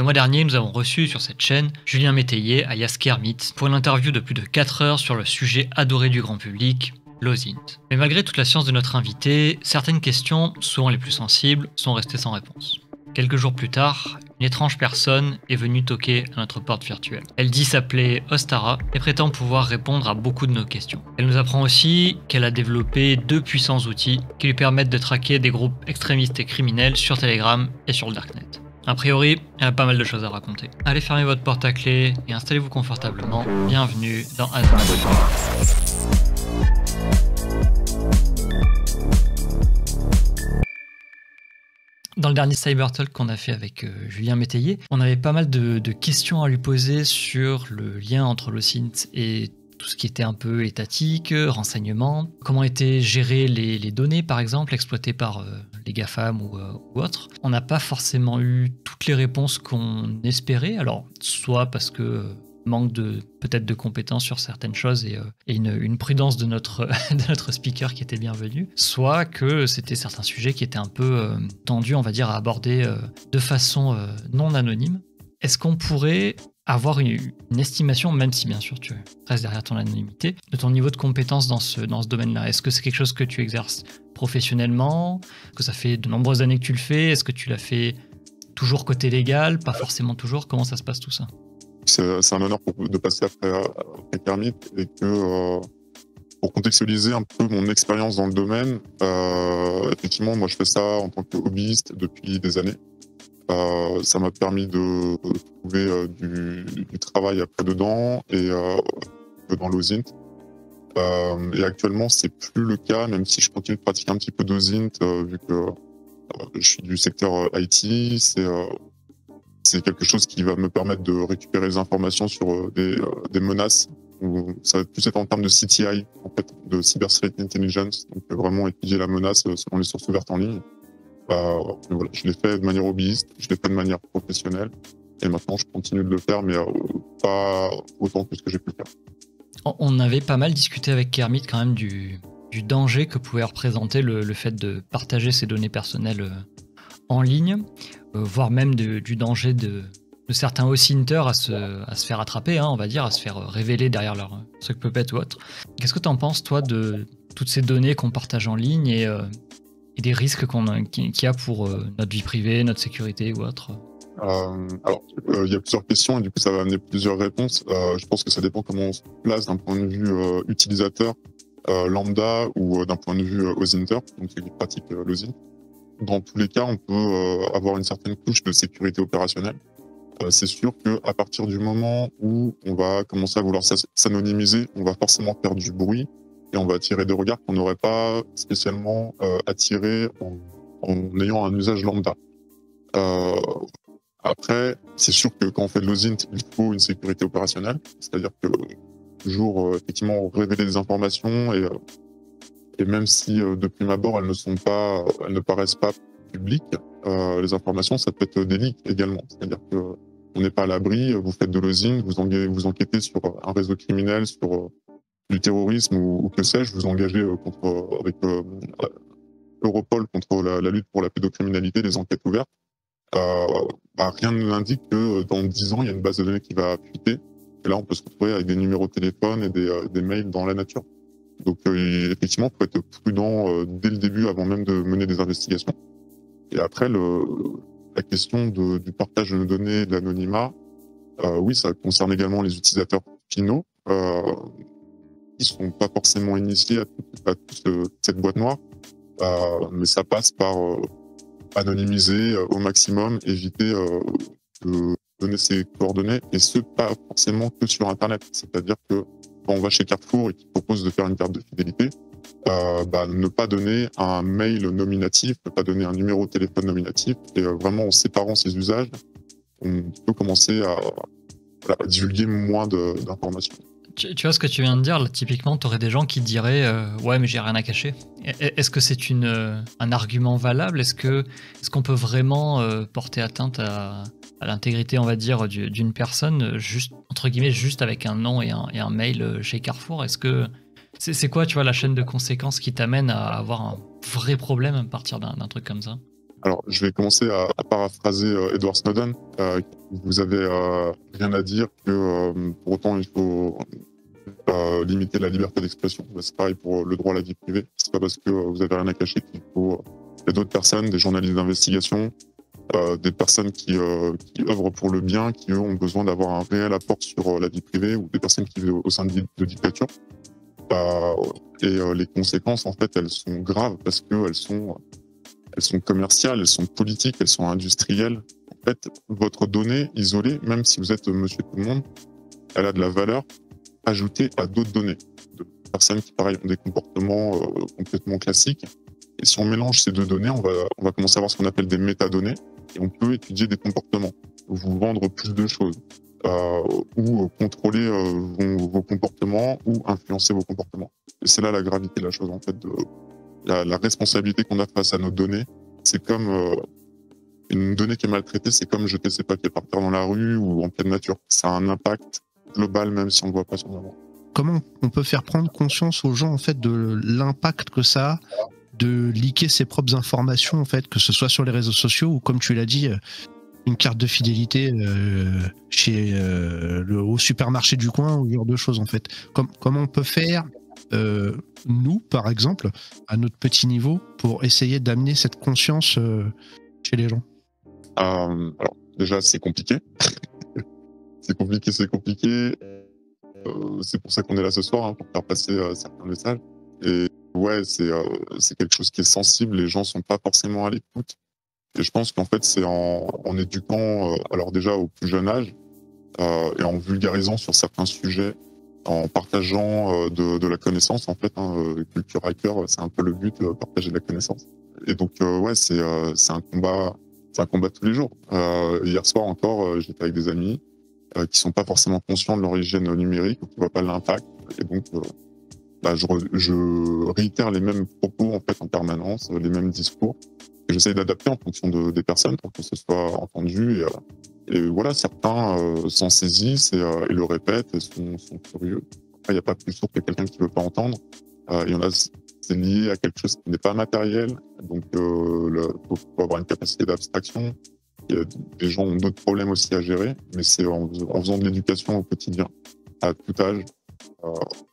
Le mois dernier, nous avons reçu sur cette chaîne Julien Métayer alias Kermit pour une interview de plus de 4 heures sur le sujet adoré du grand public, l'OSINT. Mais malgré toute la science de notre invité, certaines questions, souvent les plus sensibles, sont restées sans réponse. Quelques jours plus tard, une étrange personne est venue toquer à notre porte virtuelle. Elle dit s'appeler Ostara et prétend pouvoir répondre à beaucoup de nos questions. Elle nous apprend aussi qu'elle a développé 2 puissants outils qui lui permettent de traquer des groupes extrémistes et criminels sur Telegram et sur le Darknet. A priori, elle a pas mal de choses à raconter. Allez fermer votre porte à clé et installez-vous confortablement. Bienvenue dans Asma. Dans le dernier Cybertalk qu'on a fait avec Julien Métayer, on avait pas mal de questions à lui poser sur le lien entre l'OSINT et tout ce qui était un peu étatique, renseignement, comment étaient gérées les données par exemple, exploitées par les GAFAM ou autres. On n'a pas forcément eu toutes les réponses qu'on espérait, alors soit parce que manque peut-être de compétences sur certaines choses et une prudence de notre speaker qui était bienvenu, soit que c'était certains sujets qui étaient un peu tendus, on va dire, à aborder de façon non anonyme. Est-ce qu'on pourrait avoir une estimation, même si bien sûr tu restes derrière ton anonymité, de ton niveau de compétence dans ce domaine-là? Est-ce que c'est quelque chose que tu exerces professionnellement? Est-ce que ça fait de nombreuses années que tu le fais? Est-ce que tu l'as fait toujours côté légal? Pas forcément toujours. Comment ça se passe tout ça? C'est un honneur de passer après Kermit et que pour contextualiser un peu mon expérience dans le domaine, effectivement, moi je fais ça en tant que hobbyiste depuis des années. Ça m'a permis de trouver du travail après dedans et dans l'OSINT. Et actuellement, c'est plus le cas, même si je continue de pratiquer un petit peu d'OSINT, vu que je suis du secteur IT. C'est quelque chose qui va me permettre de récupérer des informations sur des menaces. Ça va plus être en termes de CTI, en fait, de Cyber Threat Intelligence, donc vraiment étudier la menace selon les sources ouvertes en ligne. Voilà, je l'ai fait de manière hobbyiste, je l'ai fait de manière professionnelle, et maintenant je continue de le faire, mais pas autant que ce que j'ai pu faire. On avait pas mal discuté avec Kermit quand même du danger que pouvait représenter le fait de partager ses données personnelles en ligne, voire même du danger de certains OSINTers à se faire attraper, hein, on va dire, à se faire révéler derrière leur truc puppet ou autre. Qu'est-ce que tu en penses, toi, de toutes ces données qu'on partage en ligne et des risques qu'il y a pour notre vie privée, notre sécurité ou autre? Alors, il y a plusieurs questions et du coup, ça va amener plusieurs réponses. Je pense que ça dépend comment on se place d'un point de vue utilisateur lambda ou d'un point de vue OSINTer, donc celui qui pratique l'OSINT. Dans tous les cas, on peut avoir une certaine couche de sécurité opérationnelle. C'est sûr qu'à partir du moment où on va commencer à vouloir s'anonymiser, on va forcément faire du bruit et on va attirer des regards qu'on n'aurait pas spécialement attirés en ayant un usage lambda. Après, c'est sûr que quand on fait de l'OSINT, il faut une sécurité opérationnelle, c'est-à-dire que toujours effectivement révéler des informations et même si de prime abord elles ne paraissent pas publiques, les informations ça peut être des leaks également, c'est-à-dire que on n'est pas à l'abri, vous faites de l'OSINT, vous enquêtez sur un réseau criminel, sur du terrorisme ou que sais-je, vous engagez avec Europol contre la lutte pour la pédocriminalité, des enquêtes ouvertes. Rien ne l'indique que dans 10 ans, il y a une base de données qui va fuiter. Et là, on peut se retrouver avec des numéros de téléphone et des mails dans la nature. Donc, effectivement, il faut être prudent dès le début, avant même de mener des investigations. Et après, la question du partage de nos données, de l'anonymat, oui, ça concerne également les utilisateurs finaux, qui sont pas forcément initiés à toute cette boîte noire, mais ça passe par anonymiser au maximum, éviter de donner ses coordonnées, et ce, pas forcément que sur Internet. C'est-à-dire que quand on va chez Carrefour et qu'il propose de faire une carte de fidélité, ne pas donner un mail nominatif, ne pas donner un numéro de téléphone nominatif, et vraiment en séparant ces usages, on peut commencer à divulguer moins d'informations. Tu vois ce que tu viens de dire, là, typiquement, tu aurais des gens qui diraient ouais, mais j'ai rien à cacher. Est-ce que c'est un argument valable? Est-ce qu'on peut vraiment porter atteinte à l'intégrité, on va dire, d'une personne, juste, entre guillemets, juste avec un nom et un mail chez Carrefour? Est-ce que c'est quoi, tu vois, la chaîne de conséquences qui t'amène à avoir un vrai problème à partir d'un truc comme ça? Alors, je vais commencer à paraphraser Edward Snowden. Vous avez rien à dire que pour autant il faut limiter la liberté d'expression. C'est pareil pour le droit à la vie privée. C'est pas parce que vous avez rien à cacher qu'il faut. Il y a d'autres personnes, des journalistes d'investigation, des personnes qui œuvrent pour le bien, qui eux ont besoin d'avoir un réel apport sur la vie privée, ou des personnes qui vivent au sein de dictatures. Les conséquences, en fait, elles sont graves parce que elles sont commerciales, elles sont politiques, elles sont industrielles. En fait, votre donnée isolée, même si vous êtes monsieur tout le monde, elle a de la valeur ajoutée à d'autres données. De personnes qui, pareil, ont des comportements complètement classiques. Et si on mélange ces deux données, on va commencer à avoir ce qu'on appelle des métadonnées. Et on peut étudier des comportements, vous vendre plus de choses, ou contrôler vos comportements, ou influencer vos comportements. Et c'est là la gravité de la chose, en fait, la responsabilité qu'on a face à nos données. C'est comme une donnée qui est maltraitée, c'est comme jeter ses papiers par terre dans la rue ou en pleine nature. Ça a un impact global, même si on ne le voit pas sur le moment. Comment on peut faire prendre conscience aux gens, en fait, de l'impact que ça a de leaker ses propres informations, en fait, que ce soit sur les réseaux sociaux ou, comme tu l'as dit, une carte de fidélité au supermarché du coin ou ce genre de choses, en fait. Comment on peut faire, nous, par exemple, à notre petit niveau, pour essayer d'amener cette conscience chez les gens? Alors, déjà, c'est compliqué. C'est compliqué. C'est pour ça qu'on est là ce soir, hein, pour faire passer certains messages. Et ouais, c'est quelque chose qui est sensible. Les gens sont pas forcément à l'écoute. Et je pense qu'en fait, c'est en éduquant, alors déjà au plus jeune âge, et en vulgarisant sur certains sujets, en partageant de la connaissance, en fait. Culture Hacker, c'est un peu le but, partager de la connaissance. Et donc, ouais, c'est un combat. C'est un combat tous les jours. Hier soir encore, j'étais avec des amis qui sont pas forcément conscients de leur hygiène numérique, ou qui voient pas l'impact. Et donc, je réitère les mêmes propos en fait en permanence, les mêmes discours. Et j'essaie d'adapter en fonction des personnes pour que ce soit entendu. Et voilà, certains s'en saisissent et le répètent et sont curieux. Après, il n'y a pas plus sourd que quelqu'un qui veut pas entendre. Il y en a, c'est lié à quelque chose qui n'est pas matériel. Donc, faut avoir une capacité d'abstraction. Des gens ont d'autres problèmes aussi à gérer, mais c'est en faisant de l'éducation au quotidien, à tout âge,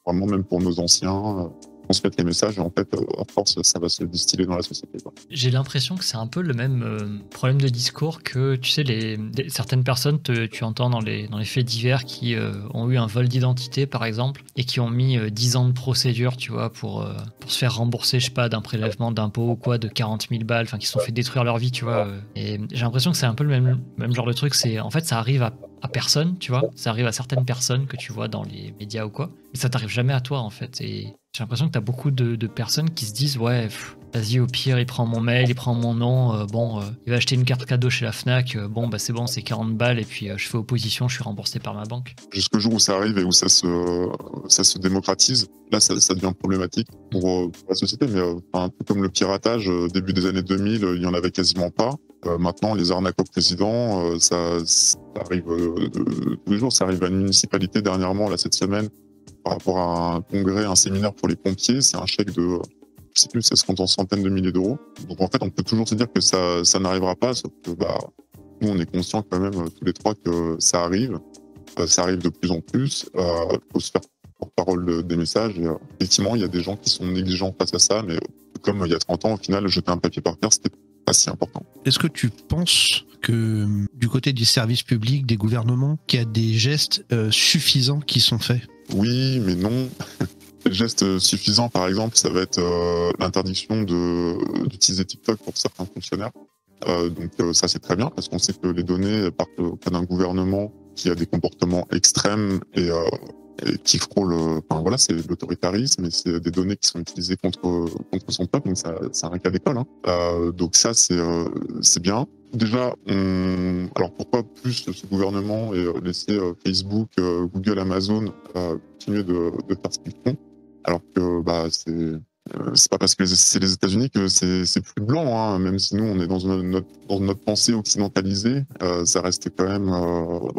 vraiment même pour nos anciens, transmettre les messages, et en fait, à force, ça va se distiller dans la société, quoi. J'ai l'impression que c'est un peu le même problème de discours que, tu sais, certaines personnes, tu entends dans les faits divers qui ont eu un vol d'identité, par exemple, et qui ont mis 10 ans de procédure, tu vois, pour se faire rembourser, je sais pas, d'un prélèvement d'impôt ou quoi, de 40 000 balles, enfin, qui se sont fait détruire leur vie, tu vois. Et j'ai l'impression que c'est un peu le même genre de truc. En fait, ça arrive à personne, tu vois. Ça arrive à certaines personnes que tu vois dans les médias ou quoi. Mais ça t'arrive jamais à toi, en fait. Et j'ai l'impression que t'as beaucoup de personnes qui se disent, ouais, vas-y, au pire, il prend mon mail, il prend mon nom, il va acheter une carte cadeau chez la Fnac, c'est bon, c'est 40 balles, et puis je fais opposition, je suis remboursé par ma banque. Jusqu'au jour où ça arrive et où ça se démocratise, là, ça devient problématique pour la société, mais un peu comme le piratage, début des années 2000, il y en avait quasiment pas. Maintenant, les arnaques au président, ça arrive tous les jours. Ça arrive à une municipalité dernièrement, là, cette semaine, par rapport à un congrès, un séminaire pour les pompiers. C'est un chèque de, je sais plus, ça se compte en centaines de milliers d'euros. Donc, en fait, on peut toujours se dire que ça n'arrivera pas, sauf que, nous, on est conscients quand même, tous les trois, que ça arrive. Ça arrive de plus en plus. Faut se faire porte-parole des messages. Et, effectivement, il y a des gens qui sont négligents face à ça, mais comme il y a 30 ans, au final, jeter un papier par terre, c'était pas si important. Est-ce que tu penses que du côté du service public, des gouvernements, qu'il y a des gestes suffisants qui sont faits? Oui, mais non. Les gestes suffisants, par exemple, ça va être l'interdiction d'utiliser TikTok pour certains fonctionnaires. Donc ça, c'est très bien, parce qu'on sait que les données partent auprès d'un gouvernement qui a des comportements extrêmes et qui frôle, c'est l'autoritarisme, et c'est des données qui sont utilisées contre son peuple, donc c'est un cas d'école. Donc ça, c'est bien. Déjà, alors pourquoi plus ce gouvernement et laisser Facebook, Google, Amazon continuer de faire ce qu'ils font, alors que c'est pas parce que c'est les États-Unis que c'est plus blanc, hein. Même si nous on est dans notre pensée occidentalisée, ça reste quand même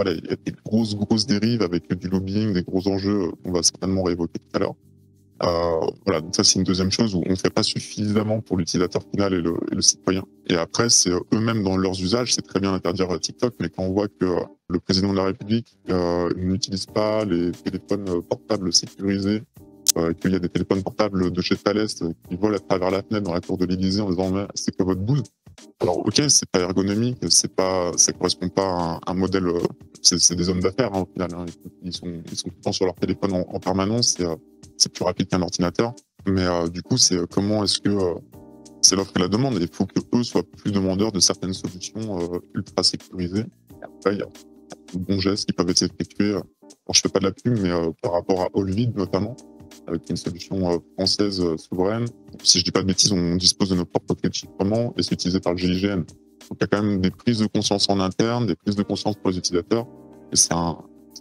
il y a des grosses dérives avec du lobbying, des gros enjeux qu'on va certainement réévoquer tout à l'heure. Voilà, donc ça c'est une deuxième chose où on ne fait pas suffisamment pour l'utilisateur final et le citoyen. Et après, c'est eux-mêmes dans leurs usages, c'est très bien d'interdire TikTok, mais quand on voit que le président de la République n'utilise pas les téléphones portables sécurisés, qu'il y a des téléphones portables de chez Thales qui volent à travers la fenêtre dans la cour de l'Élysée en disant mais c'est que votre bouse. Alors ok, c'est pas ergonomique, ça correspond pas à un modèle. C'est des hommes d'affaires au final. Hein. Ils sont tout le temps sur leur téléphone en permanence. C'est plus rapide qu'un ordinateur. Mais du coup, c'est comment est-ce que c'est l'offre et la demande. Il faut que eux soient plus demandeurs de certaines solutions ultra sécurisées. Et après, il y a de bons gestes qui peuvent être effectués. Alors, je fais pas de la pub, mais par rapport à Allvid notamment, avec une solution française souveraine. Si je dis pas de bêtises, on dispose de nos propres clés de chiffrement et c'est utilisé par le GIGN. Donc il y a quand même des prises de conscience en interne, des prises de conscience pour les utilisateurs. Et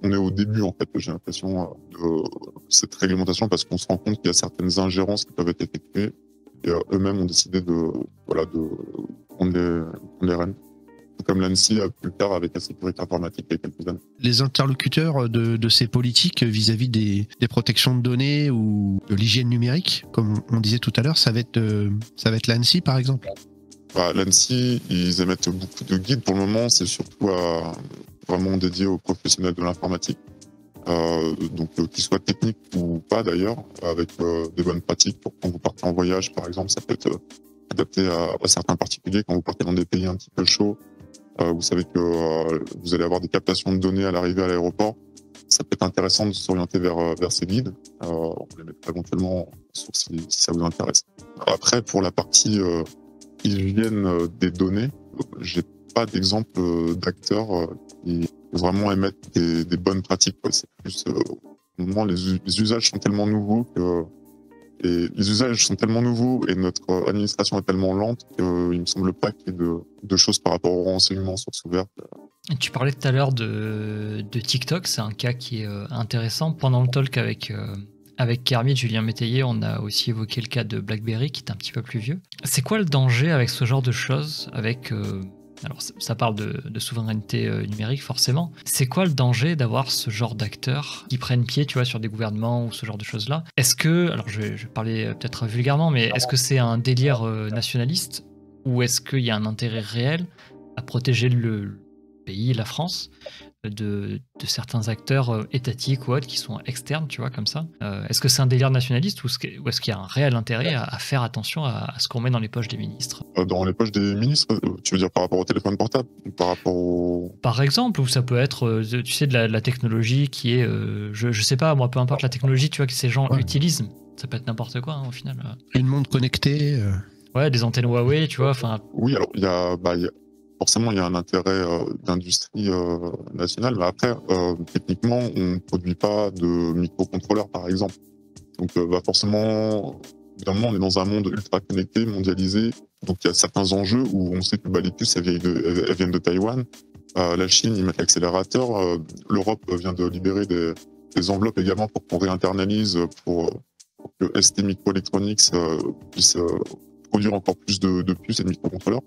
on est au début en fait, j'ai l'impression, de cette réglementation parce qu'on se rend compte qu'il y a certaines ingérences qui peuvent être effectuées et eux-mêmes ont décidé de prendre les rênes. Comme l'ANSSI a pu le faire avec la sécurité informatique il y a quelques années. Les interlocuteurs de ces politiques vis-à-vis des protections de données ou de l'hygiène numérique, comme on disait tout à l'heure, ça va être l'ANSSI par exemple. L'ANSSI, ils émettent beaucoup de guides pour le moment, c'est surtout vraiment dédié aux professionnels de l'informatique, donc qu'ils soient techniques ou pas d'ailleurs, avec des bonnes pratiques pour quand vous partez en voyage par exemple, ça peut être adapté à certains particuliers quand vous partez dans des pays un petit peu chauds. Vous savez que vous allez avoir des captations de données à l'arrivée à l'aéroport. Ça peut être intéressant de s'orienter vers ces guides. On peut les mettre éventuellement en source si ça vous intéresse. Après, pour la partie hygiène des données, j'ai pas d'exemple d'acteurs qui vraiment émettent des bonnes pratiques. C'est plus, au moment, les usages sont tellement nouveaux et notre administration est tellement lente qu'il ne me semble pas qu'il y ait de choses par rapport au renseignement source ouverte. Tu parlais tout à l'heure de TikTok, c'est un cas qui est intéressant. Pendant le talk avec Kermit, Julien Métayer, on a aussi évoqué le cas de BlackBerry qui est un petit peu plus vieux. C'est quoi le danger avec ce genre de choses, avec alors ça parle de souveraineté numérique forcément. C'est quoi le danger d'avoir ce genre d'acteurs qui prennent pied, tu vois, sur des gouvernements ou ce genre de choses-là? Est-ce que, alors je vais parler peut-être vulgairement, mais est-ce que c'est un délire nationaliste ou est-ce qu'il y a un intérêt réel à protéger le pays, la France, de certains acteurs étatiques ou autres qui sont externes, tu vois, comme ça. Est-ce que c'est un délire nationaliste ou est-ce qu'il y a un réel intérêt à faire attention à ce qu'on met dans les poches des ministres? Dans les poches des ministres, tu veux dire par rapport au téléphone portable ou par rapport au... Par exemple, ou ça peut être, tu sais, de la technologie qui est, je sais pas, moi, peu importe la technologie, tu vois, que ces gens utilisent. Ça peut être n'importe quoi, hein, au final. Une montre connectée. Ouais, des antennes Huawei, tu vois, enfin... Oui, alors, forcément, il y a un intérêt d'industrie nationale, mais après, techniquement, on ne produit pas de microcontrôleurs, par exemple. Donc, forcément, évidemment, on est dans un monde ultra connecté, mondialisé. Donc, il y a certains enjeux où on sait que les puces, elles viennent de Taïwan. La Chine, ils mettent l'accélérateur. L'Europe vient de libérer des enveloppes également pour qu'on réinternalise, pour que ST Microelectronics puisse produire encore plus de puces et de microcontrôleurs.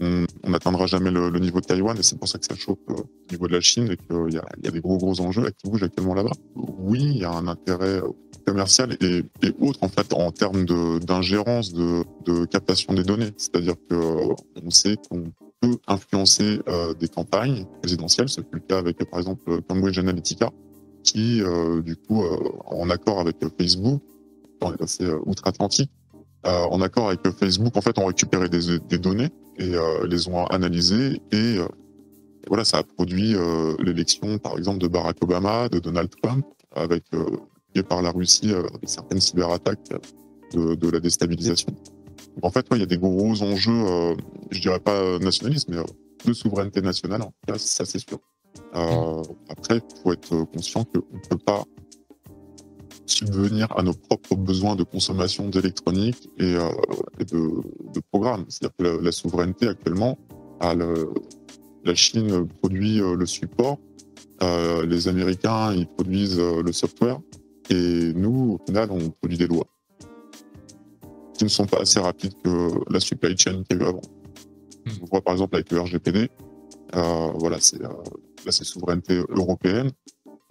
On n'atteindra jamais le niveau de Taïwan et c'est pour ça que ça chauffe au niveau de la Chine et qu'il y a des gros enjeux qui bougent actuellement là-bas. Oui, il y a un intérêt commercial et autre en fait en termes d'ingérence, de captation des données. C'est-à-dire qu'on sait qu'on peut influencer des campagnes présidentielles. C'est le cas avec par exemple Cambridge Analytica qui du coup en accord avec Facebook, on est passé outre-Atlantique, en accord avec Facebook, en fait, ont récupéré des données et les ont analysées et voilà, ça a produit l'élection, par exemple, de Barack Obama, de Donald Trump, avec par la Russie certaines cyberattaques de la déstabilisation. Donc, en fait, il y a des gros enjeux, je dirais pas nationalisme, mais de souveraineté nationale, en tout cas, ça c'est sûr. Après, il faut être conscient qu'on ne peut pas subvenir à nos propres besoins de consommation d'électronique et de programmes. C'est-à-dire que la souveraineté actuellement, la Chine produit le support, les Américains ils produisent le software et nous, au final, on produit des lois qui ne sont pas assez rapides que la supply chain qu'il y a eu avant. On voit par exemple avec le RGPD, voilà, c'est souveraineté européenne.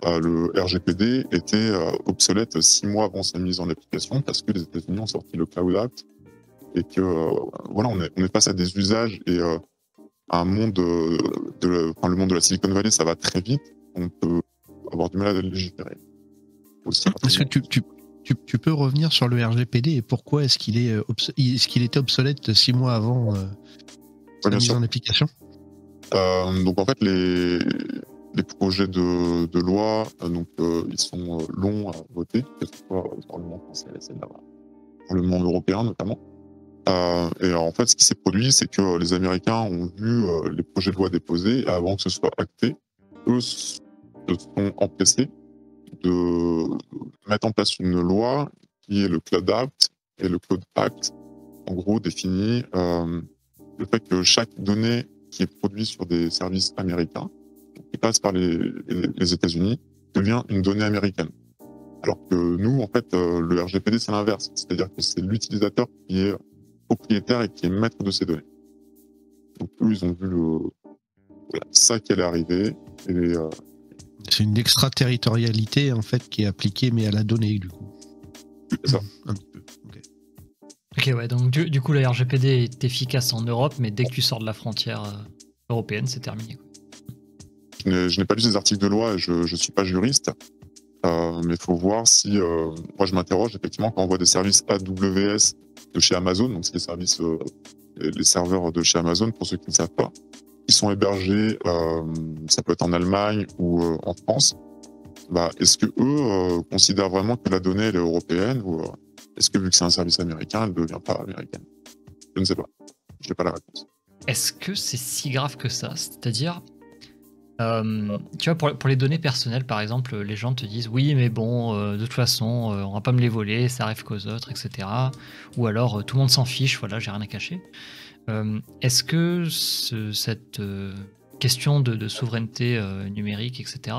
le RGPD était obsolète 6 mois avant sa mise en application parce que les États-Unis ont sorti le Cloud Act et que voilà, on est face à des usages et à un monde le monde de la Silicon Valley, ça va très vite. On peut avoir du mal à le légiférer. Est-ce que tu peux revenir sur le RGPD et pourquoi est-ce qu'il était obsolète 6 mois avant sa mise en application? Donc en fait, les projets de loi, ils sont longs à voter, que ce soit au Parlement français, au Parlement européen notamment. Et en fait, ce qui s'est produit, c'est que les Américains ont vu les projets de loi déposés, et avant que ce soit acté, eux se sont empressés de mettre en place une loi qui est le Cloud Act, et le Cloud Act, en gros, définit le fait que chaque donnée qui est produite sur des services américains, qui passe par les États-Unis, devient une donnée américaine. Alors que nous, en fait, le RGPD, c'est l'inverse. C'est-à-dire que c'est l'utilisateur qui est propriétaire et qui est maître de ces données. Donc eux, ils ont vu ça qui allait arriver. C'est une extraterritorialité, en fait, qui est appliquée, mais à la donnée, du coup. C'est ça. Un petit peu. Ok, ouais, donc du coup, le RGPD est efficace en Europe, mais dès que tu sors de la frontière européenne, c'est terminé, quoi. Je n'ai pas lu ces articles de loi et je ne suis pas juriste, mais il faut voir si... moi, je m'interroge, effectivement, quand on voit des services AWS de chez Amazon, donc c'est les services, les serveurs de chez Amazon, pour ceux qui ne savent pas, qui sont hébergés, ça peut être en Allemagne ou en France. Est-ce que eux considèrent vraiment que la donnée elle est européenne ou est-ce que vu que c'est un service américain, elle ne devient pas américaine? Je ne sais pas. Je n'ai pas la réponse. Est-ce que c'est si grave que ça? C'est-à-dire, tu vois, pour les données personnelles, par exemple, les gens te disent oui, mais bon, de toute façon, on va pas me les voler, ça arrive qu'aux autres, etc. Ou alors, tout le monde s'en fiche, voilà, j'ai rien à cacher. Est-ce que cette question de souveraineté numérique, etc.,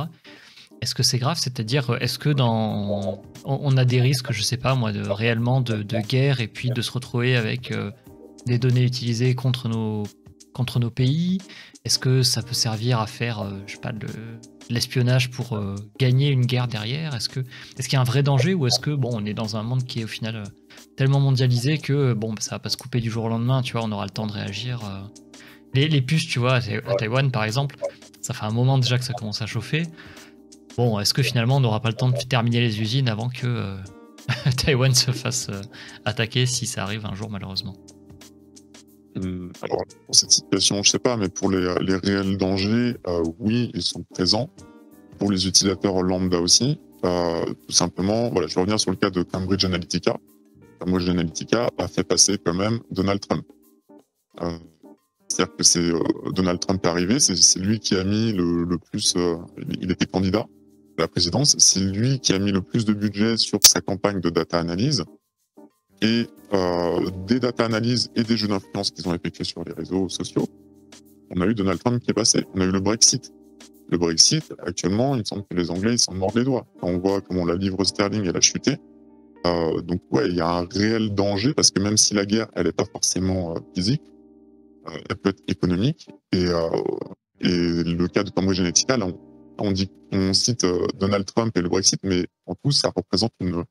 est-ce que c'est grave? C'est-à-dire, est-ce que on a des risques, je sais pas moi, réellement de guerre et puis de se retrouver avec des données utilisées contre nos pays? Est-ce que ça peut servir à faire, je sais pas, de l'espionnage pour gagner une guerre derrière? Est-ce qu'il y a un vrai danger ou est-ce que bon, on est dans un monde qui est au final tellement mondialisé que bon, ça va pas se couper du jour au lendemain, tu vois, on aura le temps de réagir. Les puces, tu vois, à Taïwan par exemple, ça fait un moment déjà que ça commence à chauffer. Bon, est-ce que finalement on n'aura pas le temps de terminer les usines avant que Taïwan se fasse attaquer si ça arrive un jour malheureusement? Alors, pour cette situation, je sais pas, mais pour les réels dangers, oui, ils sont présents. Pour les utilisateurs lambda aussi, tout simplement, voilà, je vais revenir sur le cas de Cambridge Analytica. Cambridge Analytica a fait passer quand même Donald Trump. C'est-à-dire que c'est Donald Trump est arrivé, c'est lui qui a mis le plus, il était candidat à la présidence, c'est lui qui a mis le plus de budget sur sa campagne de data analyse. Et des data analyses et des jeux d'influence qu'ils ont effectués sur les réseaux sociaux, on a eu Donald Trump qui est passé. On a eu le Brexit. Le Brexit, actuellement, il me semble que les Anglais, ils s'en mordent les doigts. Quand on voit comment la livre sterling, elle a chuté. Donc, ouais, il y a un réel danger parce que même si la guerre, elle n'est pas forcément physique, elle peut être économique. Et le cas de Cambridge Analytica, là, on cite Donald Trump et le Brexit, mais en tout, ça représente une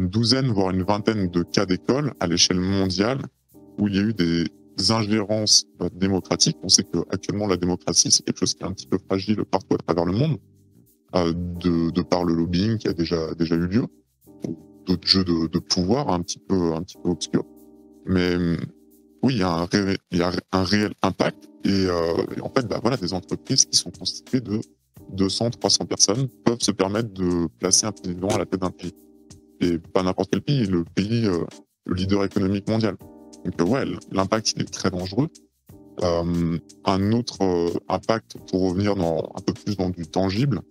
douzaine, voire une vingtaine de cas d'école à l'échelle mondiale où il y a eu des ingérences démocratiques. On sait qu'actuellement, la démocratie, c'est quelque chose qui est un petit peu fragile partout à travers le monde, de par le lobbying qui a déjà eu lieu, d'autres jeux de pouvoir un petit peu obscurs. Mais oui, il y a un réel impact. Et en fait, voilà, des entreprises qui sont constituées de 200, 300 personnes peuvent se permettre de placer un président à la tête d'un pays. Et pas n'importe quel pays, le leader économique mondial. Donc ouais, l'impact il est très dangereux. Un autre impact, pour revenir un peu plus dans du tangible,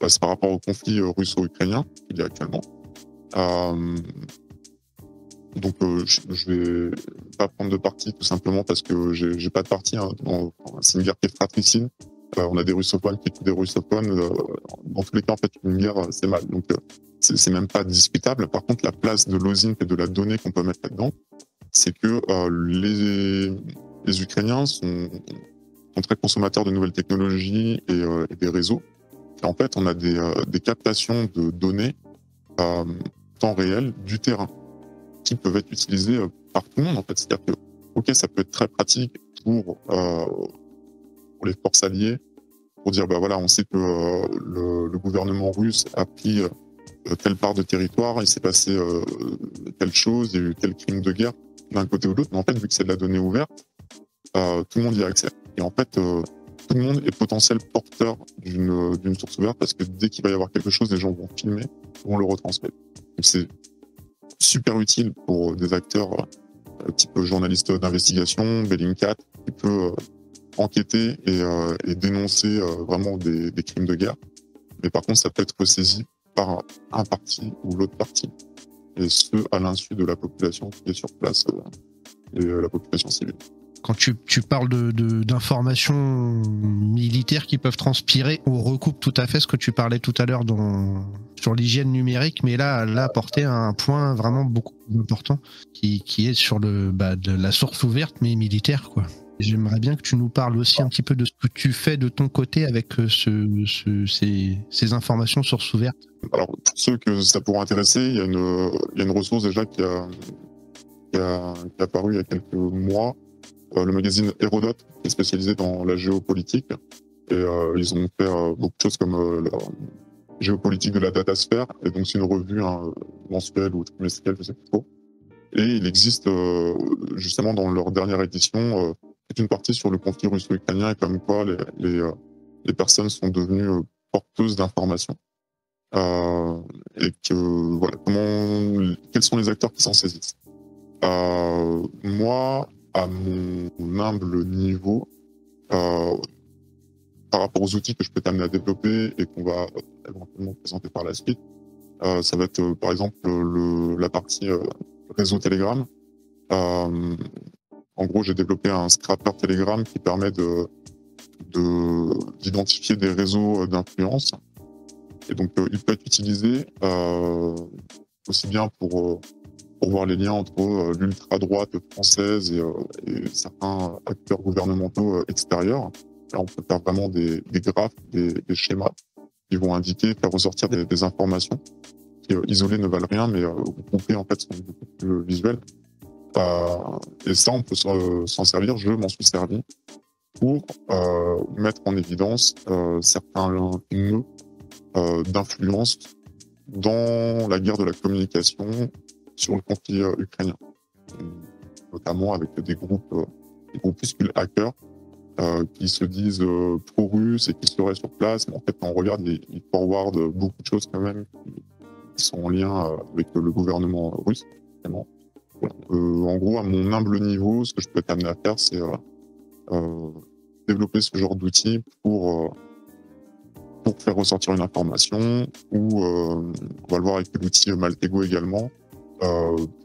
c'est par rapport au conflit russo-ukrainien qu'il y a actuellement. Donc je vais pas prendre de parti tout simplement parce que j'ai pas de parti. Hein. C'est une guerre qui est fratricide. On a des russophones qui tuent des russophones. Dans tous les cas, en fait, une guerre, c'est mal. Donc c'est même pas discutable. Par contre, la place de l'OSINT et de la donnée qu'on peut mettre là-dedans, c'est que les Ukrainiens sont très consommateurs de nouvelles technologies et des réseaux. en fait, on a des captations de données temps réel du terrain qui peuvent être utilisées par tout le monde. En fait, c'est-à-dire que, ok, ça peut être très pratique pour les forces alliées, pour dire, bah voilà, on sait que le gouvernement russe a pris telle part de territoire, il s'est passé telle chose, il y a eu tel crime de guerre d'un côté ou de l'autre. Mais en fait, vu que c'est de la donnée ouverte, tout le monde y a accès. Et en fait, tout le monde est potentiel porteur d'une source ouverte parce que dès qu'il va y avoir quelque chose, les gens vont filmer, vont le retransmettre. Donc c'est super utile pour des acteurs type journaliste d'investigation, Bellingcat, qui peut enquêter et dénoncer vraiment des crimes de guerre. Mais par contre, ça peut être saisi par un parti ou l'autre parti. Et ce, à l'insu de la population qui est sur place et la population civile. Quand tu parles d'informations militaires qui peuvent transpirer, on recoupe tout à fait ce que tu parlais tout à l'heure sur l'hygiène numérique, mais là apporter un point vraiment beaucoup plus important qui est sur de la source ouverte mais militaire, quoi. J'aimerais bien que tu nous parles aussi un petit peu de ce que tu fais de ton côté avec ces informations sources ouvertes. Alors, pour ceux que ça pourrait intéresser, il y a une ressource déjà qui est apparue il y a quelques mois, le magazine Hérodote, qui est spécialisé dans la géopolitique. Et ils ont fait beaucoup de choses comme la géopolitique de la datasphère. Et donc, c'est une revue mensuelle ou trimestrielle, je sais plus trop. Et il existe, justement, dans leur dernière édition, toute une partie sur le conflit russo-ukrainien et comme quoi les personnes sont devenues porteuses d'informations. Et que, voilà, quels sont les acteurs qui s'en saisissent. Moi, à mon humble niveau, par rapport aux outils que je peux t'amener à développer et qu'on va éventuellement présenter par la suite, ça va être par exemple la partie réseau Telegram. En gros, j'ai développé un scrapper Telegram qui permet d'identifier des réseaux d'influence. Et donc, il peut être utilisé aussi bien pour voir les liens entre l'ultra-droite française et certains acteurs gouvernementaux extérieurs. Là, on peut faire vraiment des graphes, des schémas qui vont indiquer, faire ressortir des informations qui, isolées, ne valent rien, mais groupées, en fait, sont beaucoup plus visuelles. Et ça, on peut s'en servir, je m'en suis servi, pour mettre en évidence certains nœuds d'influence dans la guerre de la communication sur le conflit ukrainien, notamment avec des groupuscules hackers qui se disent pro-russes et qui seraient sur place, mais en fait, quand on regarde, ils forwardent beaucoup de choses quand même qui sont en lien avec le gouvernement russe. Vraiment. En gros, à mon humble niveau, ce que je peux t'amener à faire, c'est développer ce genre d'outils pour faire ressortir une information, ou on va le voir avec l'outil Maltego également,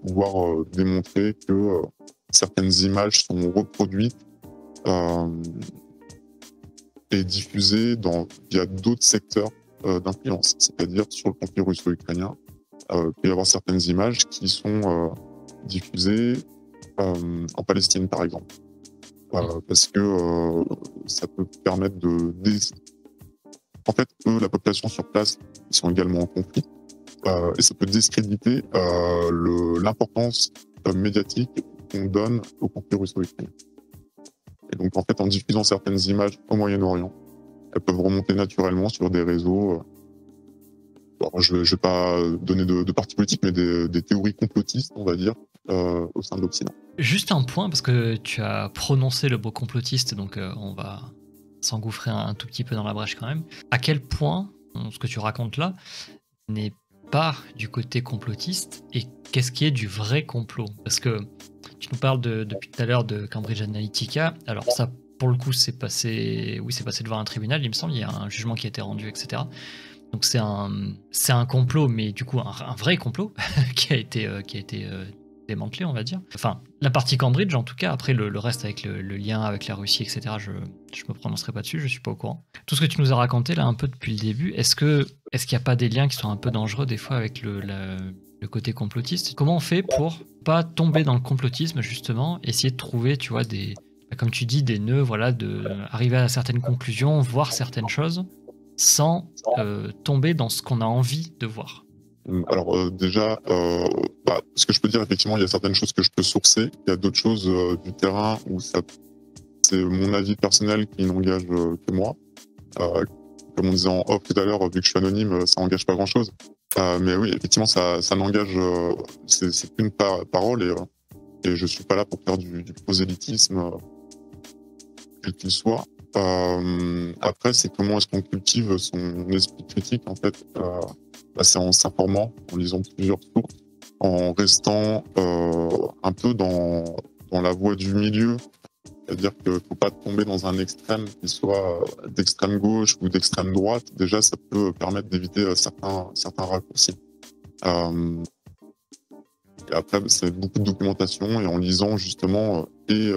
pouvoir démontrer que certaines images sont reproduites et diffusées via d'autres secteurs d'influence, c'est-à-dire sur le conflit russo-ukrainien. Il peut y avoir certaines images qui sont diffusées en Palestine, par exemple, parce que ça peut permettre en fait, eux, la population sur place, ils sont également en conflit, et ça peut discréditer l'importance médiatique qu'on donne au conflit russo-ukrainien. Et donc, en fait, en diffusant certaines images au Moyen-Orient, elles peuvent remonter naturellement sur des réseaux. Je ne vais pas donner de parti politique, mais des théories complotistes, on va dire, au sein de l'Occident. Juste un point, parce que tu as prononcé le mot complotiste, donc on va s'engouffrer un tout petit peu dans la brèche quand même. À quel point ce que tu racontes là n'est pas du côté complotiste, et qu'est-ce qui est du vrai complot? Parce que tu nous parles depuis tout à l'heure de Cambridge Analytica. Alors ça, pour le coup, c'est passé devant un tribunal, il me semble, il y a un jugement qui a été rendu, etc. Donc c'est un complot, mais du coup un vrai complot qui a été démantelé, on va dire. Enfin, la partie Cambridge, en tout cas. Après, le reste avec le lien avec la Russie, etc., je me prononcerai pas dessus, je suis pas au courant. Tout ce que tu nous as raconté là un peu depuis le début, est-ce qu'il n'y a pas des liens qui sont un peu dangereux des fois avec le côté complotiste? Comment on fait pour pas tomber dans le complotisme, justement, essayer de trouver, tu vois, comme tu dis, des nœuds, voilà, arriver à certaines conclusions, voir certaines choses, sans tomber dans ce qu'on a envie de voir? Alors déjà, ce que je peux dire, effectivement, il y a certaines choses que je peux sourcer. Il y a d'autres choses du terrain où c'est mon avis personnel qui n'engage que moi. Comme on disait en off tout à l'heure, vu que je suis anonyme, ça n'engage pas grand-chose. Mais oui, effectivement, ça n'engage... c'est qu'une parole et je suis pas là pour faire du prosélytisme, quel qu'il soit. Après, c'est comment est-ce qu'on cultive son esprit critique, en fait. C'est en s'informant, en lisant plusieurs sources, en restant un peu dans la voie du milieu. C'est-à-dire qu'il ne faut pas tomber dans un extrême qui soit d'extrême gauche ou d'extrême droite. Déjà, ça peut permettre d'éviter certains raccourcis. Et après, c'est beaucoup de documentation et en lisant justement des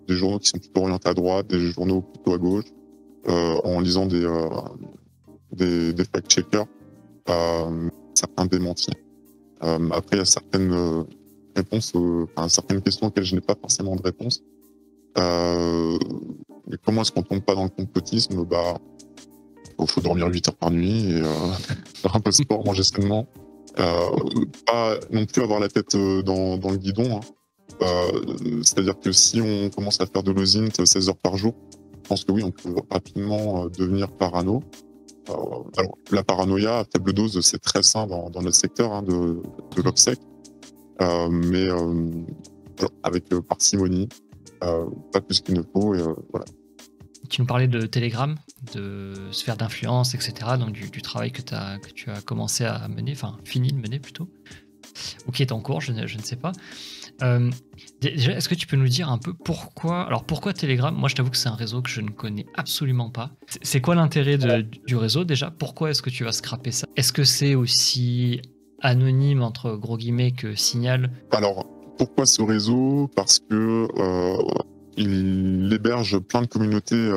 journaux qui sont plutôt orientés à droite, des journaux plutôt à gauche, en lisant des fact-checkers, certains démentis. Après, il y a certaines réponses, certaines questions auxquelles je n'ai pas forcément de réponse. Mais comment est-ce qu'on tombe pas dans le complotisme? Faut dormir 8 heures par nuit et faire un peu de sport, manger sainement. Pas non plus avoir la tête dans le guidon. Hein. C'est-à-dire que si on commence à faire de l'OSINT 16 heures par jour, je pense que oui, on peut rapidement devenir parano. Alors, la paranoïa à faible dose, c'est très sain dans notre secteur hein, de l'OPSEC, mais avec parcimonie, pas plus qu'il ne faut. Et, voilà. Tu nous parlais de Telegram, de sphère d'influence, etc. Donc du travail que tu as commencé à mener, enfin fini de mener plutôt, ou qui est en cours, je ne sais pas. Déjà, est-ce que tu peux nous dire un peu pourquoi Telegram? Moi, je t'avoue que c'est un réseau que je ne connais absolument pas. C'est quoi l'intérêt du réseau déjà? Pourquoi est-ce que tu vas scraper ça? Est-ce que c'est aussi anonyme entre gros guillemets que Signal? Alors, pourquoi ce réseau? Parce que il héberge plein de communautés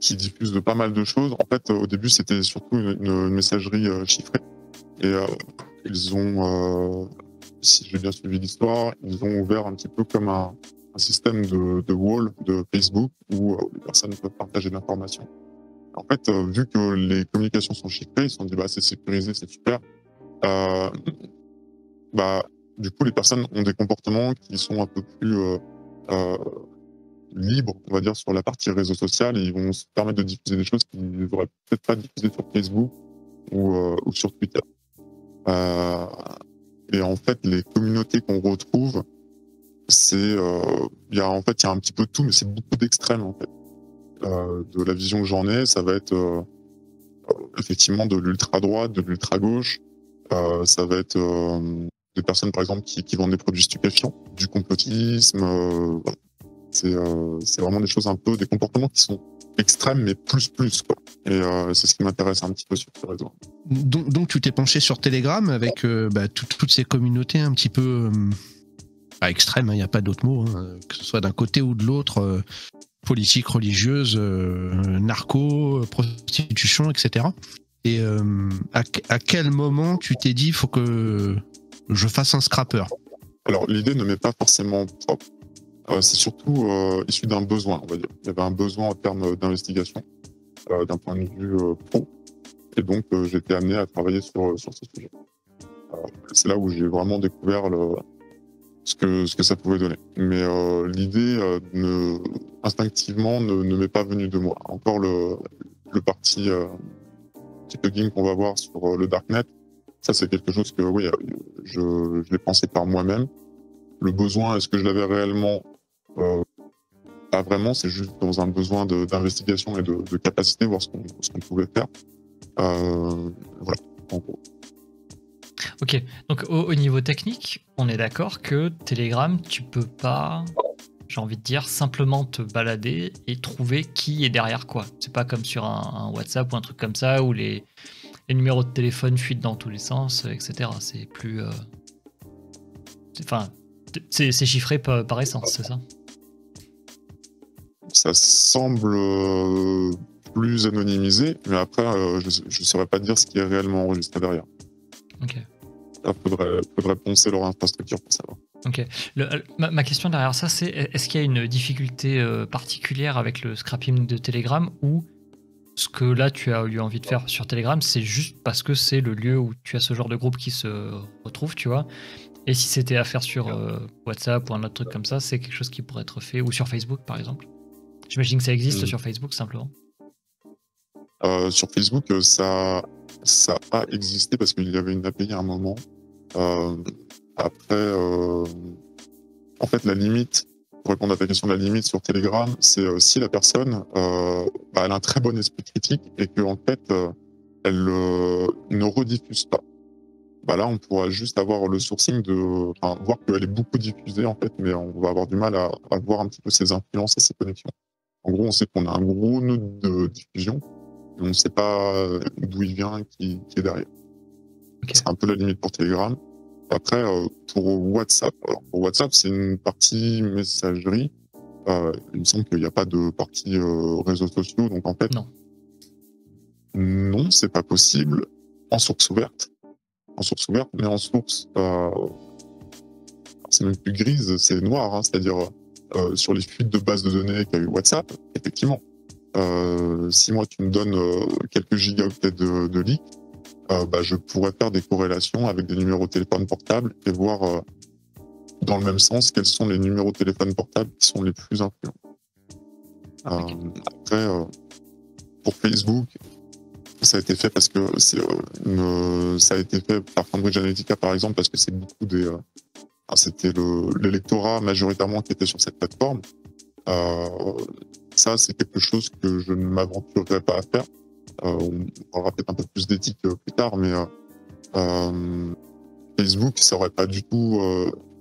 qui diffusent de pas mal de choses. En fait, au début, c'était surtout une messagerie chiffrée. Et ils ont, si j'ai bien suivi l'histoire, ils ont ouvert un petit peu comme un système de wall de Facebook où les personnes peuvent partager de l'information. En fait, vu que les communications sont chiffrées, ils se sont dit c'est sécurisé, c'est super. Du coup, les personnes ont des comportements qui sont un peu plus libres, on va dire, sur la partie réseau social, et ils vont se permettre de diffuser des choses qu'ils n'auraient peut-être pas diffusées sur Facebook ou sur Twitter. Et en fait, les communautés qu'on retrouve, il y a un petit peu de tout, mais c'est beaucoup d'extrêmes en fait. De la vision que j'en ai, ça va être effectivement de l'ultra droite, de l'ultra gauche. Ça va être des personnes par exemple qui vendent des produits stupéfiants, du complotisme. C'est vraiment des choses des comportements qui sont extrêmes, mais plus quoi. Et c'est ce qui m'intéresse un petit peu sur ce réseau. Donc tu t'es penché sur Telegram avec toutes ces communautés un petit peu extrêmes, il n'y a pas d'autre mot, hein, que ce soit d'un côté ou de l'autre, politique, religieuse, narco, prostitution, etc. Et à quel moment tu t'es dit il faut que je fasse un scrapper? Alors l'idée ne m'est pas forcément propre. C'est surtout issu d'un besoin, on va dire. Il y avait un besoin en termes d'investigation, d'un point de vue pro. Et donc, j'ai été amené à travailler sur ce sujet. C'est là où j'ai vraiment découvert ce que ça pouvait donner. Mais l'idée, instinctivement, ne m'est pas venue de moi. Encore le parti petit plugin qu'on va voir sur le Darknet, ça, c'est quelque chose que, oui, je l'ai pensé par moi-même. Le besoin, est-ce que je l'avais réellement? Pas vraiment, c'est juste dans un besoin d'investigation et de capacité, voir ce qu'on pouvait faire. Voilà, en gros. Ok, donc au niveau technique, on est d'accord que Telegram, tu peux pas, j'ai envie de dire, simplement te balader et trouver qui est derrière quoi. C'est pas comme sur un WhatsApp ou un truc comme ça où les numéros de téléphone fuitent dans tous les sens, etc. C'est plus... c'est chiffré par essence, c'est ça? Ça semble plus anonymisé, mais après, je ne saurais pas dire ce qui est réellement enregistré derrière. Ok. Il faudrait poncer leur infrastructure pour savoir. Ok. Ma question derrière ça, c'est est-ce qu'il y a une difficulté particulière avec le scrapping de Telegram ou ce que là tu as eu envie de faire sur Telegram, c'est juste parce que c'est le lieu où tu as ce genre de groupe qui se retrouve, tu vois. Et si c'était à faire sur WhatsApp ou un autre truc comme ça, c'est quelque chose qui pourrait être fait, ou sur Facebook par exemple. J'imagine que ça existe sur Facebook simplement. Sur Facebook, ça a existé parce qu'il y avait une API à un moment. Après, en fait, la limite, pour répondre à ta question, la limite sur Telegram, c'est si la personne elle a un très bon esprit critique et qu'en fait, elle ne rediffuse pas. Là, on pourra juste avoir le sourcing voir qu'elle est beaucoup diffusée, en fait, mais on va avoir du mal à voir un petit peu ses influences et ses connexions. En gros, on sait qu'on a un gros nœud de diffusion, mais on ne sait pas d'où il vient, qui est derrière. Okay. C'est un peu la limite pour Telegram. Après, pour WhatsApp, pour WhatsApp, c'est une partie messagerie. Il me semble qu'il n'y a pas de partie réseaux sociaux, donc en fait, non, c'est pas possible en source ouverte. Mais en source, c'est même plus grise, c'est noir, hein, c'est-à-dire sur les fuites de bases de données qu'a eu WhatsApp, effectivement. Si moi tu me donnes quelques gigaoctets de leaks, je pourrais faire des corrélations avec des numéros de téléphone portables et voir dans le même sens quels sont les numéros de téléphone portables qui sont les plus influents. Après, pour Facebook, ça a été fait parce que ça a été fait par Cambridge Analytica par exemple parce que c'est beaucoup c'était l'électorat majoritairement qui était sur cette plateforme. Ça, c'est quelque chose que je ne m'aventurerais pas à faire. On parlera peut-être un peu plus d'éthique plus tard, mais Facebook, ça aurait pas du tout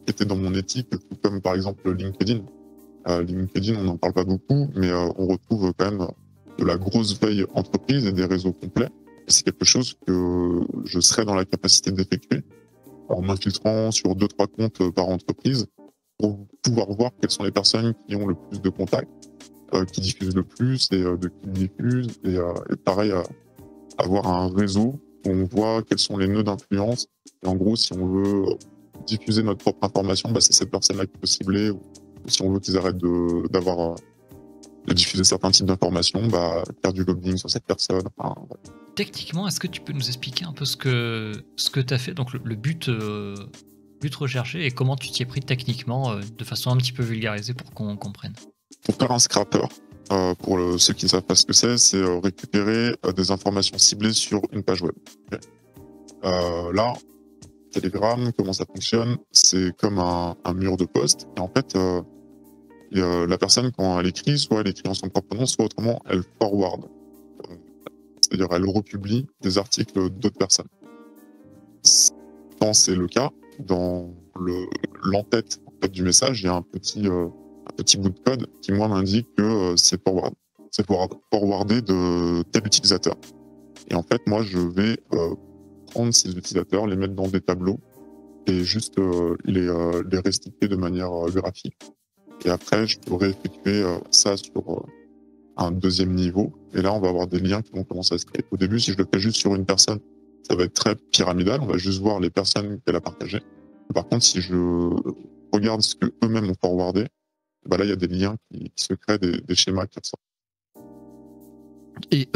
été dans mon éthique, tout comme par exemple LinkedIn. LinkedIn, on n'en parle pas beaucoup, mais on retrouve quand même de la grosse veille entreprise et des réseaux complets. Et c'est quelque chose que je serais dans la capacité d'effectuer en m'infiltrant sur 2-3 comptes par entreprise pour pouvoir voir quelles sont les personnes qui ont le plus de contacts, qui diffusent le plus et de qui diffusent. Et pareil, avoir un réseau où on voit quels sont les nœuds d'influence. Et en gros, si on veut diffuser notre propre information, c'est cette personne-là qui peut cibler. Ou si on veut qu'ils arrêtent de diffuser certains types d'informations, faire du lobbying sur cette personne. Techniquement, est-ce que tu peux nous expliquer un peu ce que tu as fait, donc le but recherché, et comment tu t'y es pris techniquement, de façon un petit peu vulgarisée pour qu'on comprenne? Pour faire un scrapper, pour ceux qui ne savent pas ce que c'est récupérer des informations ciblées sur une page web. Okay. Là, Telegram, comment ça fonctionne? C'est comme un mur de poste. Et en fait, la personne, quand elle écrit, soit elle écrit en son propre nom, soit autrement, elle forward. C'est-à-dire, elle republie des articles d'autres personnes. Quand c'est le cas, dans l'entête du message, il y a un petit bout de code qui, moi, m'indique que c'est forward. C'est forwardé de tel utilisateur. Et en fait, moi, je vais prendre ces utilisateurs, les mettre dans des tableaux et juste les restituer de manière graphique. Et après, je pourrais effectuer ça sur un deuxième niveau. Et là, on va avoir des liens qui vont commencer à se créer. Au début, si je le fais juste sur une personne, ça va être très pyramidal. On va juste voir les personnes qu'elle a partagées. Par contre, si je regarde ce que eux-mêmes ont forwardé, là, il y a des liens qui se créent, des schémas qui ressortent. Et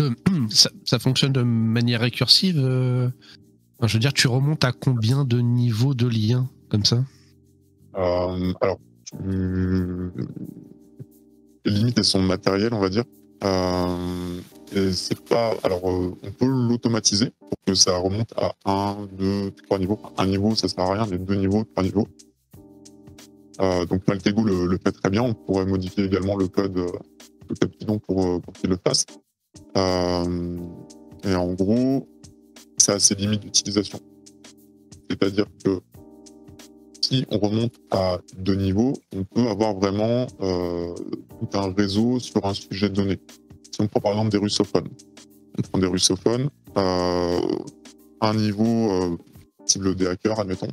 ça fonctionne de manière récursive je veux dire, tu remontes à combien de niveaux de liens comme ça? Alors, les limites, elles sont matérielles, on va dire. Et c'est pas. Alors, on peut l'automatiser pour que ça remonte à 1, 2, 3 niveaux. Un niveau, ça sert à rien, mais 2 niveaux, 3 niveaux. Donc, Maltego le fait très bien. On pourrait modifier également le code Python pour qu'il le fasse. Et en gros, ça a ses limites d'utilisation. C'est-à-dire que si on remonte à 2 niveaux, on peut avoir vraiment tout un réseau sur un sujet donné. Si on prend par exemple des russophones, un niveau cible des hackers, admettons.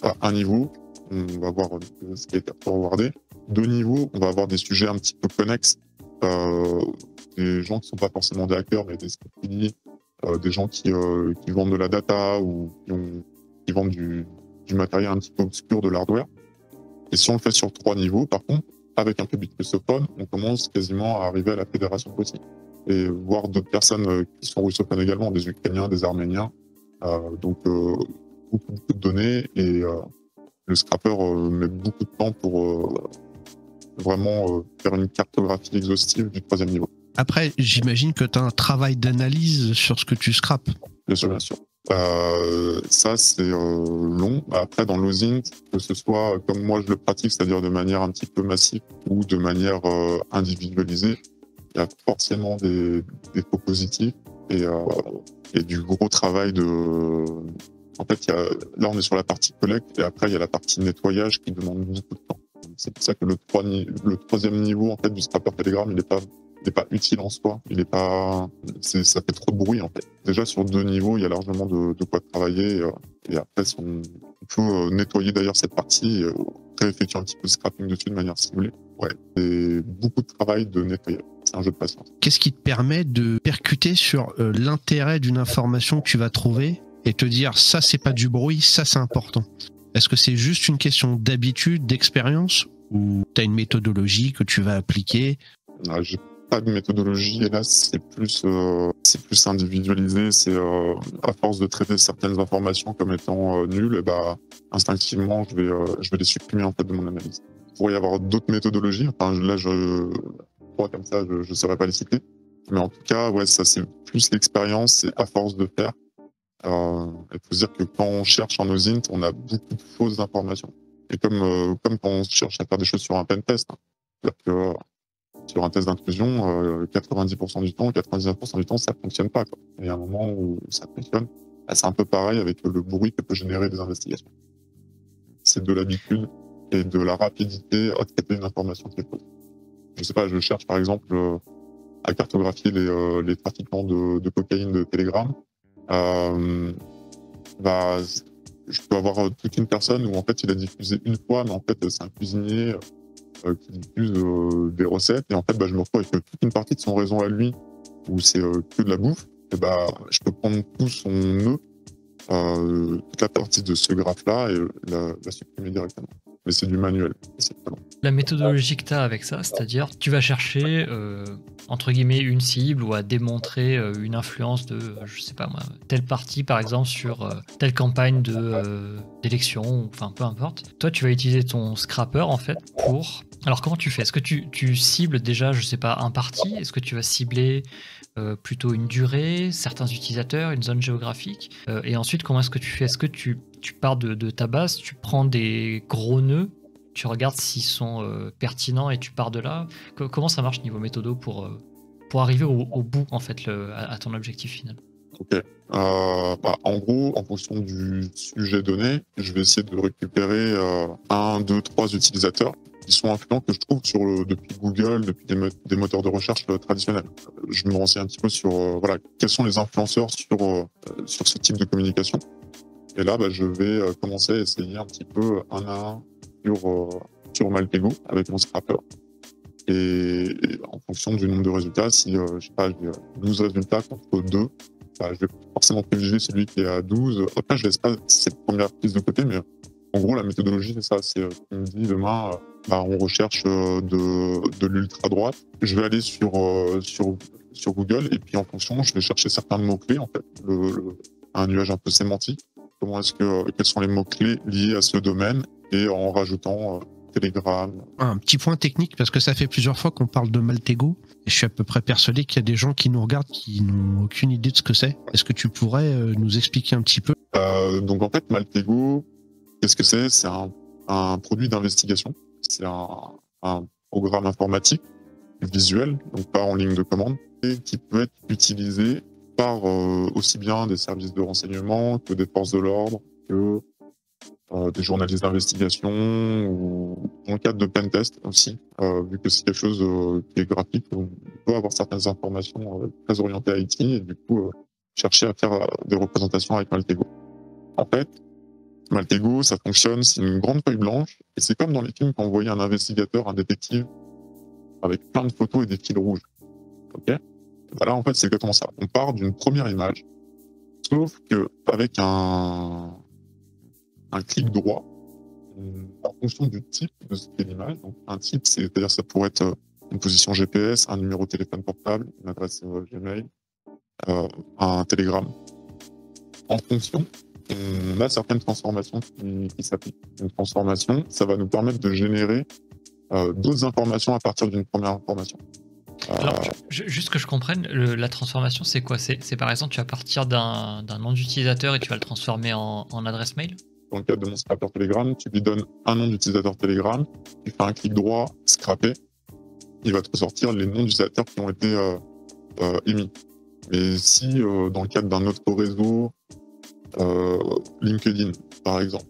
À un niveau, on va voir ce qui a été forwardé. 2 niveaux, on va avoir des sujets un petit peu connexes. Des gens qui ne sont pas forcément des hackers, mais des scripts, des gens qui vendent de la data ou qui vendent du matériel un petit peu obscur, de l'hardware. Et si on le fait sur 3 niveaux, par contre, avec un public russophone, on commence quasiment à arriver à la fédération aussi. et voir d'autres personnes qui sont russophones également, des Ukrainiens, des Arméniens. Donc, beaucoup de données et le scrapper met beaucoup de temps pour vraiment faire une cartographie exhaustive du 3e niveau. Après, j'imagine que tu as un travail d'analyse sur ce que tu scrapes. Bien sûr, bien sûr. Ça, c'est long. Après, dans l'OSINT, que ce soit comme moi je le pratique, c'est-à-dire de manière un petit peu massive ou de manière individualisée, il y a forcément des faux positifs et du gros travail de... En fait, là, on est sur la partie collecte et après, il y a la partie nettoyage qui demande beaucoup de temps. C'est pour ça que le 3e niveau en fait, du scrapper Telegram, il n'est pas utile en soi. Ça fait trop de bruit en fait. Déjà sur 2 niveaux, il y a largement de quoi travailler. Et après, on peut nettoyer d'ailleurs cette partie et après effectuer un petit peu de scrapping dessus de manière ciblée. Ouais, c'est beaucoup de travail de nettoyage. C'est un jeu de patience. Qu'est-ce qui te permet de percuter sur l'intérêt d'une information que tu vas trouver et te dire ça c'est pas du bruit, ça c'est important? Est-ce que c'est juste une question d'habitude, d'expérience, ou tu as une méthodologie que tu vas appliquer? J'ai pas de méthodologie, hélas, c'est plus individualisé. C'est à force de traiter certaines informations comme étant nulles, et instinctivement, je vais les supprimer en fait de mon analyse. Il pourrait y avoir d'autres méthodologies. Enfin, là, comme ça, je saurais pas les citer. Mais en tout cas, ouais, ça c'est plus l'expérience, c'est à force de faire. Il faut se dire que quand on cherche en OSINT, on a beaucoup de fausses informations. Et comme quand on cherche à faire des choses sur un pen test, c'est-à-dire que sur un test d'intrusion, 90% du temps, 99% du temps, ça fonctionne pas, quoi. Et il y a un moment où ça fonctionne. C'est un peu pareil avec le bruit que peut générer des investigations. C'est de l'habitude et de la rapidité à traiter une information qui est fausse. Je sais pas, je cherche par exemple à cartographier les trafiquants de cocaïne de Telegram. Je peux avoir toute une personne où en fait il a diffusé une fois, mais en fait c'est un cuisinier qui diffuse des recettes et en fait je me retrouve avec toute une partie de son réseau à lui où c'est que de la bouffe. Et je peux prendre tout son nœud, toute la partie de ce graphe-là et la supprimer directement. Mais c'est du manuel. La méthodologie que tu as avec ça, c'est-à-dire tu vas chercher entre guillemets une cible ou à démontrer une influence de, je sais pas moi, telle partie par exemple sur telle campagne d'élection, enfin peu importe. Toi tu vas utiliser ton scrapper en fait pour... Alors comment tu fais? Est-ce que tu cibles déjà, je sais pas, un parti? Est-ce que tu vas cibler plutôt une durée, certains utilisateurs, une zone géographique? Et ensuite comment est-ce que tu fais? Est-ce que tu pars de ta base, tu prends des gros nœuds, tu regardes s'ils sont pertinents et tu pars de là? Comment ça marche niveau méthodo pour arriver au bout en fait à ton objectif final? Ok. En gros, en fonction du sujet donné, je vais essayer de récupérer 1, 2, 3 utilisateurs qui sont influents que je trouve depuis Google, depuis des moteurs de recherche traditionnels. Je me renseigne un petit peu sur quels sont les influenceurs sur ce type de communication. Et là, je vais commencer à essayer un petit peu un à un sur Maltego avec mon scrapper. Et en fonction du nombre de résultats, si j'ai 12 résultats contre 2, je vais forcément privilégier celui qui est à 12. Après, je laisse pas cette première piste de côté, mais en gros, la méthodologie, c'est ça. C'est on me dit demain, on recherche de l'ultra droite. Je vais aller sur Google et puis en fonction, je vais chercher certains mots-clés, en fait, un nuage un peu sémantique. Quels sont les mots-clés liés à ce domaine et en rajoutant Telegram. Un petit point technique, parce que ça fait plusieurs fois qu'on parle de Maltego et je suis à peu près persuadé qu'il y a des gens qui nous regardent qui n'ont aucune idée de ce que c'est. Est-ce que tu pourrais nous expliquer un petit peu? Donc en fait, Maltego, qu'est-ce que c'est? C'est un produit d'investigation. C'est un programme informatique visuel, donc pas en ligne de commande, et qui peut être utilisé par aussi bien des services de renseignement que des forces de l'ordre, que des journalistes d'investigation, ou dans le cadre de pentest aussi, vu que c'est quelque chose qui est graphique, on peut avoir certaines informations très orientées à IT et du coup chercher à faire des représentations avec Maltego. En fait, Maltego, ça fonctionne, c'est une grande feuille blanche, et c'est comme dans les films quand on voyait un investigateur, un détective, avec plein de photos et des fils rouges. Ok ? Là, en fait, c'est exactement ça. On part d'une première image, sauf qu'avec un clic droit, en fonction du type de ce qu'est l'image, donc un type, c'est-à-dire ça pourrait être une position GPS, un numéro de téléphone portable, une adresse Gmail, un Telegram. En fonction, on a certaines transformations qui s'appliquent. Une transformation, ça va nous permettre de générer d'autres informations à partir d'une première information. Alors, juste que je comprenne, la transformation, c'est quoi? C'est par exemple, tu vas partir d'un nom d'utilisateur et tu vas le transformer en adresse mail? Dans le cadre de mon scrapper Telegram, tu lui donnes un nom d'utilisateur Telegram, tu fais un clic droit, scraper, il va te ressortir les noms d'utilisateurs qui ont été émis. Mais si, dans le cadre d'un autre réseau, LinkedIn, par exemple,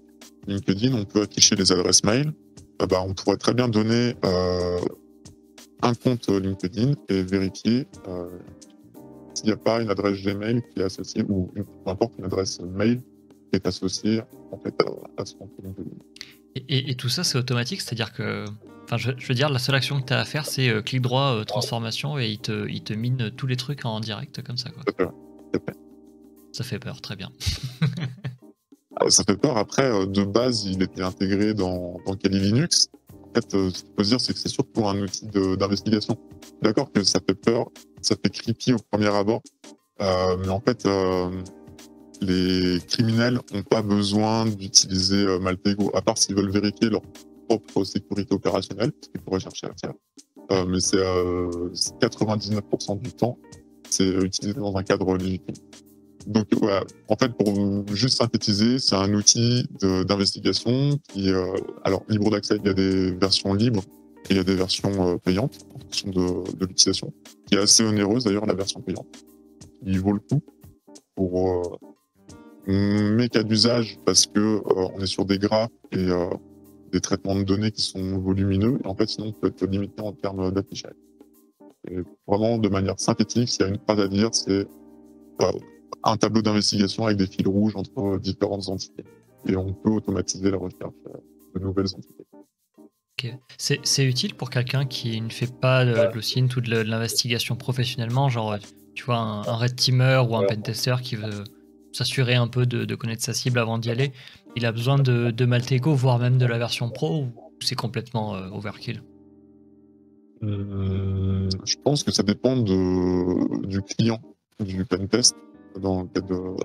LinkedIn, on peut afficher les adresses mail, on pourrait très bien donner un compte LinkedIn et vérifier s'il n'y a pas une adresse Gmail qui est associée, ou peu importe, une adresse mail qui est associée en fait, à ce compte LinkedIn. Et tout ça, c'est automatique, c'est-à-dire que, enfin, je veux dire, la seule action que tu as à faire, c'est clic droit, transformation, et il te mine tous les trucs en direct comme ça, quoi. Ça fait peur, très bien. Ça fait peur. Après, de base, il était intégré dans Kali Linux. En fait, ce qu'il faut se dire, c'est que c'est surtout un outil d'investigation. D'accord que ça fait peur, ça fait creepy au premier abord, mais en fait, les criminels n'ont pas besoin d'utiliser Maltego, à part s'ils veulent vérifier leur propre sécurité opérationnelle, ce qu'ils pourraient chercher à faire. Mais c'est 99% du temps, c'est utilisé dans un cadre légitime. Donc voilà, en fait, pour juste synthétiser, c'est un outil d'investigation qui, alors libre d'accès, il y a des versions libres et il y a des versions payantes en fonction de l'utilisation, qui est assez onéreuse d'ailleurs, la version payante. Il vaut le coup pour mes cas d'usage parce que on est sur des graphes et des traitements de données qui sont volumineux, et en fait sinon on peut être limité en termes d'affichage. Et vraiment, de manière synthétique, s'il y a une phrase à dire, c'est un tableau d'investigation avec des fils rouges entre différentes entités. Et on peut automatiser la recherche de nouvelles entités. Okay. C'est utile pour quelqu'un qui ne fait pas de l'OSINT ou de l'investigation professionnellement, genre, tu vois, un red teamer ou un pentester qui veut s'assurer un peu de connaître sa cible avant d'y aller. Il a besoin de Maltego, voire même de la version pro, ou c'est complètement overkill? Je pense que ça dépend du client du pentest. Dans le cadre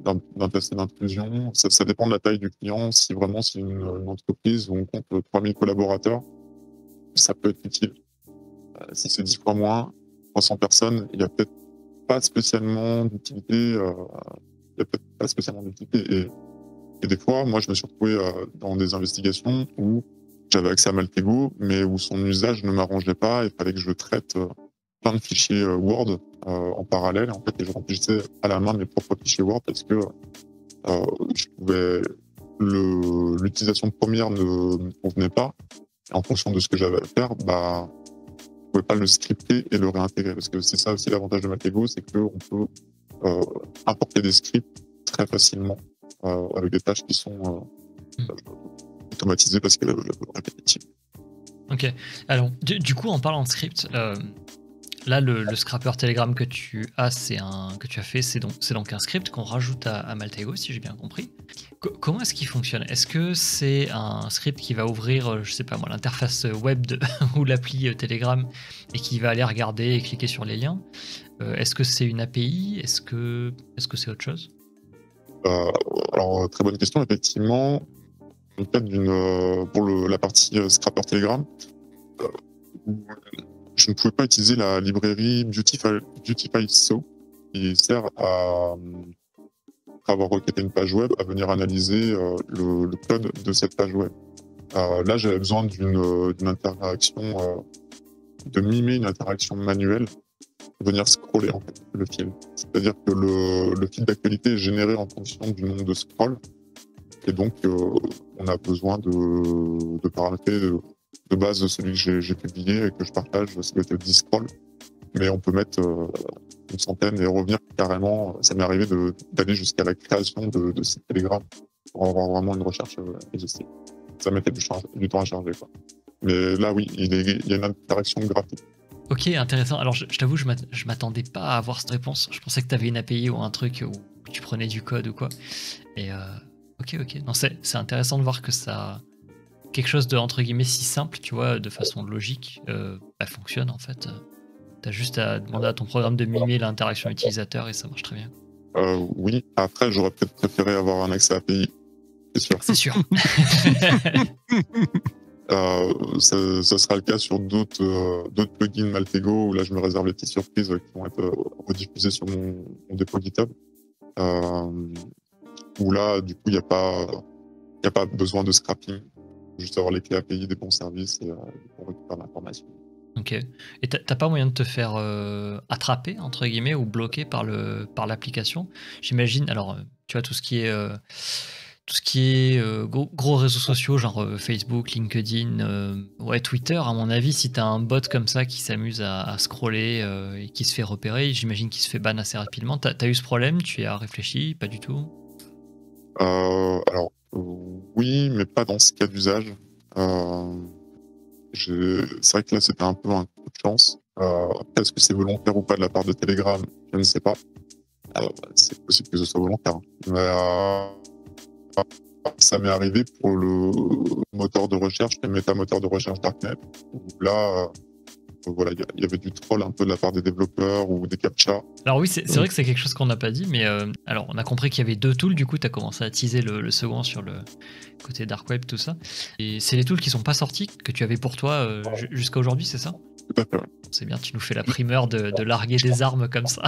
d'un test d'intrusion, ça dépend de la taille du client. Si vraiment c'est une entreprise où on compte 3000 collaborateurs, ça peut être utile. Si c'est 10 fois moins, 300 personnes, il n'y a peut-être pas spécialement d'utilité. Et des fois, moi, je me suis retrouvé dans des investigations où j'avais accès à Maltego, mais où son usage ne m'arrangeait pas. Il fallait que je traite plein de fichiers Word en parallèle. En fait, et je remplissais à la main mes propres fichiers Word parce que l'utilisation première ne me convenait pas. Et en fonction de ce que j'avais à faire, je pouvais pas le scripter et le réintégrer. Parce que c'est ça aussi l'avantage de Maltego, c'est qu'on peut importer des scripts très facilement avec des tâches qui sont automatisées parce qu'elles sont répétitives. Ok. Alors, du coup, en parlant de script, là, le scrapper Telegram que tu as fait, c'est donc un script qu'on rajoute à Maltego, si j'ai bien compris. Comment est-ce qu'il fonctionne? Est-ce que c'est un script qui va ouvrir, je sais pas moi, l'interface web ou l'appli Telegram et qui va aller regarder et cliquer sur les liens? Est-ce que c'est une API? Est-ce que c'est autre chose? Alors, très bonne question, effectivement. Dans le cadre pour la partie scrapper Telegram, je ne pouvais pas utiliser la librairie Beautify.so qui sert à, après avoir requêté une page web, à venir analyser le code de cette page web. Là, j'avais besoin d'une interaction, de mimer une interaction manuelle, venir scroller en fait, le fil. C'est-à-dire que le fil d'actualité est généré en fonction du nombre de scrolls, et donc on a besoin de paramétrer de base celui que j'ai publié et que je partage, c'est le 10 scrolls, mais on peut mettre une centaine et revenir carrément. Ça m'est arrivé d'aller jusqu'à la création de sites Telegram pour avoir vraiment une recherche exhaustive. Ça mettait du temps à charger, quoi. Mais là, oui, il y a une interaction graphique. Ok, intéressant. Alors, je t'avoue, je m'attendais pas à avoir cette réponse. Je pensais que tu avais une API ou un truc où tu prenais du code ou quoi. Et ok. Non, c'est intéressant de voir que ça quelque chose de entre guillemets si simple, tu vois, de façon logique, elle fonctionne en fait. T'as juste à demander à ton programme de mimer l'interaction utilisateur et ça marche très bien. Oui, après, j'aurais peut-être préféré avoir un accès API, c'est sûr. C'est sûr. Ça sera le cas sur d'autres plugins Maltego où là, je me réserve les petites surprises qui vont être rediffusées sur mon dépôt GitHub. Où là, du coup, il n'y a pas besoin de scrapping. Juste avoir les clés API des bons services et on récupère l'information. Ok. Et t'as pas moyen de te faire attraper, entre guillemets, ou bloquer par l'application? J'imagine, alors, tu vois, tout ce qui est gros réseaux sociaux, genre Facebook, LinkedIn, ouais, Twitter, à mon avis, si t'as un bot comme ça qui s'amuse à scroller et qui se fait repérer, j'imagine qu'il se fait ban assez rapidement. T'as eu ce problème? Tu y as réfléchi? Pas du tout? Alors, oui, mais pas dans ce cas d'usage. C'est vrai que là, c'était un peu un coup de chance. Est-ce que c'est volontaire ou pas de la part de Telegram? Je ne sais pas. C'est possible que ce soit volontaire. Mais ça m'est arrivé pour le moteur de recherche, le méta-moteur de recherche Darknet, où là, voilà, il y avait du troll un peu de la part des développeurs ou des captcha. Alors oui, c'est vrai que c'est quelque chose qu'on n'a pas dit, mais alors on a compris qu'il y avait 2 tools, du coup tu as commencé à teaser le second sur le côté dark web, tout ça. Et c'est les tools qui sont pas sortis, que tu avais pour toi jusqu'à aujourd'hui, c'est ça? Tout à fait. C'est bien, tu nous fais la primeur de larguer des armes comme ça.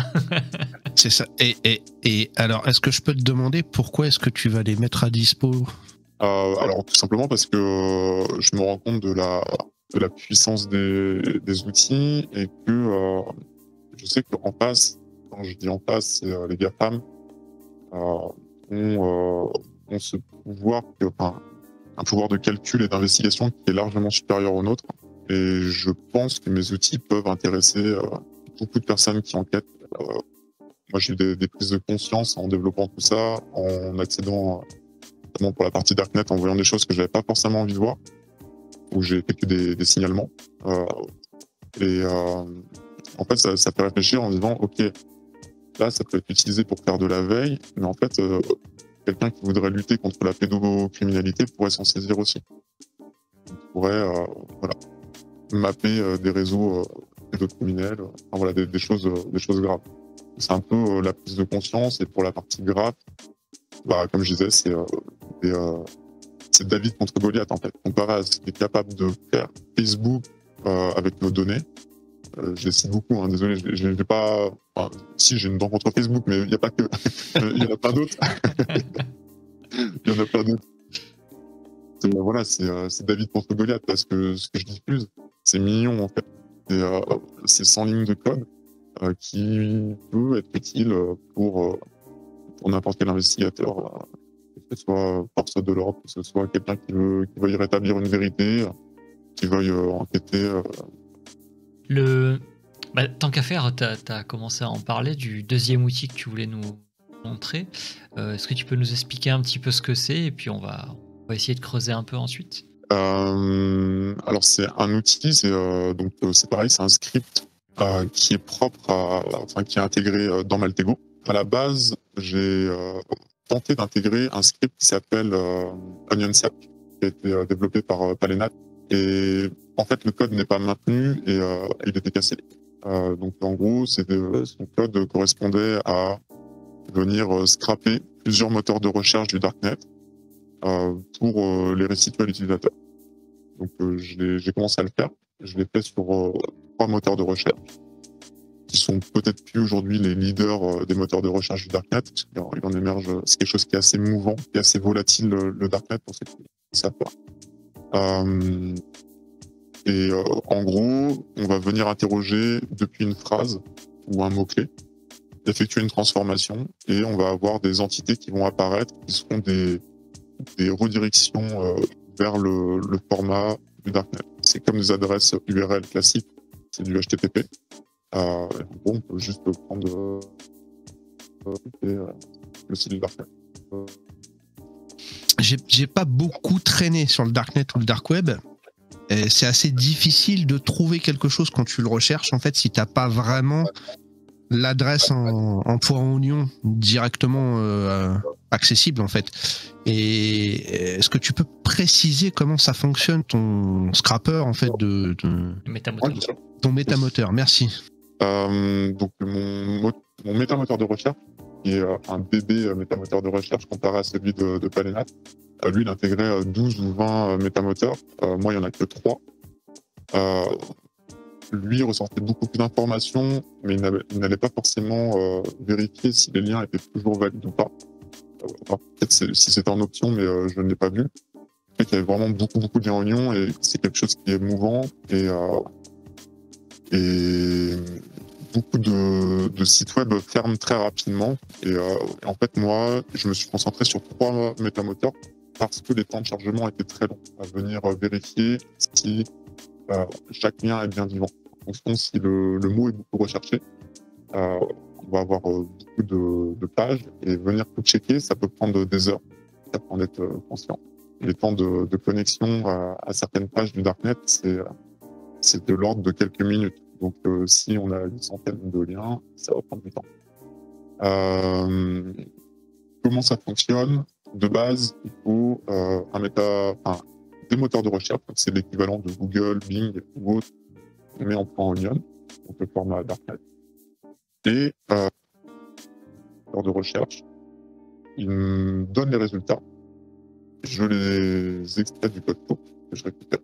C'est ça. Et alors, est-ce que je peux te demander pourquoi est-ce que tu vas les mettre à dispo? Alors tout simplement parce que je me rends compte de la puissance des outils et que je sais qu'en face, quand je dis en face, c'est les GAFAM ont ce pouvoir, un pouvoir de calcul et d'investigation qui est largement supérieur au nôtre. Et je pense que mes outils peuvent intéresser beaucoup de personnes qui enquêtent. Moi, j'ai eu des prises de conscience en développant tout ça, en accédant, notamment pour la partie Darknet, en voyant des choses que j'avais pas forcément envie de voir, où j'ai effectué des signalements. En fait, ça fait réfléchir en disant, OK, là, ça peut être utilisé pour faire de la veille, mais en fait, quelqu'un qui voudrait lutter contre la pédocriminalité pourrait s'en saisir aussi. Il pourrait voilà, mapper des réseaux pédocriminels, enfin, voilà, des choses graves. C'est un peu la prise de conscience, et pour la partie grave, bah, comme je disais, c'est David contre Goliath, en fait. Comparé à ce qui est capable de faire Facebook avec nos données. Je les cite beaucoup, hein, désolé, je n'ai pas... Enfin, si, j'ai une dent contre Facebook, mais il n'y a pas que... Il y en a plein d'autres. Il y en a plein d'autres. Voilà, c'est David contre Goliath, parce que ce que je diffuse, c'est mignon, en fait. C'est 100 lignes de code qui peut être utile pour n'importe quel investigateur, que ce soit force de l'ordre, que ce soit quelqu'un qui veuille rétablir une vérité, qui veuille enquêter. Tant qu'à faire, tu as commencé à en parler du deuxième outil que tu voulais nous montrer. Est-ce que tu peux nous expliquer un petit peu ce que c'est, et puis on va essayer de creuser un peu ensuite? Alors c'est un outil, c'est pareil, c'est un script qui est propre qui est intégré dans Maltego. À la base, j'ai tenté d'intégrer un script qui s'appelle OnionSAP, qui a été développé par Palenat. Et en fait, le code n'est pas maintenu et il était cassé. Donc en gros, son code correspondait à venir scraper plusieurs moteurs de recherche du Darknet pour les restituer à l'utilisateur. Donc j'ai commencé à le faire. Je l'ai fait sur 3 moteurs de recherche qui sont peut-être plus aujourd'hui les leaders des moteurs de recherche du Darknet. Il en émerge, c'est quelque chose qui est assez mouvant, qui est assez volatile, le Darknet, pour ceux qui ne savent pas. En gros, on va venir interroger depuis une phrase ou un mot-clé, effectuer une transformation, et on va avoir des entités qui vont apparaître, qui seront des redirections vers le format du Darknet. C'est comme des adresses URL classiques, c'est du HTTP. En gros, on peut juste prendre le site du Darknet. J'ai pas beaucoup traîné sur le Darknet ou le Dark Web. C'est assez difficile de trouver quelque chose quand tu le recherches, en fait, si t'as pas vraiment l'adresse en point oignon directement accessible en fait. Et est-ce que tu peux préciser comment ça fonctionne ton scrapper en fait de Métamoteur. Ouais, bien sûr. ton métamoteur? Merci. Donc mon métamoteur de recherche, qui est un bébé métamoteur de recherche comparé à celui de Palenat, lui il intégrait 12 ou 20 métamoteurs. Moi il n'y en a que 3. Lui ressortait beaucoup plus d'informations, mais il n'allait pas forcément vérifier si les liens étaient toujours valides ou pas. Alors, peut-être si c'était en option, mais je ne l'ai pas vu. Il y avait vraiment beaucoup de liens oignons et c'est quelque chose qui est mouvant et beaucoup de sites web ferment très rapidement. Et en fait, moi, je me suis concentré sur 3 métamoteurs parce que les temps de chargement étaient très longs à venir vérifier si chaque lien est bien vivant. En fonction si le mot est beaucoup recherché, on va avoir beaucoup de pages et venir tout checker, ça peut prendre des heures. Ça peut en être conscient. Les temps de connexion à certaines pages du Darknet, c'est de l'ordre de quelques minutes. Donc, si on a une centaine de liens, ça va prendre du temps. Comment ça fonctionne? De base, il faut des moteurs de recherche. C'est l'équivalent de Google, Bing ou autre. On met en point Onion, donc le format Darknet. Et moteur de recherche, il me donne les résultats. Je les extrais du code source que je récupère.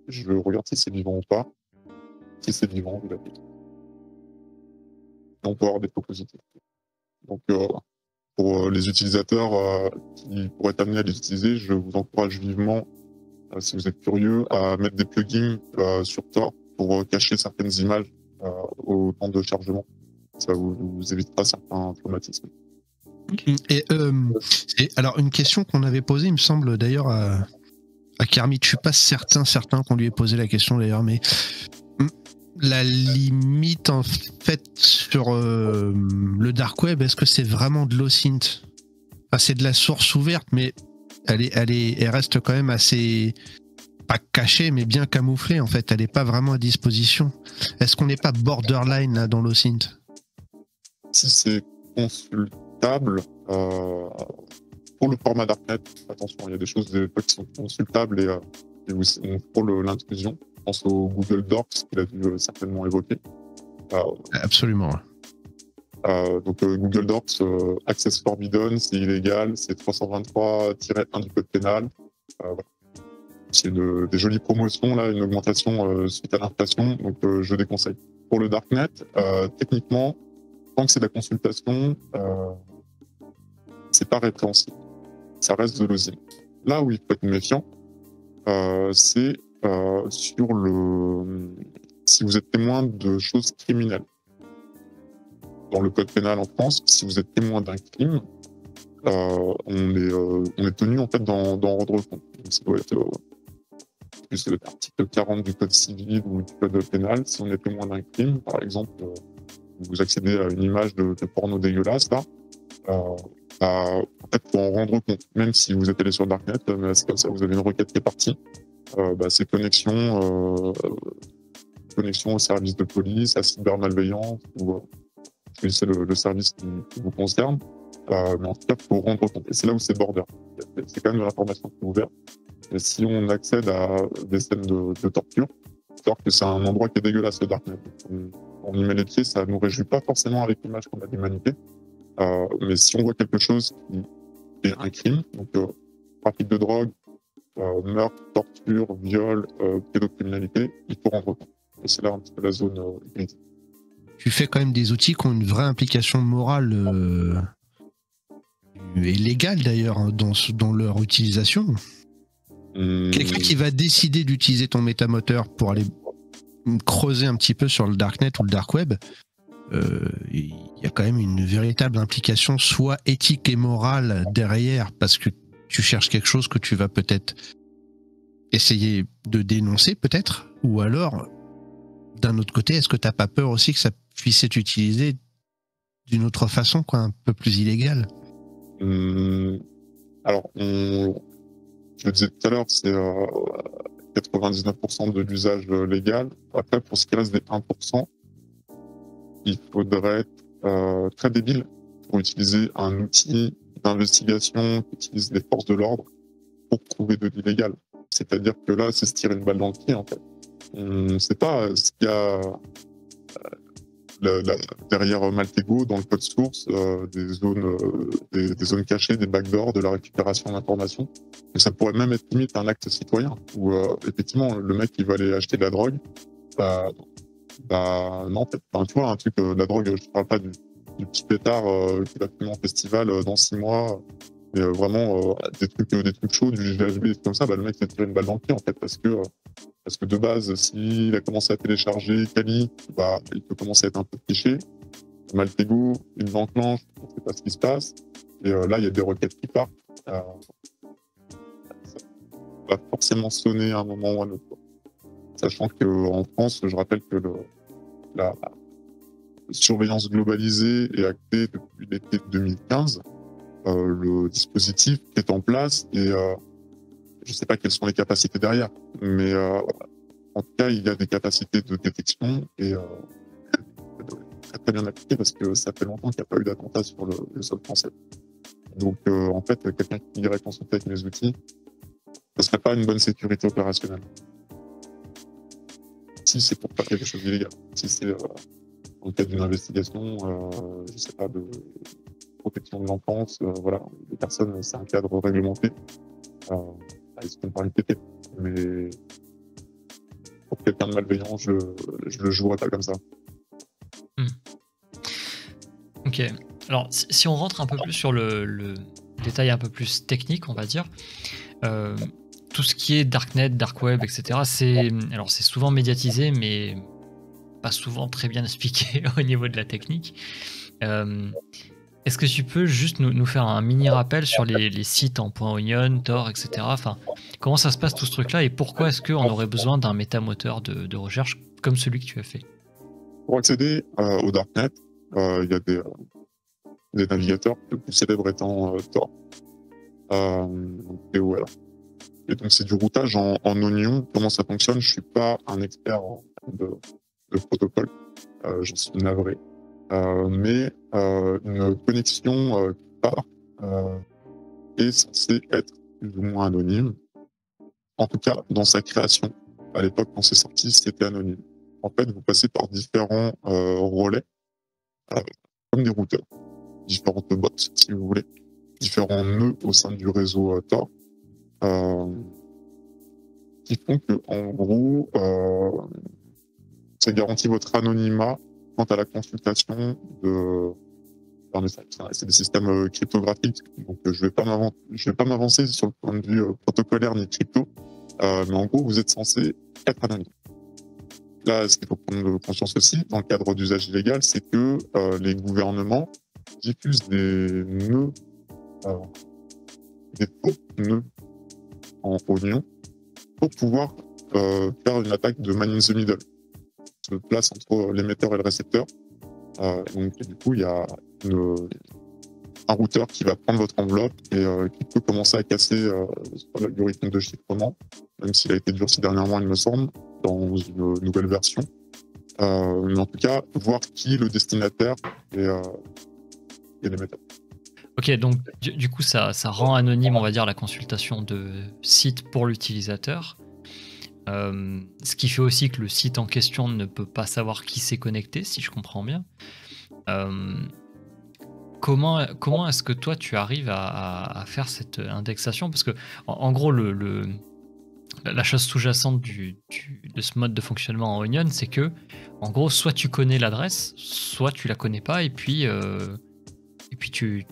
Je regarde si c'est vivant ou pas. Si c'est vivant, je l'applique. On peut avoir des faux positifs. Donc, pour les utilisateurs qui pourraient être amenés à les utiliser, je vous encourage vivement, si vous êtes curieux, à mettre des plugins sur Tor pour cacher certaines images au temps de chargement. Ça vous évitera certains traumatismes. Et alors une question qu'on avait posée, il me semble d'ailleurs à Kermit, je suis pas certain qu'on lui ait posé la question d'ailleurs, mais la limite en fait sur le dark web, est-ce que c'est vraiment de l'OSINT? Enfin, c'est de la source ouverte, mais elle reste quand même assez, pas cachée, mais bien camouflée en fait. Elle n'est pas vraiment à disposition. Est-ce qu'on n'est pas borderline là dans l'OSINT? Si c'est consultable, pour le format Darknet, attention, il y a des choses qui sont consultables et pour l'intrusion. Je pense au Google Docs qu'il a dû certainement évoquer. Absolument. Donc Google Docs, Access Forbidden, c'est illégal, c'est 323-1 du code pénal. Voilà. C'est des jolies promotions, là, une augmentation suite à l'inflation, donc je déconseille. Pour le Darknet, techniquement, tant que c'est de la consultation, c'est pas répréhensible. Ça reste de l'OSINT. Là où il faut être méfiant, c'est sur si vous êtes témoin de choses criminelles. Dans le code pénal en France, si vous êtes témoin d'un crime, on est tenu en fait d'en rendre compte. Ça doit être c'est l'article 40 du code civil ou du code pénal. Si on est témoin d'un crime, par exemple, vous accédez à une image de porno dégueulasse, là, en fait, faut en rendre compte. Même si vous êtes allé sur Darknet, c'est comme ça, vous avez une requête qui est partie. C'est connexion au service de police, à cybermalveillance, ou c'est le service qui vous concerne. Mais en tout cas, il faut rendre compte. Et c'est là où c'est border. C'est quand même de l'information qui est ouverte. Et si on accède à des scènes de torture, alors que c'est un endroit qui est dégueulasse, le Darknet. On y met les pieds, ça ne nous réjouit pas forcément avec l'image qu'on a de l'humanité. Mais si on voit quelque chose qui est un crime, donc trafic de drogue, meurtre, torture, viol, pédocriminalité, il faut rendre compte. Et c'est là un petit peu la zone grise. Tu fais quand même des outils qui ont une vraie implication morale et légale d'ailleurs dans leur utilisation. Quelqu'un qui va décider d'utiliser ton métamoteur pour aller creuser un petit peu sur le Darknet ou le Dark Web, il y a quand même une véritable implication soit éthique et morale derrière, parce que tu cherches quelque chose que tu vas peut-être essayer de dénoncer peut-être, ou alors d'un autre côté, est-ce que tu n'as pas peur aussi que ça puisse être utilisé d'une autre façon, quoi, un peu plus illégale? Alors, je le disais tout à l'heure, c'est 99% de l'usage légal. Après, pour ce qui reste des 1%, il faudrait être très débile pour utiliser un outil d'investigation qu'utilisent les forces de l'ordre pour trouver de l'illégal. C'est-à-dire que là, c'est se tirer une balle dans le pied, en fait. On ne sait pas ce qu'il y a derrière Maltego, dans le code source, des zones cachées, des backdoors, de la récupération d'informations. Mais ça pourrait même être limite un acte citoyen, où effectivement, le mec qui va aller acheter de la drogue, non, enfin, tu vois, un truc, la drogue, je ne parle pas du petit pétard qui va fumer en festival dans 6 mois, mais vraiment des trucs chauds, du GHB, comme ça, le mec s'est tiré une balle dans le pied, en fait, parce que de base, s'il a commencé à télécharger Kali, il peut commencer à être un peu fiché. Maltego, il l'enclenche, on ne sait pas ce qui se passe. Et là, il y a des requêtes qui partent. Ça va forcément sonner à un moment ou à un autre. Sachant qu'en France, je rappelle que la surveillance globalisée est actée depuis l'été 2015. Le dispositif est en place et je ne sais pas quelles sont les capacités derrière, mais en tout cas, il y a des capacités de détection et très, très bien appliquées parce que ça fait longtemps qu'il n'y a pas eu d'attentat sur le sol français. Donc, en fait, quelqu'un qui irait consulter avec mes outils, ce ne serait pas une bonne sécurité opérationnelle. Si c'est pour faire quelque chose d'illégal, si c'est dans le cadre d'une investigation, je ne sais pas, de protection de l'enfance, voilà, les personnes, c'est un cadre réglementé. Ils se font pas répéter. Mais pour quelqu'un de malveillant, je le jouerai pas comme ça. Ok. Alors, si on rentre un peu plus sur le détail un peu plus technique, on va dire, tout ce qui est Darknet, Dark Web, etc., c'est souvent médiatisé, mais pas souvent très bien expliqué au niveau de la technique. Est-ce que tu peux juste nous faire un mini rappel sur les sites en .onion, Tor, etc. Enfin, comment ça se passe tout ce truc-là et pourquoi est-ce qu'on aurait besoin d'un métamoteur de recherche comme celui que tu as fait? Pour accéder au Darknet, il y a des navigateurs, le plus célèbre étant Tor. TOL. Et donc c'est du routage en oignon. Comment ça fonctionne? Je suis pas un expert de protocole. J'en suis navré. Mais une connexion qui part est censée être plus ou moins anonyme. En tout cas, dans sa création. À l'époque, quand c'est sorti, c'était anonyme. En fait, vous passez par différents relais, comme des routeurs, différentes bots, si vous voulez, différents nœuds au sein du réseau Tor, qui font que, en gros, ça garantit votre anonymat quant à la consultation d'un message. C'est des systèmes cryptographiques, donc je vais pas m'avancer sur le point de vue protocolaire ni crypto, mais en gros, vous êtes censé être anonyme. Là, ce qu'il faut prendre conscience aussi, dans le cadre d'usage illégal, c'est que les gouvernements diffusent des nœuds, des faux nœuds en oignon pour pouvoir faire une attaque de man in the middle. Se place entre l'émetteur et le récepteur. Donc, du coup, il y a un routeur qui va prendre votre enveloppe et qui peut commencer à casser l'algorithme de chiffrement, même s'il a été durci dernièrement, il me semble, dans une nouvelle version. Mais en tout cas, voir qui est le destinataire et l'émetteur. Ok, donc du coup, ça rend anonyme, on va dire, la consultation de sites pour l'utilisateur. Ce qui fait aussi que le site en question ne peut pas savoir qui s'est connecté, si je comprends bien. Comment est-ce que toi tu arrives à faire cette indexation? Parce que en gros, la chose sous-jacente de ce mode de fonctionnement en Onion, c'est que, en gros, soit tu connais l'adresse, soit tu la connais pas, et puis tu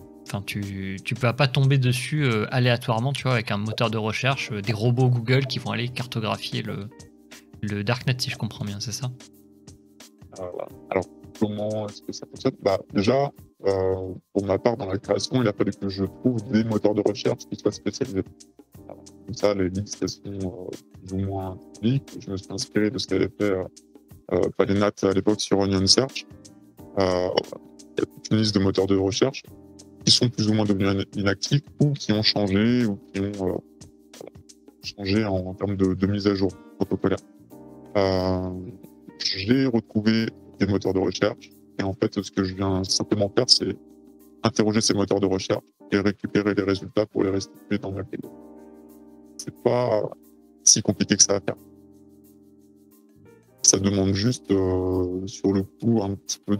peux pas tomber dessus aléatoirement, tu vois, avec un moteur de recherche, des robots Google qui vont aller cartographier le Darknet, si je comprends bien, c'est ça? Alors, comment est-ce que ça fonctionne? Déjà, pour ma part, dans la création, il a fallu que je trouve des moteurs de recherche qui soient spécialisés. Comme ça, les listes sont plus ou moins publiques. Je me suis inspiré de ce qu'avait fait Palinat à l'époque sur Onion Search. Il y a toute une liste de moteurs de recherche qui sont plus ou moins devenus inactifs ou qui ont changé ou qui ont changé en termes de mise à jour protocolaire. J'ai retrouvé des moteurs de recherche et en fait, ce que je viens simplement faire, c'est interroger ces moteurs de recherche et récupérer les résultats pour les restituer dans Malpego. C'est pas si compliqué que ça à faire. Ça demande juste, sur le coup, un petit peu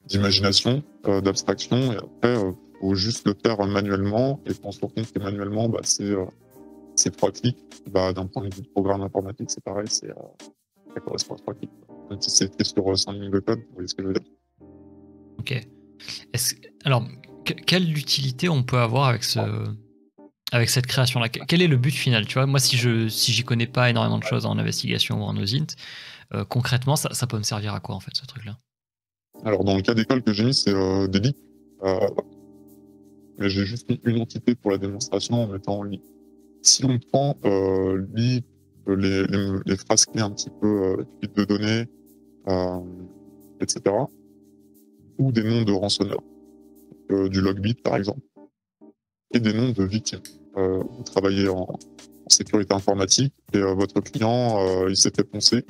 d'imagination, d'abstraction, et après, faut juste le faire manuellement, et quand on se rend compte que manuellement, c'est 3 clics. D'un point de vue de programme informatique, c'est pareil, ça correspond à 3 clics. Même si c'était sur 100 lignes de code, vous voyez ce que je veux dire. Ok. Alors, quelle utilité on peut avoir avec cette création-là? Quel est le but final? Tu vois, moi, si j'y connais pas énormément de choses en investigation ou en OSINT, concrètement, ça peut me servir à quoi, en fait, ce truc-là? Alors, dans le cas d'école que j'ai mis, c'est des leaks. Mais j'ai juste mis une entité pour la démonstration en mettant leak. Si on prend leak, les phrases clés un petit peu, fuite de données, etc., ou des noms de rançonneurs, du Logbit par exemple, et des noms de victimes. Vous travaillez en sécurité informatique et votre client, il s'est fait poncer,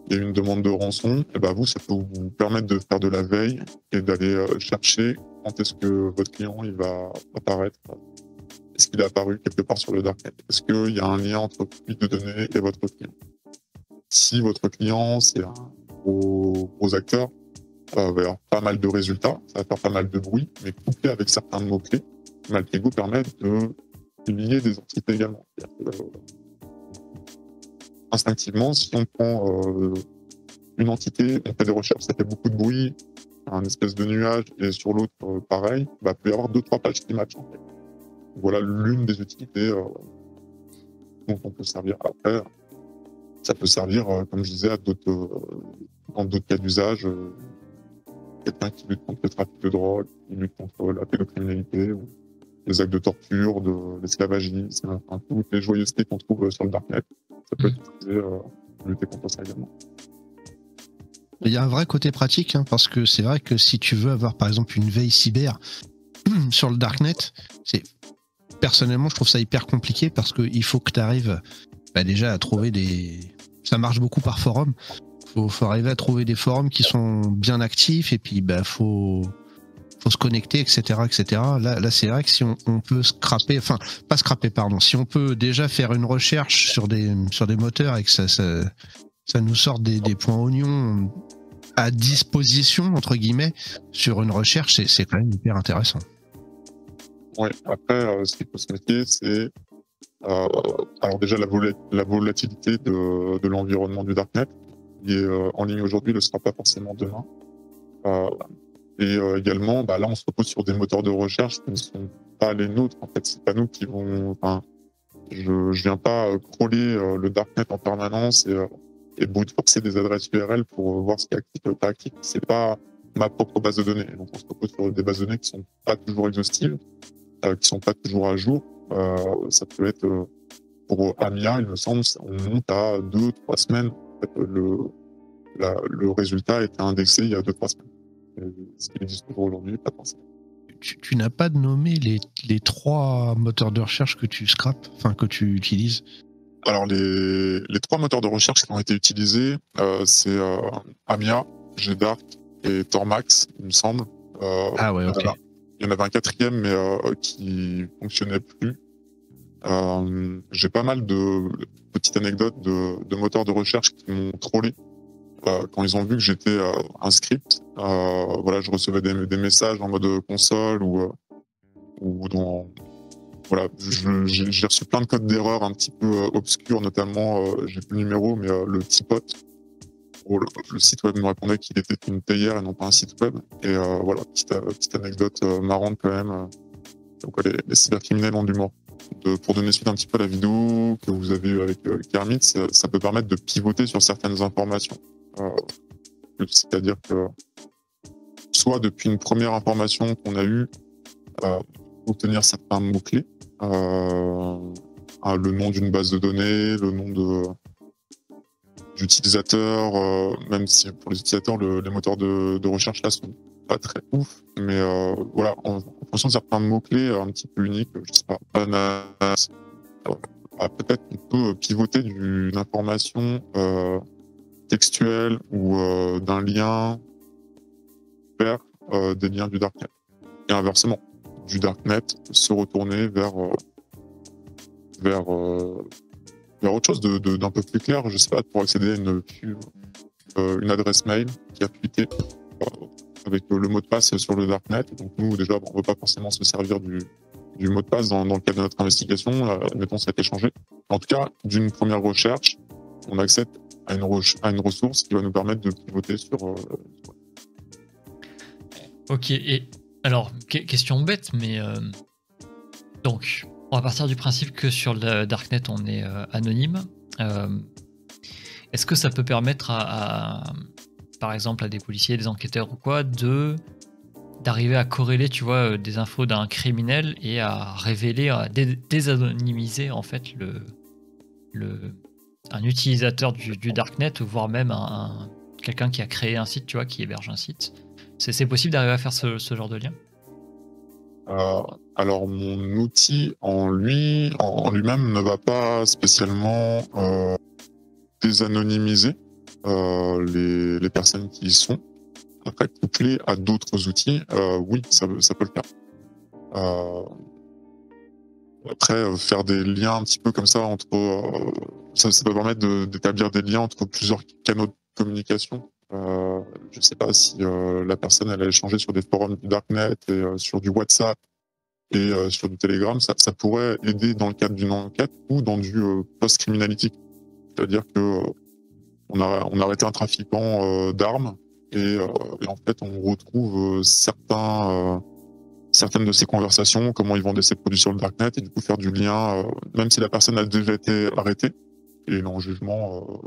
il y a eu une demande de rançon, et vous, ça peut vous permettre de faire de la veille et d'aller chercher quand est-ce que votre client il va apparaître. Est-ce qu'il est apparu quelque part sur le darknet? Est-ce qu'il y a un lien entre fuite de données et votre client? Si votre client, c'est un gros acteur, il va y avoir pas mal de résultats, ça va faire pas mal de bruit, mais couplé avec certains mots-clés, Malpego permet de publier des entités également. Instinctivement, si on prend une entité, on fait des recherches, ça fait beaucoup de bruit, un espèce de nuage, et sur l'autre, pareil, il peut y avoir 2-3 pages qui matchent. En fait. Voilà l'une des utilités dont on peut servir. Après, ça peut servir, comme je disais, dans d'autres cas d'usage. Quelqu'un qui lutte contre le trafic de drogue, qui lutte contre la pédocriminalité, ou les actes de torture, de l'esclavagisme, toutes les joyeusetés qu'on trouve sur le darknet. Ça peut être utilisé pour lutter contre ça également. Il y a un vrai côté pratique, parce que c'est vrai que si tu veux avoir par exemple une veille cyber sur le darknet, personnellement je trouve ça hyper compliqué parce qu'il faut que tu arrives déjà à trouver ça marche beaucoup par forum. Faut arriver à trouver des forums qui sont bien actifs et puis faut se connecter, etc. Là c'est vrai que si on peut si on peut déjà faire une recherche sur des moteurs et que ça nous sort des points oignons à disposition, entre guillemets, sur une recherche, c'est quand même hyper intéressant. Oui, après, ce qu'il faut se méfier, c'est alors déjà la volatilité de l'environnement du darknet, qui est en ligne aujourd'hui, ne le sera pas forcément demain. Et également, là, on se repose sur des moteurs de recherche qui ne sont pas les nôtres. En fait, c'est pas nous qui vont. Je viens pas crawler le darknet en permanence et brute forcer des adresses URL pour voir ce qui est actif ou pas actif. C'est pas ma propre base de données. Donc, on se repose sur des bases de données qui sont pas toujours exhaustives, qui sont pas toujours à jour. Ça peut être pour AMIA, il me semble, on monte à 2-3 semaines. En fait, le résultat a été indexé il y a 2-3 semaines. Ce qui existe toujours aujourd'hui, pas forcément. Tu n'as pas nommé les 3 moteurs de recherche que tu scrapes, que tu utilises? Alors, les 3 moteurs de recherche qui ont été utilisés, c'est AMIA, GDARC et Tormax, il me semble. Ah ouais, ok. Il y en avait un 4e, mais qui fonctionnait plus. J'ai pas mal de petites anecdotes de moteurs de recherche qui m'ont trollé. Quand ils ont vu que j'étais un script, je recevais des messages en mode console ou dans... Voilà, j'ai reçu plein de codes d'erreur un petit peu obscurs, notamment, j'ai plus le numéro, mais le Tipot. Le site web me répondait qu'il était une théière et non pas un site web. Et petite anecdote marrante quand même. Donc les cybercriminels ont de l'humour. Pour donner suite un petit peu à la vidéo que vous avez eue avec Kermit, ça peut permettre de pivoter sur certaines informations. C'est-à-dire que soit depuis une première information qu'on a eue, obtenir certains mots-clés, le nom d'une base de données, le nom d'utilisateur, même si pour les utilisateurs, les moteurs de recherche là sont pas très ouf, mais en fonction de certains mots-clés un petit peu uniques, je sais pas, ananas, peut-être on peut pivoter d'une information textuelle ou d'un lien vers des liens du darknet. Et inversement. du Darknet se retourner vers autre chose d'un peu plus clair, je sais pas, pour accéder à une adresse mail qui a tweeté avec le mot de passe sur le Darknet. Donc nous, déjà, on ne veut pas forcément se servir du mot de passe dans le cadre de notre investigation. Admettons, ça a été changé. En tout cas, d'une première recherche, on accède à une ressource qui va nous permettre de pivoter sur... Ok, et alors, question bête, mais... donc, on va partir du principe que sur le Darknet, on est anonyme. Est-ce que ça peut permettre par exemple, à des policiers, des enquêteurs ou quoi, d'arriver à corréler, tu vois, des infos d'un criminel et à révéler, à désanonymiser en fait un utilisateur du Darknet, voire même quelqu'un qui a créé un site, tu vois, qui héberge un site. C'est possible d'arriver à faire ce genre de lien? Alors mon outil en lui-même ne va pas spécialement désanonymiser les personnes qui y sont. Après, couplé à d'autres outils, oui, ça peut le faire. Après, faire des liens un petit peu comme ça entre... ça peut permettre d'établir des liens entre plusieurs canaux de communication. Je ne sais pas si la personne elle a échangé sur des forums du Darknet et sur du WhatsApp et sur du Telegram, ça pourrait aider dans le cadre d'une enquête ou dans du post-criminality. C'est-à-dire que on a arrêté un trafiquant d'armes et en fait on retrouve certaines de ces conversations, comment ils vendaient ces produits sur le Darknet, et du coup faire du lien, même si la personne a déjà été arrêtée et il est en jugement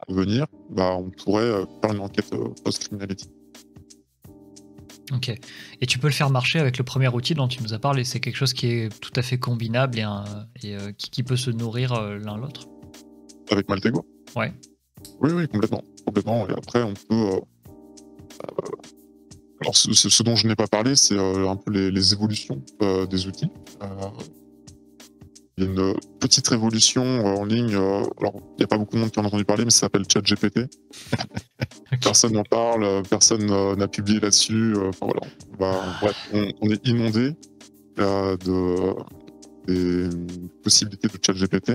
à venir, on pourrait faire une enquête post-criminality. Ok. Et tu peux le faire marcher avec le premier outil dont tu nous as parlé. C'est quelque chose qui est tout à fait combinable et qui peut se nourrir l'un l'autre. Avec Maltego ? Ouais. Oui, complètement. Et après, on peut... alors, ce dont je n'ai pas parlé, c'est un peu les évolutions des outils. Il y a une petite révolution en ligne. Alors, il n'y a pas beaucoup de monde qui en a entendu parler, mais ça s'appelle ChatGPT. Okay. Personne n'en parle, personne n'a publié là-dessus. Bref, on est inondé des possibilités de ChatGPT.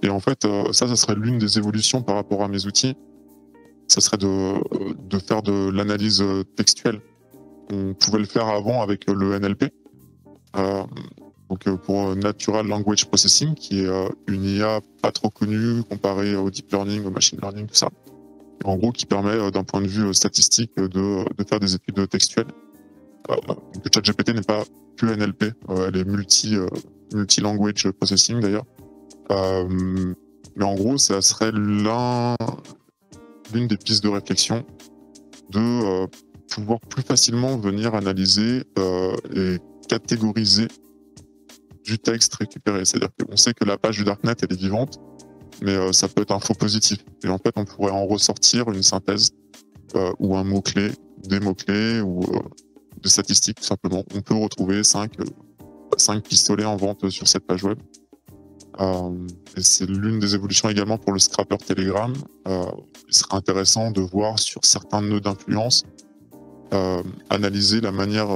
Et en fait, ça serait l'une des évolutions par rapport à mes outils. Ça serait de faire de l'analyse textuelle. On pouvait le faire avant avec le NLP. Donc pour Natural Language Processing, qui est une IA pas trop connue comparée au deep learning, au machine learning, tout ça. Et en gros, qui permet d'un point de vue statistique de faire des études textuelles. Le ChatGPT n'est pas que NLP, elle est multi-language processing d'ailleurs. Mais en gros, ça serait l'une des pistes de réflexion de pouvoir plus facilement venir analyser et catégoriser du texte récupéré. C'est-à-dire qu'on sait que la page du Darknet, elle est vivante, mais ça peut être un faux positif. Et en fait, on pourrait en ressortir une synthèse ou un mot-clé, des mots-clés ou des statistiques, tout simplement. On peut retrouver 5 pistolets en vente sur cette page web. Et c'est l'une des évolutions également pour le scrapper Telegram. Il serait intéressant de voir sur certains nœuds d'influence analyser la manière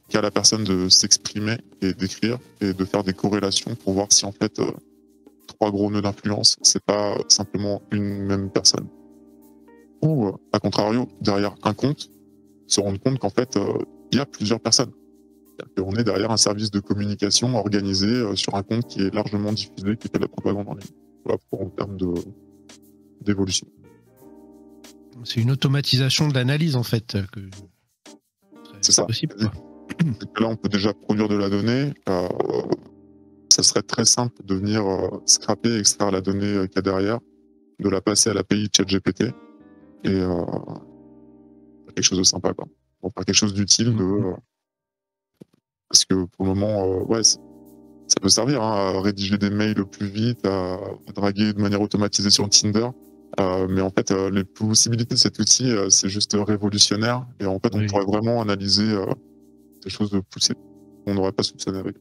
qu'a la personne de s'exprimer et d'écrire et de faire des corrélations pour voir si en fait 3 gros nœuds d'influence c'est pas simplement une même personne. Ou à contrario, derrière un compte, se rendre compte qu'en fait il y a plusieurs personnes. On est derrière un service de communication organisé sur un compte qui est largement diffusé, qui fait de la propagande en ligne. Voilà en termes d'évolution. C'est une automatisation de l'analyse en fait. C'est ça. Possible, là, on peut déjà produire de la donnée. Ça serait très simple de venir scraper, extraire la donnée qu'il y a derrière, de la passer à l'API ChatGPT et quelque chose de sympa, quoi. Pour faire quelque chose d'utile parce que pour le moment, ça peut servir à rédiger des mails plus vite, à draguer de manière automatisée sur Tinder. Mais en fait, les possibilités de cet outil, c'est juste révolutionnaire. Et en fait, on pourrait vraiment analyser des choses poussées qu'on n'aurait pas soupçonné avec.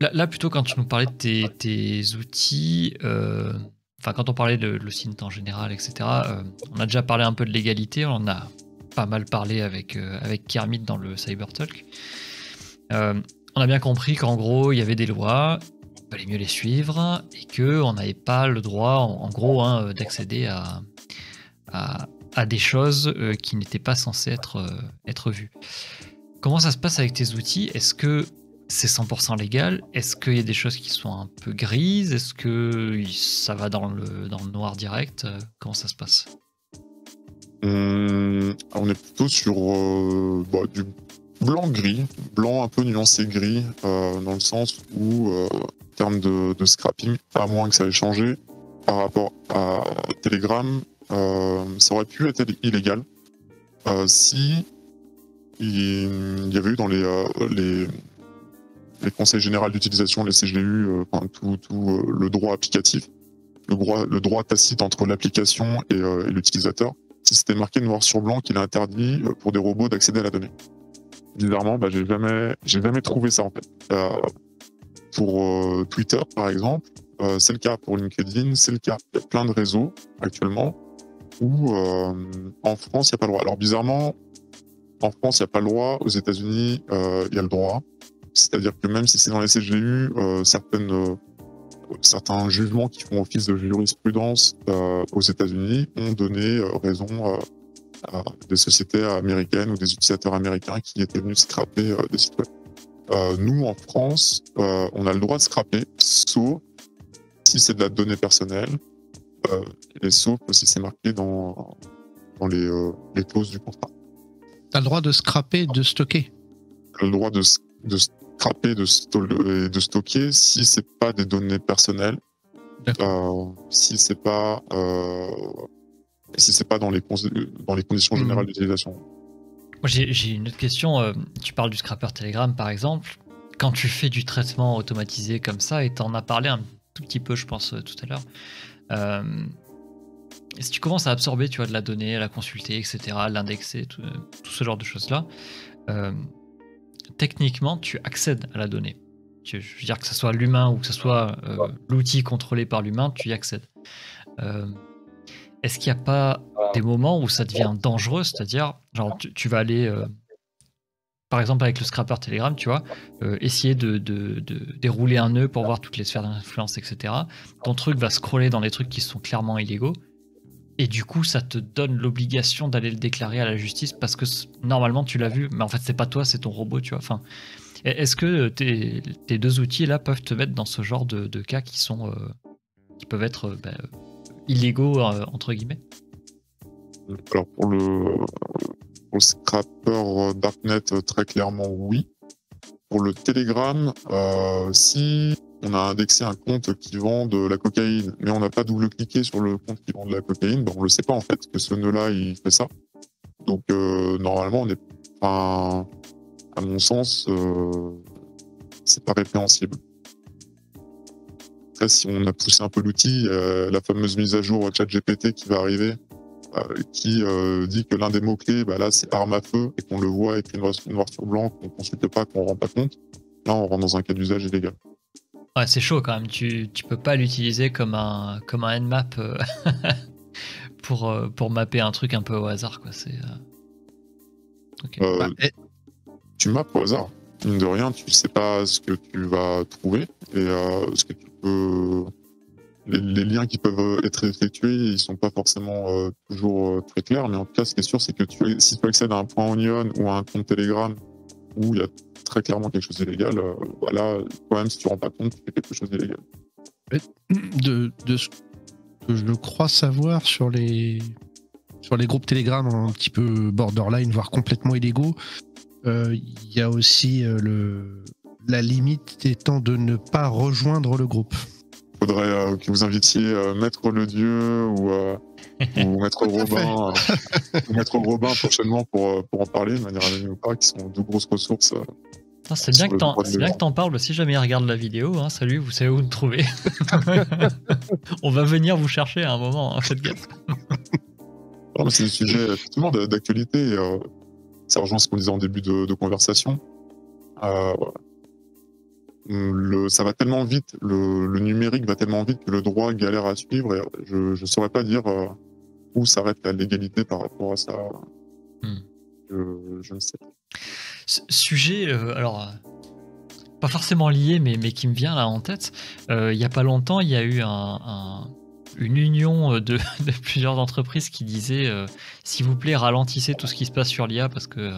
Là, plutôt, quand tu nous parlais de tes outils, quand on parlait de l'OSINT en général, etc., on a déjà parlé un peu de légalité, on en a pas mal parlé avec Kermit dans le Cybertalk. On a bien compris qu'en gros, il y avait des lois, il fallait mieux les suivre, et qu'on n'avait pas le droit, en gros, d'accéder à des choses qui n'étaient pas censées être vues. Comment ça se passe avec tes outils? Est-ce que c'est 100% légal? Est-ce qu'il y a des choses qui sont un peu grises? Est-ce que ça va dans le noir direct? Comment ça se passe? On est plutôt sur du blanc-gris, blanc un peu nuancé gris, dans le sens où, en termes de scrapping, à moins que ça ait changé, par rapport à Telegram, ça aurait pu être illégal si il y avait eu dans les conseils généraux d'utilisation, les CGU, tout le droit applicatif, le droit tacite entre l'application et l'utilisateur, si c'était marqué noir sur blanc qu'il est interdit pour des robots d'accéder à la donnée. Bizarrement, j'ai jamais trouvé ça en fait. Pour Twitter, par exemple, c'est le cas pour LinkedIn, c'est le cas. Il y a plein de réseaux actuellement où en France, il n'y a pas le droit. Alors bizarrement, en France, il n'y a pas le droit. Aux États-Unis, il y a le droit. C'est-à-dire que même si c'est dans les CGU, certains jugements qui font office de jurisprudence aux États-Unis ont donné raison à des sociétés américaines ou des utilisateurs américains qui étaient venus scraper des sites web. Nous, en France, on a le droit de scraper, sauf si c'est de la donnée personnelle, et sauf si c'est marqué dans les clauses du contrat. Tu as le droit de scraper, de stocker. Tu as le droit de scraper, de stocker si c'est pas des données personnelles, si c'est pas dans les conditions générales d'utilisation. Moi, j'ai une autre question. Tu parles du scrapper Telegram, par exemple. Quand tu fais du traitement automatisé comme ça, et tu en as parlé un tout petit peu, je pense, tout à l'heure, si tu commences à absorber, tu vois, de la donnée, à la consulter, etc., l'indexer, tout ce genre de choses-là, techniquement, tu accèdes à la donnée. Je veux dire que ce soit l'humain ou que ce soit l'outil contrôlé par l'humain, tu y accèdes. Est-ce qu'il n'y a pas des moments où ça devient dangereux? C'est-à-dire, genre, tu vas aller, par exemple avec le scrapper Telegram, tu vois, essayer de dérouler un nœud pour voir toutes les sphères d'influence, etc. Ton truc va scroller dans des trucs qui sont clairement illégaux. Et du coup, ça te donne l'obligation d'aller le déclarer à la justice parce que normalement, tu l'as vu, mais en fait, c'est pas toi, c'est ton robot, tu vois. Enfin, est-ce que tes deux outils là peuvent te mettre dans ce genre de cas qui peuvent être illégaux entre guillemets? Alors pour le scrapper Darknet, très clairement oui. Pour le Telegram, si on a indexé un compte qui vend de la cocaïne, mais on n'a pas double-cliqué sur le compte qui vend de la cocaïne, on ne le sait pas en fait que ce nœud-là il fait ça. Donc normalement, on est pas, à mon sens, c'est pas répréhensible. Après, si on a poussé un peu l'outil, la fameuse mise à jour ChatGPT qui va arriver, qui dit que l'un des mots-clés, là, c'est arme à feu, et qu'on le voit écrit noir sur blanc, qu'on ne consulte pas, qu'on ne rend pas compte, là, on rentre dans un cas d'usage illégal. Ouais, c'est chaud quand même. Tu peux pas l'utiliser comme un nmap pour mapper un truc un peu au hasard, quoi. C'est okay. Tu mappes au hasard. Mine de rien, tu sais pas ce que tu vas trouver et ce que tu peux. Les liens qui peuvent être effectués, ils sont pas forcément toujours très clairs, mais en tout cas, ce qui est sûr, c'est que si tu accèdes à un point Onion ou à un compte Telegram où il y a très clairement quelque chose d'illégal, là, quand même, si tu ne rends pas compte, tu fais quelque chose d'illégal. De ce que je crois savoir sur les groupes Telegram un petit peu borderline, voire complètement illégaux, il y a aussi la limite étant de ne pas rejoindre le groupe. Il faudrait que vous invitiez Maître Le Dieu ou Maître Robin, Maître Robin prochainement pour en parler de manière anonyme ou pas, qui sont deux grosses ressources. C'est bien que t'en parles. Si jamais il regarde la vidéo, salut, vous savez où nous trouver. On va venir vous chercher à un moment, faites gaffe. Non, mais c'est des sujets effectivement d'actualité. Ça rejoint ce qu'on disait en début de conversation. Ça va tellement vite, le numérique va tellement vite que le droit galère à suivre. Et je ne saurais pas dire où s'arrête la légalité par rapport à ça. Je ne sais pas. Sujet, alors pas forcément lié, mais qui me vient là en tête. Il y a pas longtemps, il y a eu une union de plusieurs entreprises qui disaient s'il vous plaît, ralentissez tout ce qui se passe sur l'IA parce que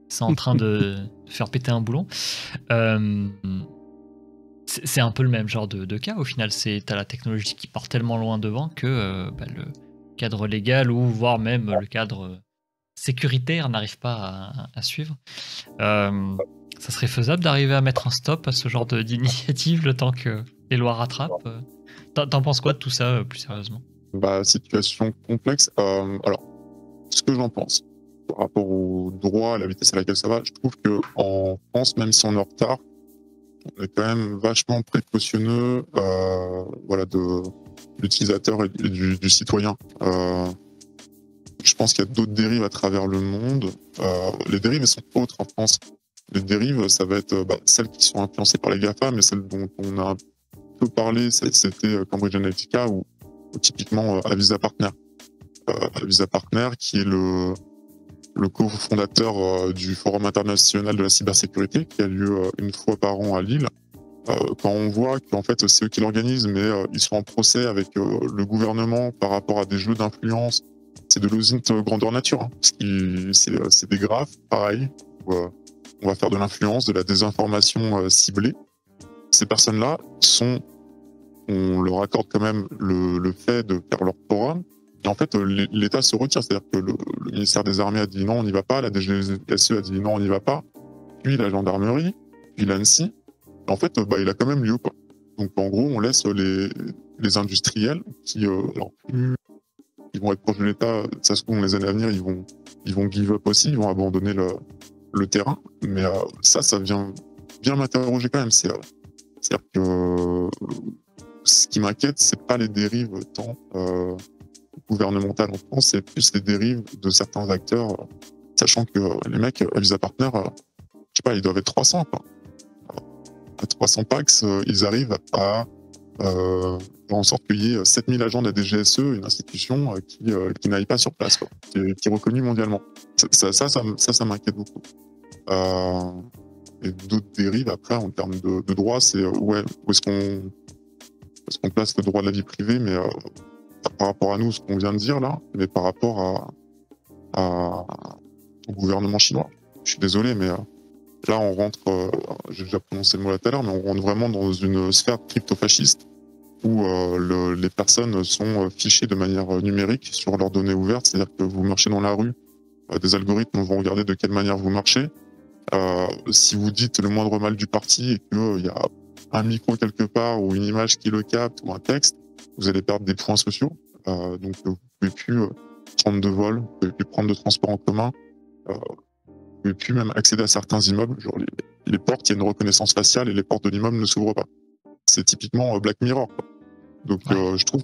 c'est en train de faire péter un boulon. C'est un peu le même genre de cas au final. T'as la technologie qui part tellement loin devant que le cadre légal ou voire même le cadre sécuritaire n'arrive pas à suivre. Ça serait faisable d'arriver à mettre un stop à ce genre d'initiative le temps que les lois rattrapent. T'en penses quoi de tout ça plus sérieusement? Situation complexe. Alors, ce que j'en pense par rapport au droit, à la vitesse à laquelle ça va, je trouve que en France, même si on est en retard, on est quand même vachement précautionneux, de l'utilisateur et du citoyen. Je pense qu'il y a d'autres dérives à travers le monde. Les dérives, elles sont autres en France. Les dérives, ça va être celles qui sont influencées par les GAFA, mais celles dont on a un peu parlé, c'était Cambridge Analytica ou typiquement Avisa Partner. Avisa Partner, qui est le cofondateur du Forum international de la cybersécurité, qui a lieu une fois par an à Lille. Quand on voit qu'en fait c'est eux qui l'organisent, mais ils sont en procès avec le gouvernement par rapport à des jeux d'influence, c'est de l'OSINT grandeur nature. Hein, c'est des graphes, pareil, où on va faire de l'influence, de la désinformation ciblée. Ces personnes-là on leur accorde quand même le fait de faire leur forum. Et en fait, l'État se retire. C'est-à-dire que le ministère des Armées a dit non, on n'y va pas. La DGSE a dit non, on n'y va pas. Puis la gendarmerie, puis l'ANSSI. En fait, il a quand même lieu, quoi. Donc en gros, on laisse les industriels qui, ils vont être proches de l'État. Ça se trouve, les années à venir, ils vont give up aussi, ils vont abandonner le terrain. Mais ça vient bien m'interroger quand même. C'est-à-dire que ce qui m'inquiète, c'est pas les dérives tant gouvernementales en France, c'est plus les dérives de certains acteurs, sachant que les mecs, Avisa Partner, je sais pas, ils doivent être 300, quoi. À 300 Pax, ils arrivent à faire en sorte qu'il y ait 7000 agents de la DGSE, une institution qui n'aille pas sur place, quoi, qui est reconnue mondialement. Ça m'inquiète beaucoup. Et d'autres dérives, après, en termes de droit, c'est où est-ce qu'on place le droit de la vie privée, mais par rapport à nous, ce qu'on vient de dire là, mais par rapport au gouvernement chinois. Je suis désolé, mais là, on rentre, j'ai déjà prononcé le mot là tout à l'heure, mais on rentre vraiment dans une sphère crypto-fasciste où les personnes sont fichées de manière numérique sur leurs données ouvertes. C'est-à-dire que vous marchez dans la rue, des algorithmes vont regarder de quelle manière vous marchez. Si vous dites le moindre mal du parti et qu'il y a un micro quelque part ou une image qui le capte ou un texte, vous allez perdre des points sociaux. Donc vous pouvez plus prendre de vol, vous pouvez plus prendre de transport en commun, vous pouvez plus même accéder à certains immeubles. Genre les portes, il y a une reconnaissance faciale et les portes de l'immeuble ne s'ouvrent pas. C'est typiquement Black Mirror, quoi. Donc je trouve,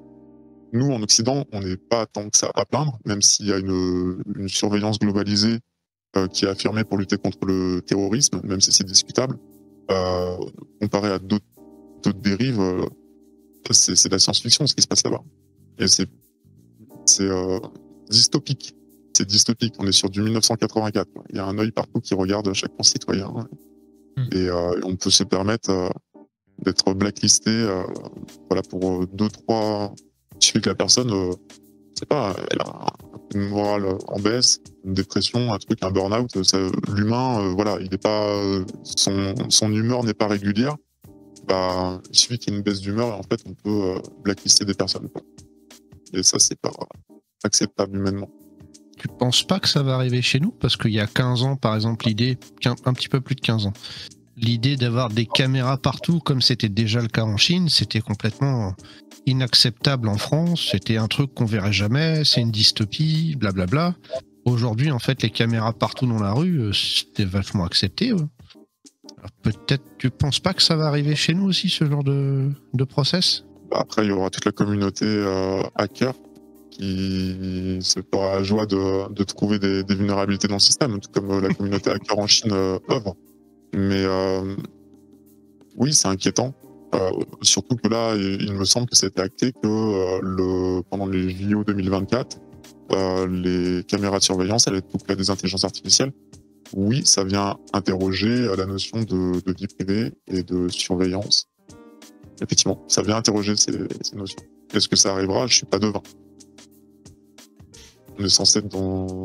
nous en Occident, on n'est pas tant que ça à plaindre, même s'il y a une surveillance globalisée qui est affirmée pour lutter contre le terrorisme, même si c'est discutable. Comparé à d'autres dérives, c'est de la science-fiction ce qui se passe là-bas. Et c'est dystopique. C'est dystopique. On est sur du 1984. Il y a un œil partout qui regarde chaque concitoyen. Et on peut se permettre d'être blacklisté pour 2-3... Il suffit que la personne, je sais pas, elle a une morale en baisse, une dépression, un truc, un burn-out. L'humain, il n'est pas... son humeur n'est pas régulière. Il suffit qu'il y ait une baisse d'humeur et en fait, on peut blacklister des personnes, quoi. Et ça, c'est pas acceptable humainement. Tu penses pas que ça va arriver chez nous? Parce qu'il y a 15 ans, par exemple, un petit peu plus de 15 ans, l'idée d'avoir des caméras partout, comme c'était déjà le cas en Chine, c'était complètement inacceptable en France. C'était un truc qu'on verrait jamais, c'est une dystopie, blablabla. Aujourd'hui, en fait, les caméras partout dans la rue, c'était vachement accepté. Ouais. Alors, peut-être, tu penses pas que ça va arriver chez nous aussi, ce genre de process? Après, il y aura toute la communauté hacker qui se fera la joie de trouver des vulnérabilités dans le système, tout comme la communauté hacker en Chine œuvre. Mais oui, c'est inquiétant. Surtout que là, il me semble que c'était acté que pendant les JO 2024, les caméras de surveillance allaient être couplées à des intelligences artificielles. oui, ça vient interroger la notion de vie privée et de surveillance. Effectivement, ça vient interroger ces notions. Est-ce que ça arrivera? Je suis pas devin. On est censé être dans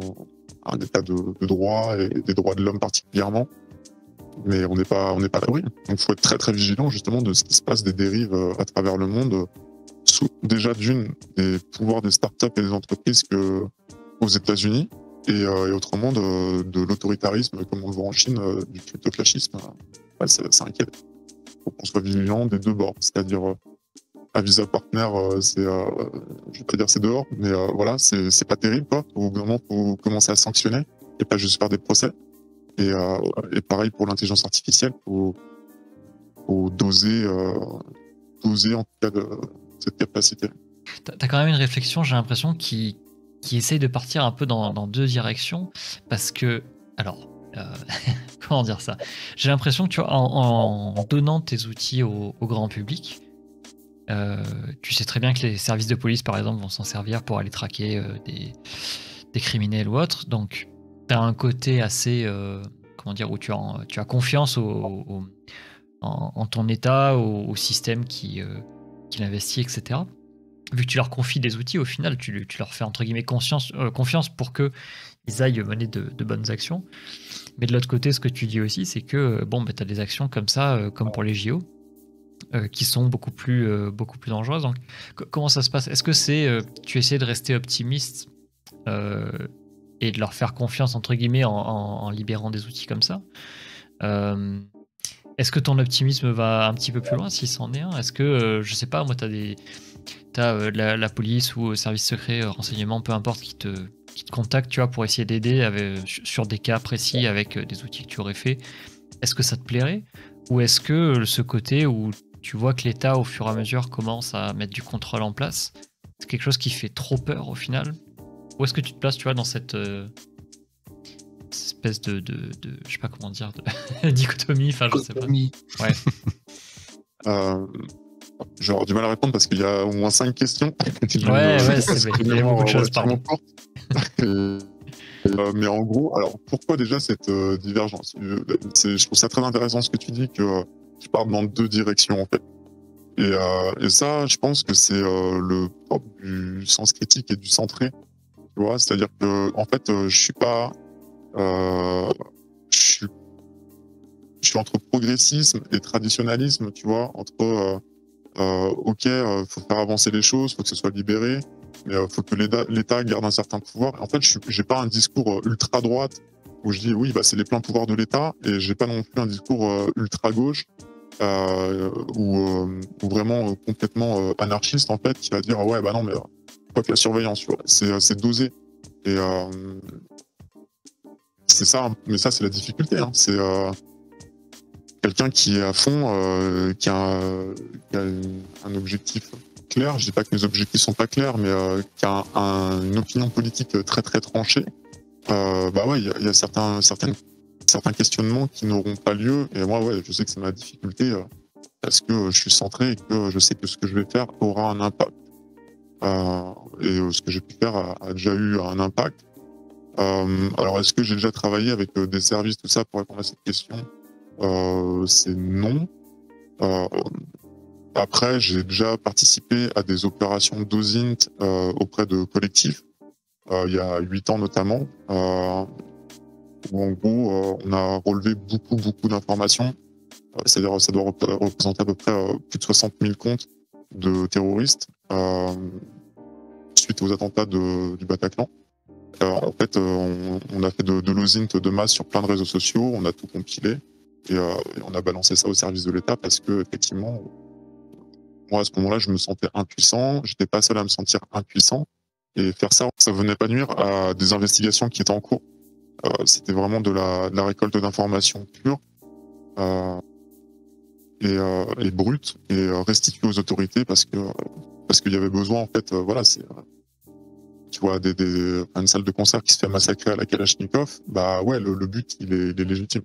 un état de droit et des droits de l'homme particulièrement, mais on n'est pas à l'abri. Donc, il faut être très très vigilant justement de ce qui se passe, des dérives à travers le monde. Déjà des pouvoirs des startups et des entreprises aux États-Unis, et autrement de l'autoritarisme comme on le voit en Chine, du cryptofascisme. Ouais, ça inquiète. Il faut qu'on soit vigilant des deux bords, c'est-à-dire à Visa Partner, je vais pas dire c'est dehors, mais voilà, c'est pas terrible, quoi. Au bout d'un moment, faut commencer à sanctionner et pas juste faire des procès. Et pareil pour l'intelligence artificielle, faut doser en tout cas de cette capacité. T'as quand même une réflexion, j'ai l'impression, qui essaye de partir un peu dans deux directions, parce que, alors, comment dire ça? J'ai l'impression que tu vois, en donnant tes outils au grand public, tu sais très bien que les services de police, par exemple, vont s'en servir pour aller traquer des criminels ou autres. Donc, tu as un côté assez, comment dire, où tu as confiance en ton État, au système qui investit, etc. Vu que tu leur confies des outils, au final, tu leur fais entre guillemets confiance pour qu'ils aillent mener de bonnes actions. Mais de l'autre côté, ce que tu dis aussi, c'est que bon, tu as des actions comme ça, comme pour les JO, qui sont beaucoup plus dangereuses. Donc, comment ça se passe? Est-ce que tu essaies de rester optimiste et de leur faire confiance entre guillemets en libérant des outils comme ça? Est-ce que ton optimisme va un petit peu plus loin, s'il s'en est un? Est-ce que, je sais pas, moi, t'as la police ou service secret, renseignement, peu importe, qui te contacte, tu vois, pour essayer d'aider sur des cas précis avec des outils que tu aurais fait? Est-ce que ça te plairait? Ou est-ce que ce côté où tu vois que l'État, au fur et à mesure, commence à mettre du contrôle en place, c'est quelque chose qui fait trop peur au final? Où est-ce que tu te places, tu vois, dans cette espèce de je sais pas comment dire, de dichotomie, enfin je sais pas. Ouais. J'aurais du mal à répondre parce qu'il y a au moins 5 questions. Il y a beaucoup de choses, pardon. Mais en gros, alors pourquoi déjà cette divergence? Je trouve ça très intéressant ce que tu dis, que tu pars dans deux directions en fait. Et ça, je pense que c'est le propre du sens critique et du centré. Tu vois, c'est-à-dire que en fait, je suis pas, je suis entre progressisme et traditionnalisme, tu vois, entre ok, faut faire avancer les choses, faut que ce soit libéré, mais faut que l'État garde un certain pouvoir. En fait, j'ai pas un discours ultra droite où je dis oui, bah c'est les pleins pouvoirs de l'État, et j'ai pas non plus un discours ultra gauche ou vraiment complètement anarchiste en fait, qui va dire ouais bah non mais quoi que la surveillance, tu vois, c'est dosé. Et c'est ça, mais ça c'est la difficulté. Hein. C'est quelqu'un qui est à fond, qui a un objectif clair. Je dis pas que mes objectifs sont pas clairs, mais qui a une opinion politique très très tranchée. Bah ouais, il y a certains questionnements qui n'auront pas lieu. Et moi, ouais, je sais que c'est ma difficulté parce que je suis centré et que je sais que ce que je vais faire aura un impact. Et ce que j'ai pu faire a déjà eu un impact. Alors, est-ce que j'ai déjà travaillé avec des services, tout ça, pour répondre à cette question? C'est non. Après, j'ai déjà participé à des opérations d'OSINT auprès de collectifs, il y a 8 ans notamment, où en gros, on a relevé beaucoup d'informations. C'est-à-dire, ça doit représenter à peu près plus de 60 000 comptes de terroristes suite aux attentats du Bataclan. En fait, on a fait de l'OSINT de masse sur plein de réseaux sociaux, on a tout compilé et on a balancé ça au service de l'État parce que effectivement, moi à ce moment-là, je me sentais impuissant, j'étais pas seul à me sentir impuissant, et faire ça, ça venait pas nuire à des investigations qui étaient en cours. C'était vraiment de la récolte d'informations pures et brutes et restituées aux autorités parce qu'il y avait besoin en fait. Voilà, c'est tu vois une salle de concert qui se fait massacrer à la Kalachnikov. Bah ouais, le but il est légitime.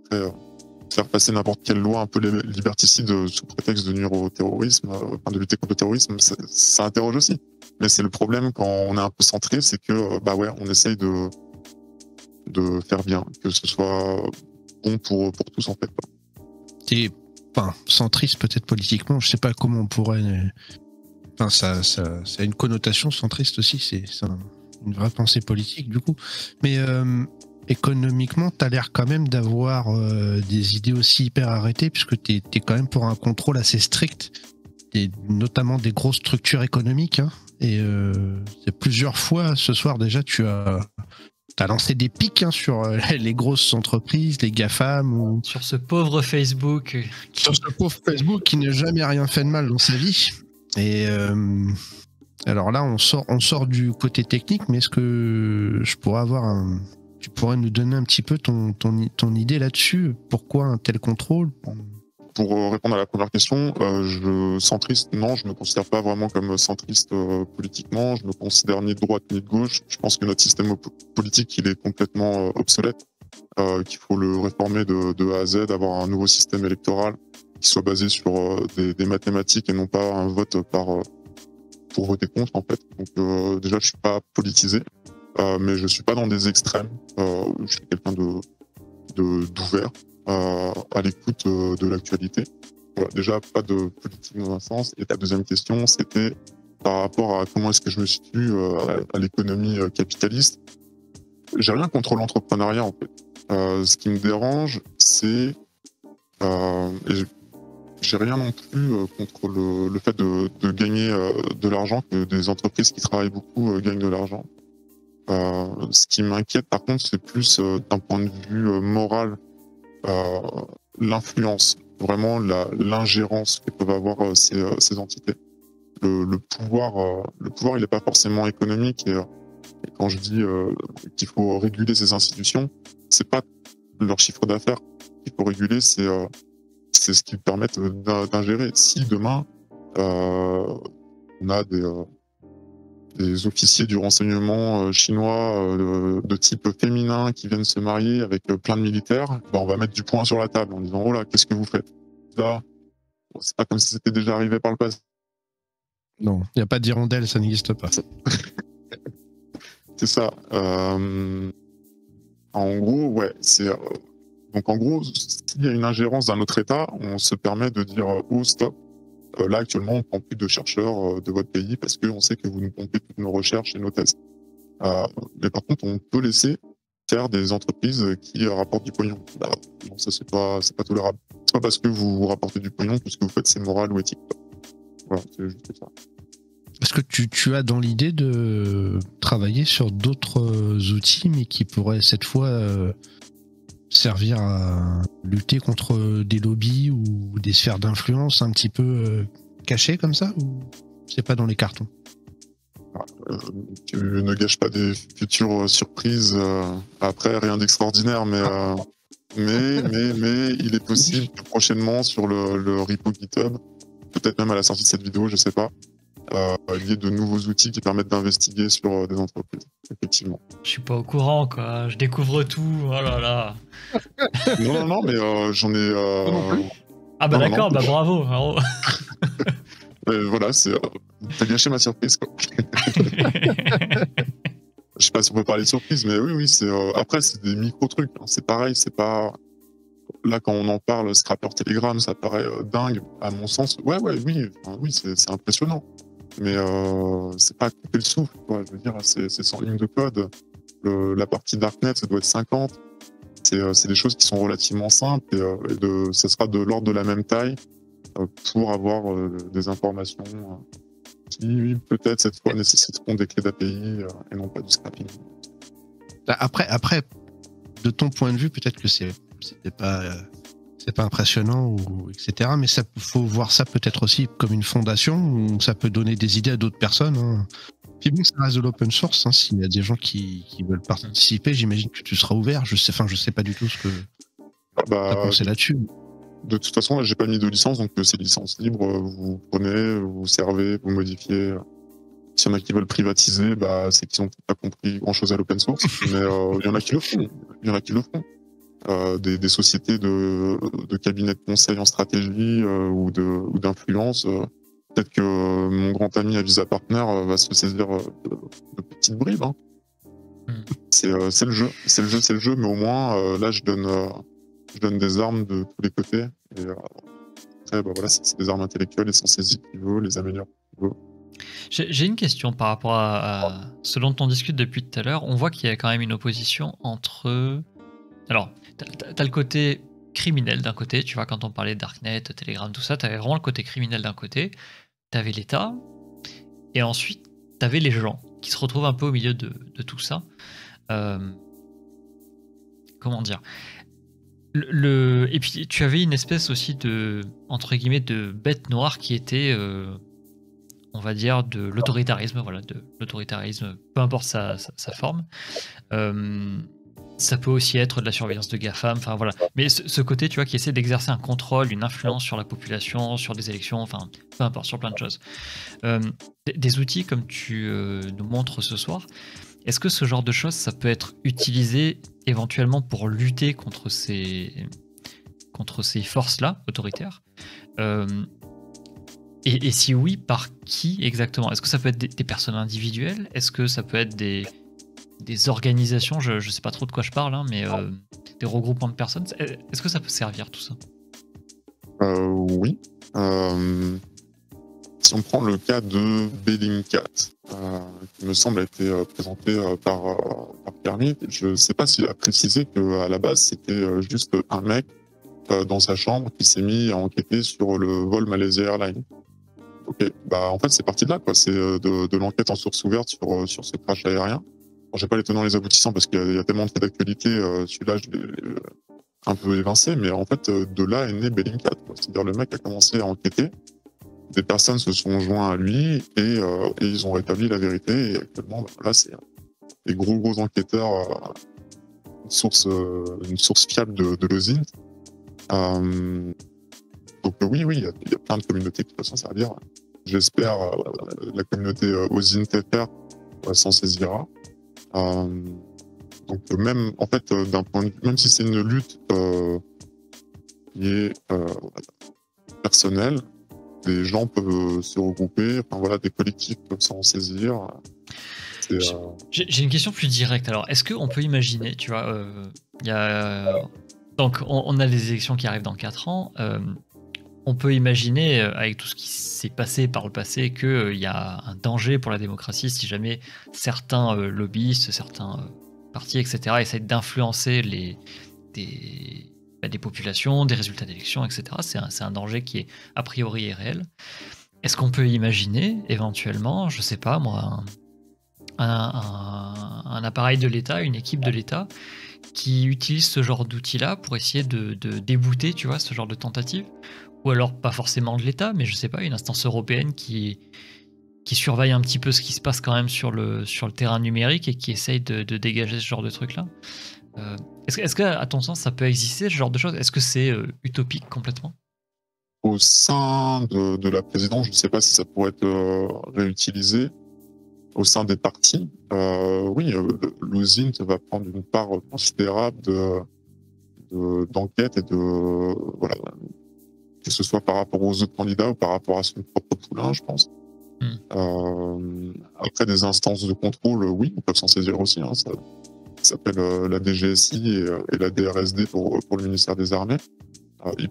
Après, faire passer n'importe quelle loi un peu liberticide sous prétexte de nuire au terrorisme, de lutter contre le terrorisme, ça interroge aussi. Mais c'est le problème quand on est un peu centré, c'est que bah ouais, on essaye de de faire bien, que ce soit bon pour tous en fait. T'es centriste peut-être politiquement, je sais pas comment on pourrait. Enfin, ça a une connotation centriste aussi, c'est une vraie pensée politique du coup. Mais économiquement, t'as l'air quand même d'avoir des idées aussi hyper arrêtées, puisque t'es quand même pour un contrôle assez strict, notamment des grosses structures économiques. Hein, et c'est plusieurs fois ce soir déjà, t'as lancé des pics sur les grosses entreprises, les GAFAM ou Sur ce pauvre Facebook. sur ce pauvre Facebook qui n'a jamais rien fait de mal dans sa vie. Et alors là, on sort du côté technique, mais est-ce que je pourrais tu pourrais nous donner un petit peu ton idée là-dessus? Pourquoi un tel contrôle? Pour répondre à la première question, centriste, non, je ne me considère pas vraiment comme centriste politiquement. Je me considère ni de droite ni de gauche. Je pense que notre système politique, il est complètement obsolète, qu'il faut le réformer de A à Z, avoir un nouveau système électoral qui soit basé sur des mathématiques et non pas un vote pour voter contre, en fait. Donc déjà, je suis pas politisé, mais je suis pas dans des extrêmes. Je suis quelqu'un d'ouvert. À l'écoute de l'actualité. Voilà, déjà, pas de politique dans un sens. Et ta deuxième question, c'était par rapport à comment est-ce que je me situe à l'économie capitaliste. J'ai rien contre l'entrepreneuriat, en fait. Ce qui me dérange, c'est... et j'ai rien non plus contre le fait de gagner de l'argent, que des entreprises qui travaillent beaucoup gagnent de l'argent. Ce qui m'inquiète, par contre, c'est plus d'un point de vue moral, l'influence, vraiment l'ingérence que peuvent avoir ces entités. Le pouvoir, il n'est pas forcément économique. Et quand je dis qu'il faut réguler ces institutions, c'est pas leur chiffre d'affaires qu'il faut réguler, c'est ce qu'ils permettent d'ingérer. Si demain on a des officiers du renseignement chinois de type féminin qui viennent se marier avec plein de militaires, on va mettre du poing sur la table en disant oh là, qu'est-ce que vous faites là? C'est pas comme si c'était déjà arrivé par le passé. Non, il n'y a pas d'hirondelle, ça n'existe pas. C'est ça. En gros, ouais, donc en gros, s'il y a une ingérence d'un autre État, on se permet de dire oh stop. Là, actuellement, on ne prend plus de chercheurs de votre pays parce qu'on sait que vous nous pompez toutes nos recherches et nos thèses. Mais par contre, on peut laisser faire des entreprises qui rapportent du pognon. Non, ça, c'est pas tolérable. C'est pas parce que vous rapportez du pognon que ce que vous faites, c'est moral ou éthique. Voilà, c'est juste ça. Est-ce que tu as dans l'idée de travailler sur d'autres outils, mais qui pourraient cette fois servir à lutter contre des lobbies ou des sphères d'influence un petit peu cachées comme ça, ou c'est pas dans les cartons? Tu ne gâches pas des futures surprises. Après, rien d'extraordinaire, mais il est possible que prochainement sur le repo GitHub, peut-être même à la sortie de cette vidéo, je sais pas, il y ait de nouveaux outils qui permettent d'investiguer sur des entreprises, effectivement. Je suis pas au courant, quoi. Je découvre tout. Oh là là. Non, mais j'en ai... Ah bah non, d'accord, non. bah bravo. Voilà, t'as gâché ma surprise, quoi. Je sais pas si on peut parler de surprise, mais oui, après, c'est des micro-trucs. Hein. C'est pareil, c'est pas... Là, quand on en parle, Scrapper Telegram, ça paraît dingue, à mon sens. Oui, c'est impressionnant. Mais c'est pas à couper le souffle, quoi. Je veux dire, c'est 100 lignes de code. La partie Darknet, ça doit être 50. C'est des choses qui sont relativement simples et ça sera de l'ordre de la même taille pour avoir des informations qui, peut-être, cette fois, nécessiteront des clés d'API et non pas du scrapping. Après, de ton point de vue, peut-être que c'est pas impressionnant ou etc. Mais ça faut voir ça peut-être aussi comme une fondation où ça peut donner des idées à d'autres personnes. Hein. Puis bon, ça reste de l'open source. Hein. S'il y a des gens qui veulent participer, j'imagine que tu seras ouvert. Je sais pas du tout ce que tu as pensé là-dessus. De toute façon, là, j'ai pas mis de licence, donc c'est licence libre. Vous prenez, vous servez, vous modifiez. S'il y en a qui veulent privatiser, c'est qu'ils n'ont pas compris grand-chose à l'open source. Mais il y en a qui le font. Des sociétés de cabinets de conseil en stratégie ou d'influence. Peut-être que mon grand ami Avisa Partner va se saisir de petites bribes. Hein. C'est le jeu, mais au moins là je donne des armes de tous les côtés. Et après, bah, voilà, c'est des armes intellectuelles, les sans saisie qu'il veut, les améliore qu'il veut. J'ai une question par rapport à ce dont on discute depuis tout à l'heure. On voit qu'il y a quand même une opposition entre... Alors, t'as le côté criminel d'un côté, tu vois, quand on parlait de Darknet, Telegram, tout ça, t'avais vraiment le côté criminel d'un côté, t'avais l'État, et ensuite, t'avais les gens qui se retrouvent un peu au milieu de tout ça. Comment dire, et puis tu avais une espèce aussi de, entre guillemets, de bête noire qui était, on va dire, de l'autoritarisme, voilà, de l'autoritarisme, peu importe sa forme. Ça peut aussi être de la surveillance de GAFAM, enfin voilà. Mais ce côté, tu vois, qui essaie d'exercer un contrôle, une influence sur la population, sur des élections, enfin, peu importe, sur plein de choses. Des outils comme tu nous montres ce soir, est-ce que ce genre de choses, ça peut être utilisé éventuellement pour lutter contre ces forces-là, autoritaires et si oui, par qui exactement? Est-ce que ça peut être des personnes individuelles? Est-ce que ça peut être des organisations? Je ne sais pas trop de quoi je parle, hein, mais des regroupements de personnes. Est-ce que ça peut servir tout ça? Oui. Si on prend le cas de Bellingcat, qui me semble a été présenté par Kermit, je ne sais pas s'il a précisé qu'à la base, c'était juste un mec dans sa chambre qui s'est mis à enquêter sur le vol Malaysia Airlines. Ok, bah en fait c'est parti de là, quoi. C'est de l'enquête en source ouverte sur ce crash aérien. Bon, j'ai pas les tenants et les aboutissants parce qu'il y a tellement de faits d'actualité, celui-là je l'ai un peu évincé, mais en fait de là est né Bellingcat. C'est-à-dire le mec a commencé à enquêter, des personnes se sont joints à lui et ils ont rétabli la vérité. Et actuellement, bah, là c'est des gros enquêteurs, une source fiable de l'OSINT. Donc oui, il y a plein de communautés qui peuvent s'en servir. J'espère la communauté OSINT FR s'en saisira. Donc même en fait d'un point de vue, même si c'est une lutte qui est personnelle, des gens peuvent se regrouper, enfin voilà, des collectifs peuvent s'en saisir. J'ai une question plus directe. Alors, est-ce qu'on peut imaginer, tu vois, donc on a les élections qui arrivent dans 4 ans. On peut imaginer, avec tout ce qui s'est passé par le passé, qu'il y a un danger pour la démocratie si jamais certains lobbyistes, certains partis, etc., essayent d'influencer des populations, des résultats d'élections, etc. C'est un danger qui est a priori réel. Est-ce qu'on peut imaginer, éventuellement, je sais pas moi, un appareil de l'État, une équipe de l'État qui utilise ce genre d'outils-là pour essayer de débouter, tu vois, ce genre de tentative? Ou alors pas forcément de l'État, mais je sais pas, une instance européenne qui surveille un petit peu ce qui se passe quand même sur le terrain numérique et qui essaye de dégager ce genre de truc-là. Est-ce que, à ton sens, ça peut exister, ce genre de choses? Est-ce que c'est utopique complètement? Au sein de la présidence, je ne sais pas si ça pourrait être réutilisé. Au sein des partis, oui, l'OSINT va prendre une part considérable d'enquête et voilà, que ce soit par rapport aux autres candidats ou par rapport à son propre poulain, je pense. Après, des instances de contrôle, oui, on peut s'en saisir aussi. Hein, ça s'appelle la DGSI et la DRSD pour le ministère des Armées. Ils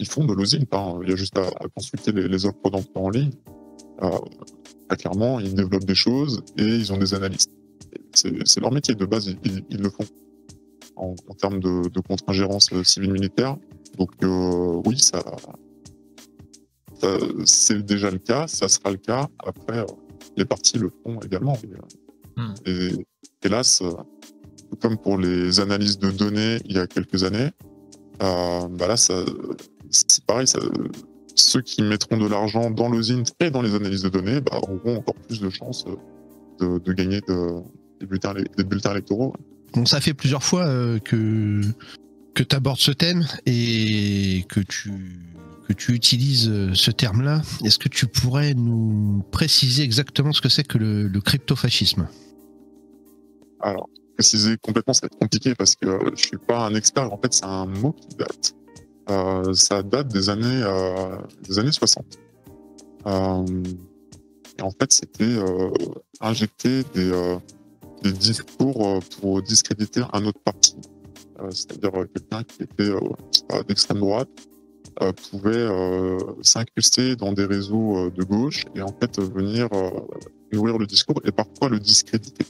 font de l'OSINT. Hein. Il y a juste à consulter les offres d'emploi en ligne. Clairement, ils développent des choses et ils ont des analystes. C'est leur métier de base, ils le font en termes de contre-ingérence civile-militaire. Donc oui, c'est déjà le cas, ça sera le cas. Après, les partis le font également. Et hélas, comme pour les analyses de données il y a quelques années, là, c'est pareil. Ceux qui mettront de l'argent dans l'OSINT et dans les analyses de données auront encore plus de chances de gagner des bulletins électoraux. Bon, ça fait plusieurs fois que tu abordes ce thème et que tu utilises ce terme-là. Est-ce que tu pourrais nous préciser exactement ce que c'est que le cryptofascisme? Alors, préciser complètement, ça va être compliqué parce que je suis pas un expert. En fait, c'est un mot qui date. Ça date des années 60. Et en fait, c'était injecter des discours pour discréditer un autre parti. C'est-à-dire quelqu'un qui était d'extrême droite pouvait s'incruster dans des réseaux de gauche et en fait venir nourrir le discours et parfois le discréditer.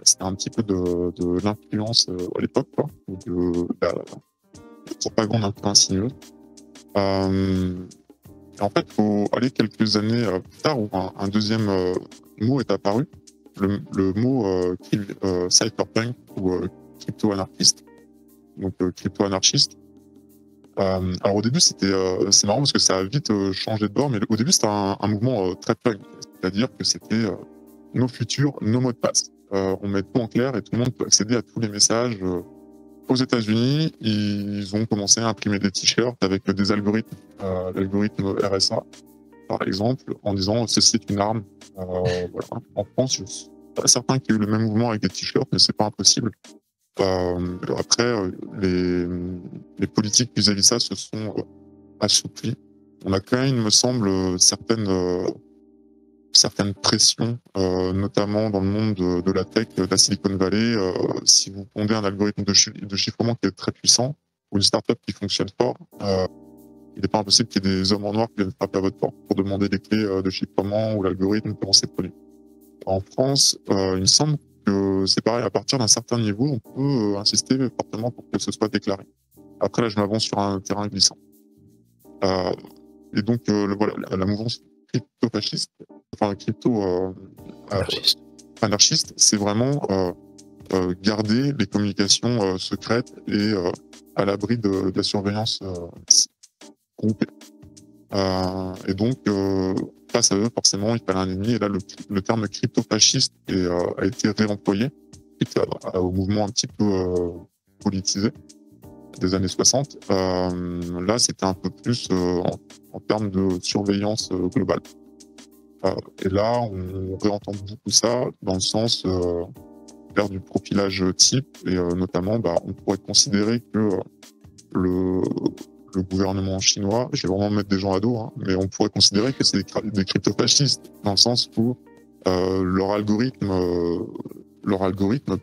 C'était un petit peu de l'influence à l'époque, quoi, de la propagande un peu insinueuse. Et en fait, il faut aller quelques années plus tard où un deuxième mot est apparu, le mot cypherpunk ou crypto-anarchiste. Donc crypto-anarchiste. Alors au début, c'est marrant parce que ça a vite changé de bord, mais au début, c'était un mouvement très punk. C'est-à-dire que c'était nos futurs, nos mots de passe. On met tout en clair et tout le monde peut accéder à tous les messages. Aux États-Unis, ils ont commencé à imprimer des t-shirts avec des algorithmes, l'algorithme RSA, par exemple, en disant ceci est une arme. Voilà. En France, je suis pas certain qu'il y ait eu le même mouvement avec des t-shirts, mais c'est pas impossible. Après, les politiques vis-à-vis de ça se sont assouplies. On a quand même, il me semble, certaines pressions, notamment dans le monde de la tech, de la Silicon Valley. Si vous pondez un algorithme de chiffrement qui est très puissant, ou une startup qui fonctionne fort, il n'est pas impossible qu'il y ait des hommes en noir qui viennent frapper à votre porte pour demander les clés de chiffrement ou l'algorithme, comment c'est produit. En France, il me semble que c'est pareil, à partir d'un certain niveau, on peut insister fortement pour que ce soit déclaré. Après, là, je m'avance sur un terrain glissant. Et donc, voilà, la mouvance crypto-fasciste, enfin crypto-anarchiste, c'est vraiment garder les communications secrètes et à l'abri de la surveillance groupée. Et donc, face à eux, forcément, il fallait un ennemi. Et là, le terme crypto-fasciste a été réemployé suite au mouvement un petit peu politisé des années 60. Là, c'était un peu plus en termes de surveillance globale. Et là, on réentend beaucoup ça dans le sens faire du profilage type et notamment, on pourrait considérer que le gouvernement chinois, je vais vraiment mettre des gens à dos, mais on pourrait considérer que c'est des crypto-fascistes dans le sens où leur algorithme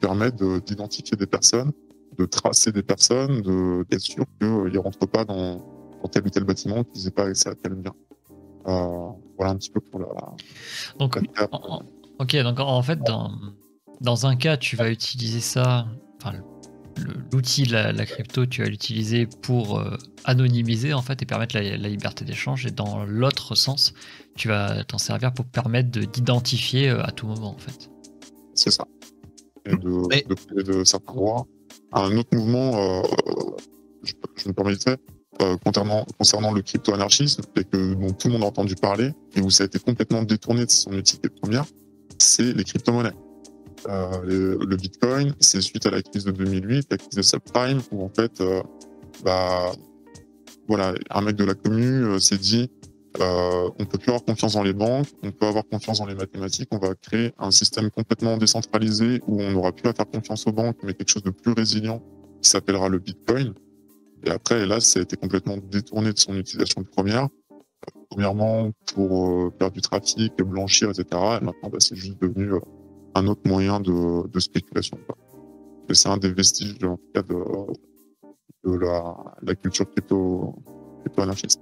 permet d'identifier des personnes, de tracer des personnes, d'être sûr qu'ils ne rentrent pas dans tel ou tel bâtiment, qu'ils n'aient pas accès à tel bien. Voilà un petit peu pour la... Donc, ok, donc en fait, dans un cas, tu vas utiliser ça, enfin, l'outil, la crypto, tu vas l'utiliser pour anonymiser en fait et permettre la liberté d'échange, et dans l'autre sens, tu vas t'en servir pour permettre d'identifier à tout moment en fait. C'est ça. Et de priver de certains droits. Un autre mouvement, je me permettais, concernant le crypto-anarchisme, et dont tout le monde a entendu parler, et où ça a été complètement détourné de son utilité première, c'est les crypto-monnaies. Le Bitcoin, c'est suite à la crise de 2008, la crise de subprime, où en fait, voilà, un mec de la commu s'est dit on peut plus avoir confiance dans les banques, on peut avoir confiance dans les mathématiques, on va créer un système complètement décentralisé où on n'aura plus à faire confiance aux banques, mais quelque chose de plus résilient qui s'appellera le Bitcoin. Et après, là, ça a été complètement détourné de son utilisation première. Premièrement, pour faire du trafic, blanchir, etc. Et maintenant, c'est juste devenu un autre moyen de spéculation. Et c'est un des vestiges, en tout cas, de la culture crypto-anarchiste.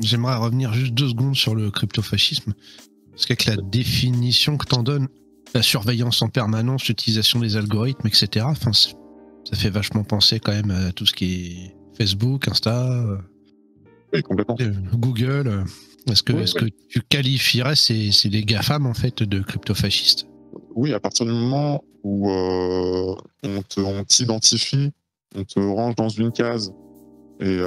J'aimerais revenir juste 2 secondes sur le crypto-fascisme. Parce qu'avec la définition que t'en donnes, la surveillance en permanence, l'utilisation des algorithmes, etc., ça fait vachement penser quand même à tout ce qui est Facebook, Insta, oui, complètement. Google. Est-ce que tu qualifierais ces GAFAM en fait de crypto-fascistes? Oui, à partir du moment où on t'identifie, on te range dans une case et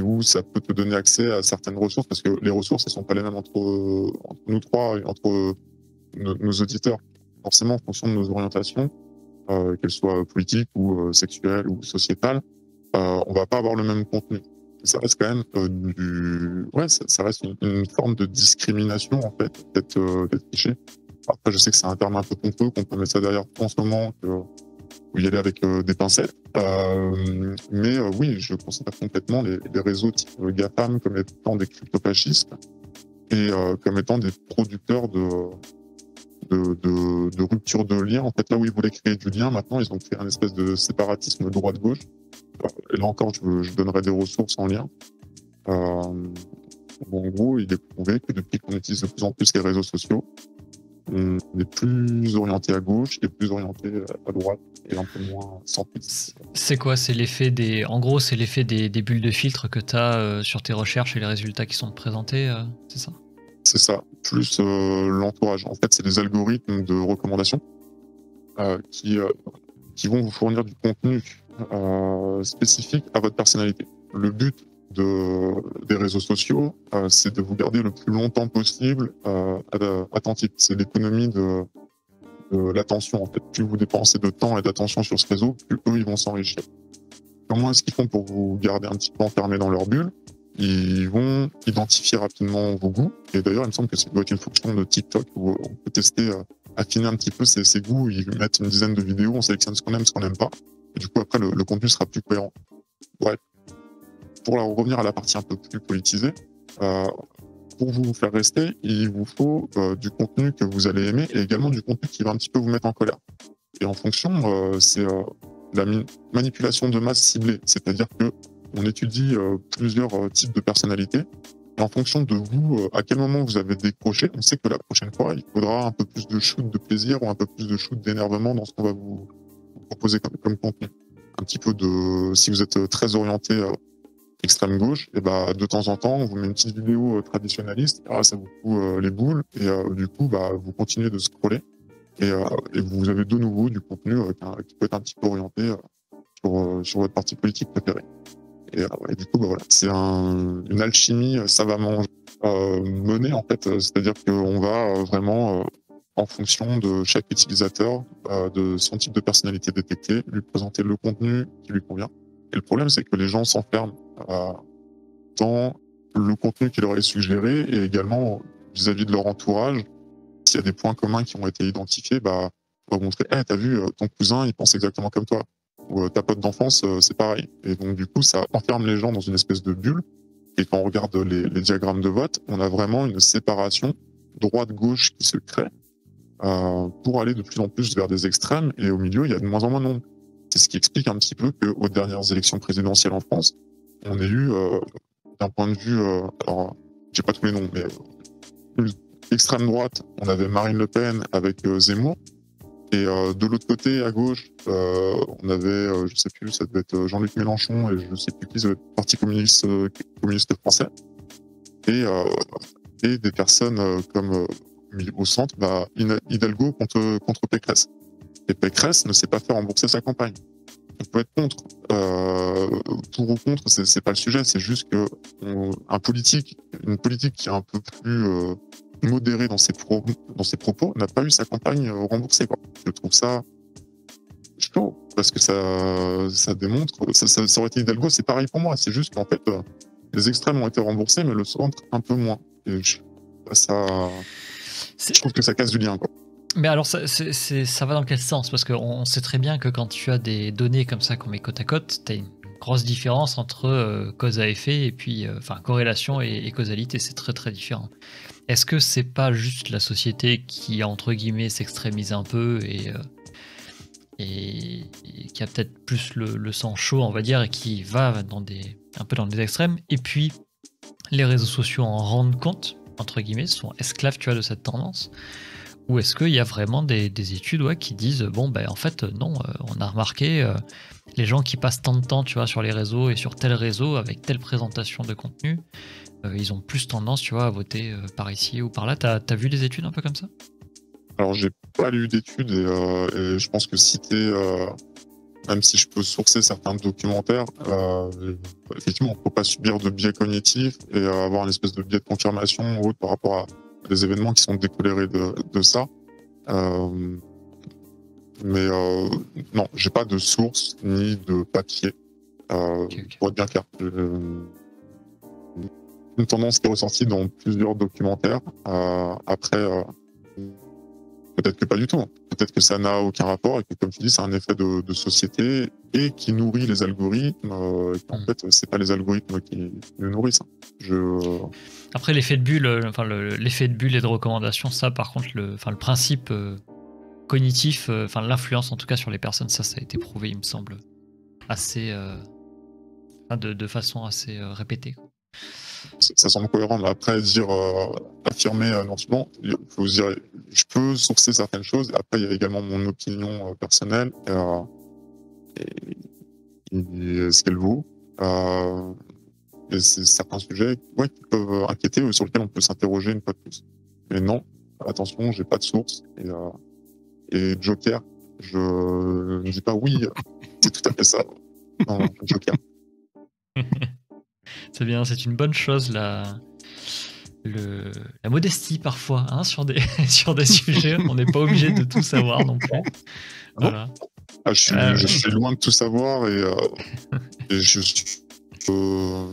où ça peut te donner accès à certaines ressources, parce que les ressources, elles sont pas les mêmes entre nous trois et entre nos auditeurs. Forcément, en fonction de nos orientations, qu'elles soient politiques ou sexuelles ou sociétales, on va pas avoir le même contenu. Ça reste quand même ça reste une forme de discrimination en fait, d'être fiché. Après, je sais que c'est un terme un peu pompeux, qu'on peut mettre ça derrière tout en ce moment, où y aller avec des pincettes. Mais oui, je considère complètement les réseaux type GAFAM comme étant des crypto-fascistes et comme étant des producteurs de de rupture de lien. En fait, là où ils voulaient créer du lien, maintenant, ils ont créé un espèce de séparatisme droite-gauche. Et là encore, je donnerai des ressources en lien. En gros, il est prouvé que depuis qu'on utilise de plus en plus les réseaux sociaux, on est plus orienté à gauche et plus orienté à droite et un peu moins centriste. C'est quoi? C'est l'effet des... En gros, c'est l'effet des bulles de filtre que tu as sur tes recherches et les résultats qui sont présentés, c'est ça? C'est ça, plus l'entourage. En fait, c'est des algorithmes de recommandation qui vont vous fournir du contenu spécifique à votre personnalité. Le but des réseaux sociaux, c'est de vous garder le plus longtemps possible attentif. C'est l'économie de l'attention. En fait, plus vous dépensez de temps et d'attention sur ce réseau, plus eux ils vont s'enrichir. Comment est-ce qu'ils font pour vous garder un petit peu enfermé dans leur bulle? Ils vont identifier rapidement vos goûts. Et d'ailleurs, il me semble que ça doit être une fonction de TikTok où on peut tester, affiner un petit peu ses goûts. Ils mettent une dizaine de vidéos, on sélectionne ce qu'on aime, ce qu'on n'aime pas. Et du coup, après, le contenu sera plus cohérent. Bref. Pour revenir à la partie un peu plus politisée, pour vous faire rester, il vous faut du contenu que vous allez aimer et également du contenu qui va un petit peu vous mettre en colère. Et en fonction, c'est la manipulation de masse ciblée, c'est-à-dire que on étudie plusieurs types de personnalités et en fonction de vous, à quel moment vous avez décroché, on sait que la prochaine fois, il faudra un peu plus de shoot de plaisir ou un peu plus de shoot d'énervement dans ce qu'on va vous proposer comme contenu. Un petit peu de, si vous êtes très orienté extrême gauche, et bah de temps en temps, on vous met une petite vidéo traditionnaliste, ça vous fout les boules, et du coup, vous continuez de scroller, et vous avez de nouveau du contenu qui peut être un petit peu orienté sur votre parti politique préféré. Et du coup, voilà, c'est une alchimie savamment menée, en fait, c'est-à-dire qu'on va vraiment, en fonction de chaque utilisateur, de son type de personnalité détectée, lui présenter le contenu qui lui convient. Et le problème, c'est que les gens s'enferment dans le contenu qui leur est suggéré et également vis-à-vis de leur entourage. S'il y a des points communs qui ont été identifiés, on va montrer hey, t'as vu, ton cousin, il pense exactement comme toi. Ou ta pote d'enfance, c'est pareil. Et donc, du coup, ça enferme les gens dans une espèce de bulle. Et quand on regarde les diagrammes de vote, on a vraiment une séparation droite-gauche qui se crée pour aller de plus en plus vers des extrêmes. Et au milieu, il y a de moins en moins de monde. C'est ce qui explique un petit peu qu'aux dernières élections présidentielles en France, on a eu, d'un point de vue, alors, j'ai pas tous les noms, mais extrême droite, on avait Marine Le Pen avec Zemmour, et de l'autre côté, à gauche, on avait, je sais plus, ça devait être Jean-Luc Mélenchon, et je sais plus qui, ça devait être le Parti communiste français, et des personnes comme au centre, Hidalgo contre Pécresse. Et Pécresse ne sait pas faire rembourser sa campagne. On peut être contre. Pour ou contre, c'est pas le sujet. C'est juste que une politique qui est un peu plus modérée dans ses propos n'a pas eu sa campagne remboursée. Quoi. Je trouve ça chaud parce que ça démontre. Ça aurait été Hidalgo, c'est pareil pour moi. C'est juste qu'en fait, les extrêmes ont été remboursés, mais le centre un peu moins. Et je trouve que ça casse du lien, quoi. Mais alors, ça va dans quel sens? Parce qu'on sait très bien que quand tu as des données comme ça qu'on met côte à côte, tu as une grosse différence entre cause à effet et puis corrélation et causalité. C'est très très différent. Est-ce que c'est pas juste la société qui, entre guillemets, s'extrémise un peu et qui a peut-être plus le sang chaud, on va dire, et qui va un peu dans des extrêmes, et puis les réseaux sociaux en rendent compte, entre guillemets, sont esclaves, tu vois, de cette tendance? Ou est-ce qu'il y a vraiment des études qui disent en fait non, on a remarqué les gens qui passent tant de temps, tu vois, sur les réseaux et sur tel réseau avec telle présentation de contenu, ils ont plus tendance, tu vois, à voter par ici ou par là. T'as vu des études un peu comme ça? Alors j'ai pas lu d'études et je pense que même si je peux sourcer certains documentaires, effectivement on peut pas subir de biais cognitifs et avoir une espèce de biais de confirmation ou autre par rapport à des événements qui sont décolérés de ça. Mais non, j'ai pas de source ni de papier. Okay. Pour être bien clair. Une tendance qui est ressortie dans plusieurs documentaires. Après, peut-être que pas du tout. Peut-être que ça n'a aucun rapport et que, comme tu dis, c'est un effet de société et qui nourrit les algorithmes. En fait, c'est pas les algorithmes qui nous nourrissent. Après, l'effet de bulle, l'effet de bulle et de recommandation, ça, par contre, le principe cognitif, l'influence en tout cas sur les personnes, ça a été prouvé, il me semble, assez, de façon assez répétée. Ça semble cohérent, mais après affirmer non, faut se dire, je peux sourcer certaines choses. Après, il y a également mon opinion personnelle et ce qu'elle vaut. Et c'est certains sujets qui peuvent inquiéter, sur lesquels on peut s'interroger une fois de plus. Mais non, attention, j'ai pas de source. Et Joker, je ne dis pas oui, c'est tout à fait ça. Non, Joker. C'est bien, c'est une bonne chose la modestie parfois sur des sujets. On n'est pas obligé de tout savoir non plus. Voilà. Je suis loin de tout savoir et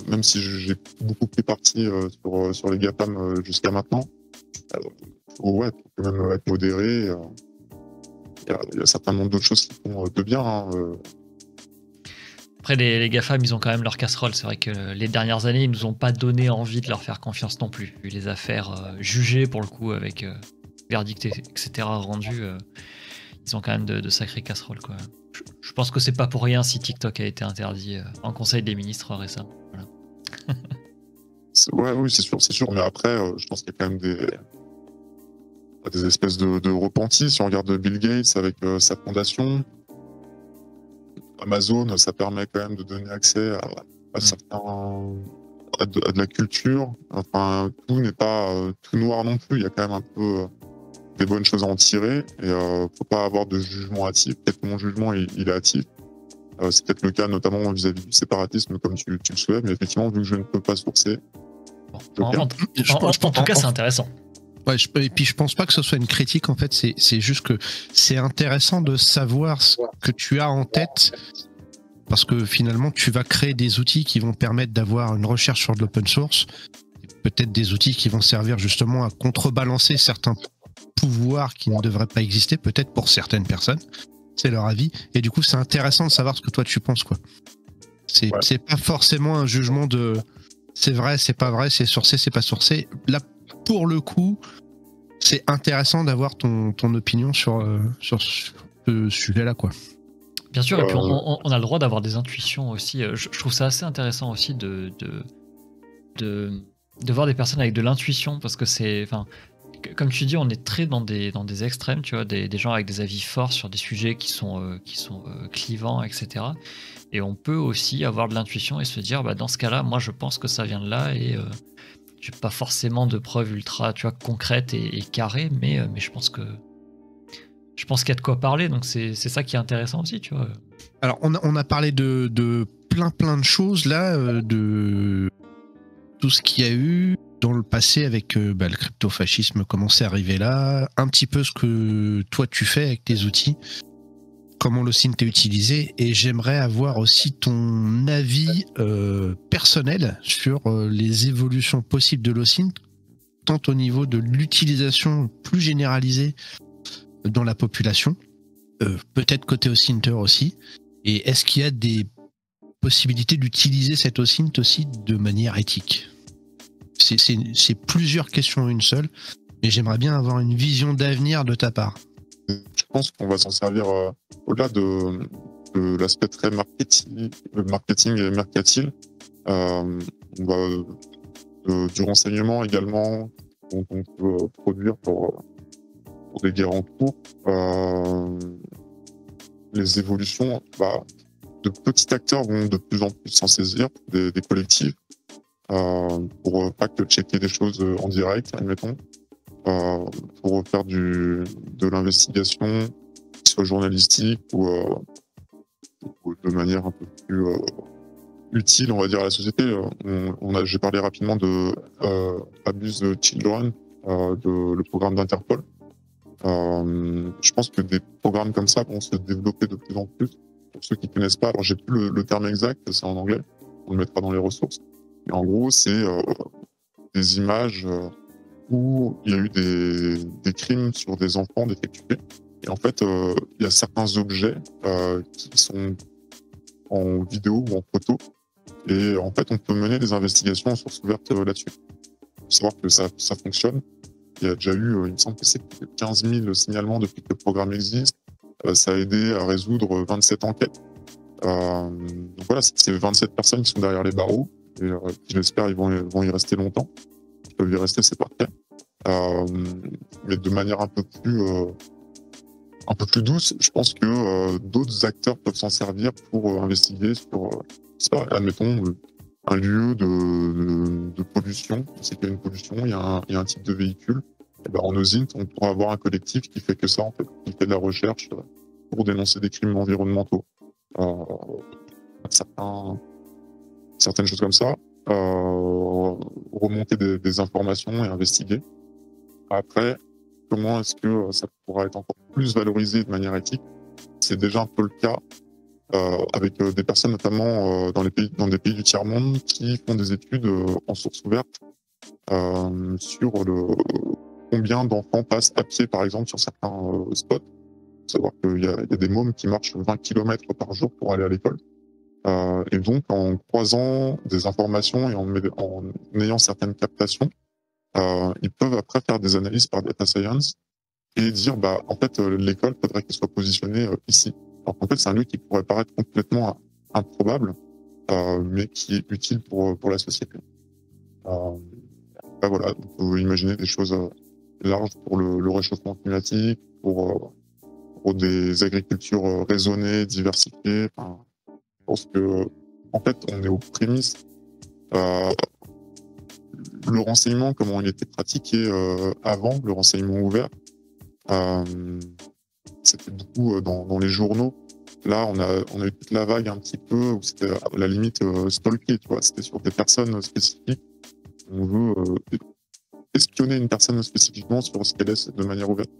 même si j'ai beaucoup pris parti sur les GAFAM jusqu'à maintenant, faut quand même être modéré. Il y a certainement d'autres choses qui font de bien. Après, les GAFAM, ils ont quand même leur casserole. C'est vrai que les dernières années, ils nous ont pas donné envie de leur faire confiance non plus. Vu les affaires jugées, pour le coup, avec verdict, etc. rendus, ils ont quand même de sacrées casseroles, quoi. Je pense que c'est pas pour rien si TikTok a été interdit en Conseil des ministres récemment. Voilà. Oui, c'est sûr. Mais après, je pense qu'il y a quand même des espèces de repentis. Si on regarde Bill Gates avec sa fondation, Amazon, ça permet quand même de donner accès à de la culture. Enfin, tout n'est pas tout noir non plus. Il y a quand même un peu des bonnes choses à en tirer. Et faut pas avoir de jugement hâtif. Peut-être que mon jugement il est hâtif. C'est peut-être le cas notamment vis-à-vis du séparatisme, comme tu le souhaites. Mais effectivement, vu que je ne peux pas sourcer. En tout cas, c'est intéressant. Ouais, et puis je pense pas que ce soit une critique, en fait, c'est juste que c'est intéressant de savoir ce que tu as en tête, parce que finalement tu vas créer des outils qui vont permettre d'avoir une recherche sur de l'open source, peut-être des outils qui vont servir justement à contrebalancer certains pouvoirs qui ne devraient pas exister, peut-être pour certaines personnes, c'est leur avis, et du coup c'est intéressant de savoir ce que toi tu penses, quoi. C'est pas forcément un jugement de c'est vrai, c'est pas vrai, c'est sourcé, c'est pas sourcé. Là, pour le coup, c'est intéressant d'avoir ton opinion sur ce sujet-là, quoi. Bien sûr, et puis on a le droit d'avoir des intuitions aussi. Je trouve ça assez intéressant aussi de voir des personnes avec de l'intuition, parce que c'est, comme tu dis, on est très dans des extrêmes, tu vois, des gens avec des avis forts sur des sujets qui sont clivants, etc. Et on peut aussi avoir de l'intuition et se dire, dans ce cas-là, moi je pense que ça vient de là, et j'ai pas forcément de preuves ultra, tu vois, concrètes et carrées, mais je pense qu'il y a de quoi parler, donc c'est ça qui est intéressant aussi, tu vois. Alors on a parlé de plein de choses là, de tout ce qu'il y a eu dans le passé avec le crypto-fascisme, comment c'est arrivé là, un petit peu ce que toi tu fais avec tes outils, comment l'OSINT est utilisé, et j'aimerais avoir aussi ton avis personnel sur les évolutions possibles de l'OSINT, tant au niveau de l'utilisation plus généralisée dans la population, peut-être côté OSINTer aussi, et est-ce qu'il y a des possibilités d'utiliser cet OSINT aussi de manière éthique? C'est plusieurs questions en une seule, mais j'aimerais bien avoir une vision d'avenir de ta part. Je pense qu'on va s'en servir au-delà de l'aspect très marketing et mercantile. On va du renseignement également, dont on peut produire pour des guerres en cours. Les évolutions, de petits acteurs vont de plus en plus s'en saisir, des collectifs, pour pas que checker des choses en direct, admettons. Pour faire de l'investigation, soit journalistique ou de manière un peu plus utile, on va dire, à la société. J'ai parlé rapidement de Abuse Children, le programme d'Interpol. Je pense que des programmes comme ça vont se développer de plus en plus. Pour ceux qui ne connaissent pas, alors j'ai plus le terme exact, c'est en anglais, on le mettra dans les ressources. Mais en gros, c'est des images où il y a eu des crimes sur des enfants défectués. Et en fait, il y a certains objets qui sont en vidéo ou en photo. Et en fait, on peut mener des investigations en source ouverte là-dessus. Il faut savoir que ça fonctionne. Il y a déjà eu, il me semble que c'est 15 000 signalements depuis que le programme existe. Ça a aidé à résoudre 27 enquêtes. Donc voilà, c'est 27 personnes qui sont derrière les barreaux. Et qui, j'espère, ils vont y rester longtemps. Ils peuvent y rester, c'est parfait. Mais de manière un peu plus douce, je pense que d'autres acteurs peuvent s'en servir pour investiguer sur, admettons, un lieu de pollution. C'est qu'il y a une pollution, il y a un type de véhicule. Et ben, en OSINT, on pourra avoir un collectif qui fait que ça, en fait, qui fait de la recherche pour dénoncer des crimes environnementaux. Certaines choses comme ça. Remonter des informations et investiguer. Après, comment est-ce que ça pourra être encore plus valorisé de manière éthique? C'est déjà un peu le cas avec des personnes notamment dans des pays du tiers-monde qui font des études en source ouverte sur combien d'enfants passent à pied, par exemple, sur certains spots. Il faut savoir qu'il y a des mômes qui marchent 20 km par jour pour aller à l'école. Et donc, en croisant des informations et en ayant certaines captations, ils peuvent après faire des analyses par data science et dire, en fait, l'école faudrait qu'elle soit positionnée ici. Alors qu'en fait, c'est un lieu qui pourrait paraître complètement improbable, mais qui est utile pour la société. Voilà, on peut imaginer des choses larges pour le réchauffement climatique, pour des agricultures raisonnées, diversifiées. Enfin, je pense que, en fait, on est aux prémices. Le renseignement, comment il était pratiqué avant, le renseignement ouvert, c'était beaucoup dans les journaux. Là, on a eu toute la vague un petit peu où c'était à la limite stalké, tu vois. C'était sur des personnes spécifiques. On veut espionner une personne spécifiquement sur ce qu'elle est de manière ouverte.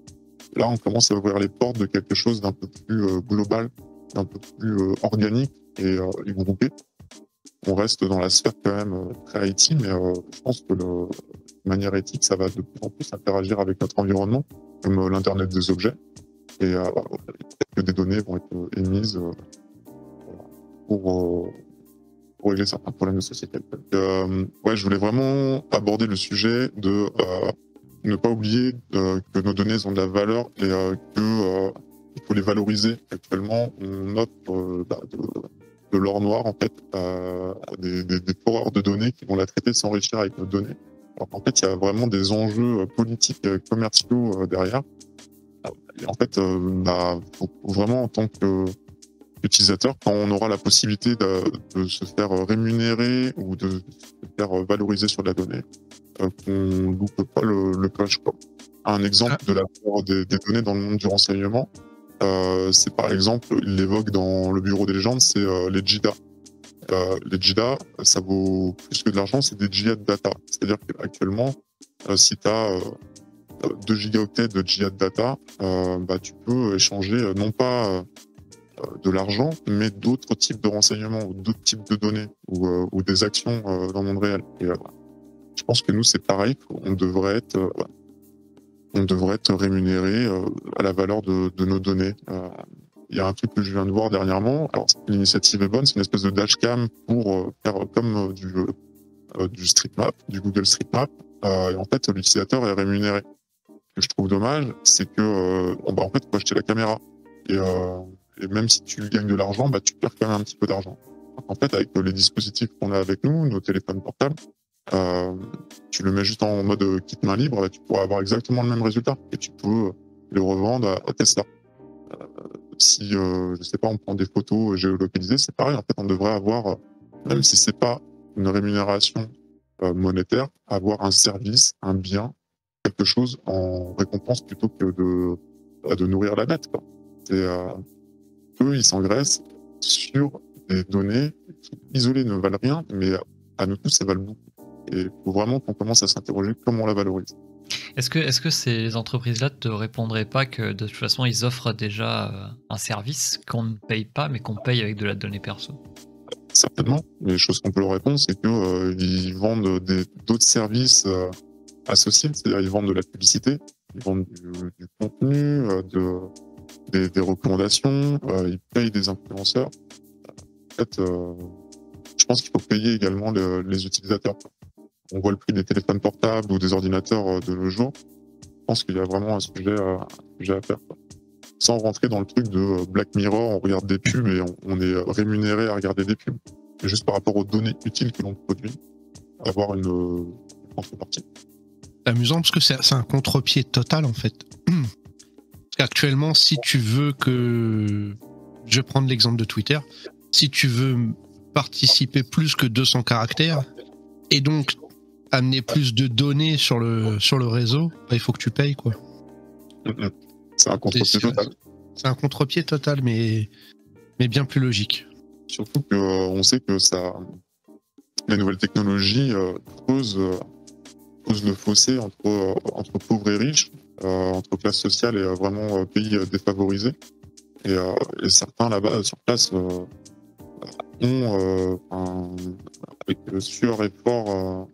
Là, on commence à ouvrir les portes de quelque chose d'un peu plus global, d'un peu plus organique et groupé. On reste dans la sphère quand même très IT, mais je pense que de manière éthique, ça va de plus en plus interagir avec notre environnement, comme l'Internet des objets. Et peut-être que des données vont être émises pour régler certains problèmes de société. Je voulais vraiment aborder le sujet de ne pas oublier que nos données ont de la valeur et qu'il faut les valoriser. Actuellement, on offre de l'or noir, en fait, des foreurs de données qui vont la traiter, s'enrichir avec nos données. Alors qu'en fait, il y a vraiment des enjeux politiques, commerciaux derrière. Et en fait, faut vraiment, en tant qu'utilisateur, quand on aura la possibilité de se faire rémunérer ou de se faire valoriser sur la donnée, qu'on loupe pas le coche, quoi. Un exemple de la valeur des données dans le monde du renseignement, c'est par exemple, il l'évoque dans le Bureau des légendes, c'est les JIDA. Les JIDA, ça vaut plus que de l'argent, c'est des jihad data. C'est-à-dire qu'actuellement, si tu as 2 gigaoctets de jihad data, tu peux échanger non pas de l'argent, mais d'autres types de renseignements ou d'autres types de données ou des actions dans le monde réel. Et je pense que nous, c'est pareil, on devrait être rémunéré à la valeur de nos données. Il y a un truc que je viens de voir dernièrement. Alors, l'initiative est bonne, c'est une espèce de dashcam pour faire comme du StreetMap, du Google StreetMap. Et en fait, l'utilisateur est rémunéré. Ce que je trouve dommage, c'est que en fait, faut acheter la caméra. Et même si tu gagnes de l'argent, tu perds quand même un petit peu d'argent. En fait, avec les dispositifs qu'on a avec nous, nos téléphones portables, tu le mets juste en mode kit main libre, tu pourras avoir exactement le même résultat et tu peux le revendre à Tesla. Si je sais pas, on prend des photos géolocalisées, c'est pareil. En fait, on devrait avoir, même si c'est pas une rémunération monétaire, avoir un service, un bien, quelque chose en récompense plutôt que de nourrir la bête, quoi. Eux, ils s'engraissent sur des données qui, isolées, ne valent rien, mais à nous tous, ça valent beaucoup. Et il faut vraiment qu'on commence à s'interroger comment on la valorise. Est-ce que ces entreprises-là ne te répondraient pas que de toute façon, ils offrent déjà un service qu'on ne paye pas, mais qu'on paye avec de la donnée perso? Certainement. Les choses qu'on peut leur répondre, c'est qu'ils vendent d'autres services associés, c'est-à-dire ils vendent de la publicité, ils vendent du contenu, des recommandations, ils payent des influenceurs. En fait, je pense qu'il faut payer également les utilisateurs. On voit le prix des téléphones portables ou des ordinateurs de nos jours. Je pense qu'il y a vraiment un sujet à faire, quoi. Sans rentrer dans le truc de Black Mirror, on regarde des pubs et on est rémunéré à regarder des pubs. Mais juste par rapport aux données utiles que l'on produit, avoir une contrepartie. C'est amusant parce que c'est un contre-pied total en fait. Parce qu'actuellement, si tu veux que... Je vais prendre l'exemple de Twitter. Si tu veux participer plus que 200 caractères et donc amener plus de données sur le réseau, bah, il faut que tu payes, quoi. C'est un contre-pied total. C'est un contre-pied total, mais bien plus logique. Surtout qu'on sait que les nouvelles technologies creusent le fossé entre pauvres et riches, entre classes sociales et vraiment pays défavorisés. Et certains là-bas sur place avec sueur et fort,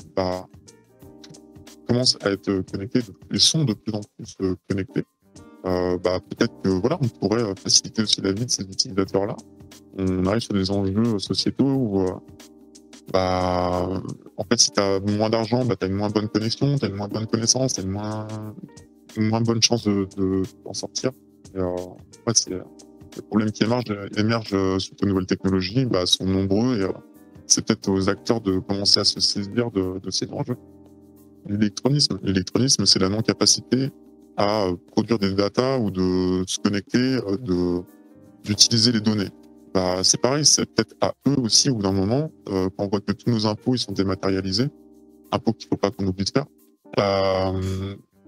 commencent à être connectés et sont de plus en plus connectés. Peut-être que voilà, on pourrait faciliter aussi la vie de ces utilisateurs-là. On arrive sur des enjeux sociétaux où en fait, si tu as moins d'argent, tu as une moins bonne connexion, tu as une moins bonne connaissance, tu as une moins bonne chance d'en sortir. Et, les problèmes qui émergent suite aux nouvelles technologies sont nombreux et c'est peut-être aux acteurs de commencer à se saisir de ces enjeux. L'électronisme, c'est la non-capacité à produire des datas ou de se connecter, d'utiliser les données. C'est pareil, c'est peut-être à eux aussi, au bout d'un moment, quand on voit que tous nos impôts ils sont dématérialisés, impôts qu'il ne faut pas qu'on oublie de faire,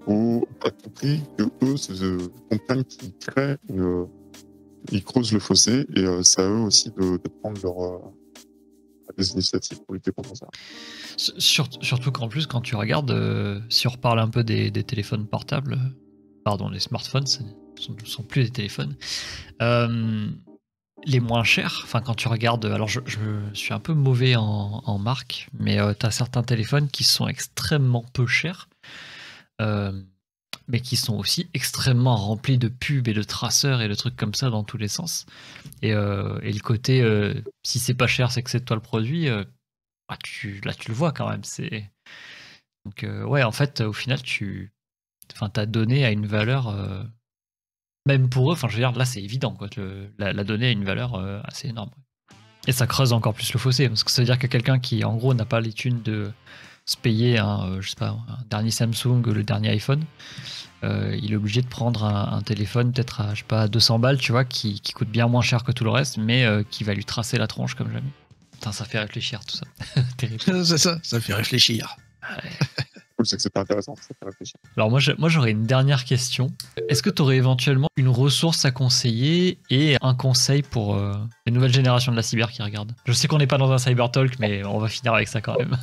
faut à tout prix que eux comprennent qu'ils créent, ils creusent le fossé, et c'est à eux aussi de prendre des initiatives pour lutter contre ça. Surtout qu'en plus, quand tu regardes, si on reparle un peu des téléphones portables, les smartphones, ce ne sont plus des téléphones, les moins chers, quand tu regardes, alors je suis un peu mauvais en marque, mais tu as certains téléphones qui sont extrêmement peu chers, mais qui sont aussi extrêmement remplis de pubs et de traceurs et de trucs comme ça dans tous les sens. Et le côté, si c'est pas cher, c'est que c'est toi le produit, tu le vois quand même. Donc, en fait, au final, ta donnée a une valeur, même pour eux, je veux dire, là, c'est évident, quoi. La donnée a une valeur assez énorme. Et ça creuse encore plus le fossé, parce que ça veut dire que quelqu'un qui, en gros, n'a pas les thunes de se payer un dernier Samsung ou le dernier iPhone, il est obligé de prendre un téléphone peut-être à 200 balles, tu vois, qui coûte bien moins cher que tout le reste, mais qui va lui tracer la tronche comme jamais. Putain, ça fait réfléchir tout ça. Terrible. C'est ça fait réfléchir. Ouais. C'est que c'est pas intéressant, ça fait réfléchir. Alors moi j'aurais une dernière question. Est-ce que tu aurais éventuellement une ressource à conseiller et un conseil pour les nouvelles générations de la cyber qui regardent? Je sais qu'on n'est pas dans un cyber talk, mais on va finir avec ça quand même.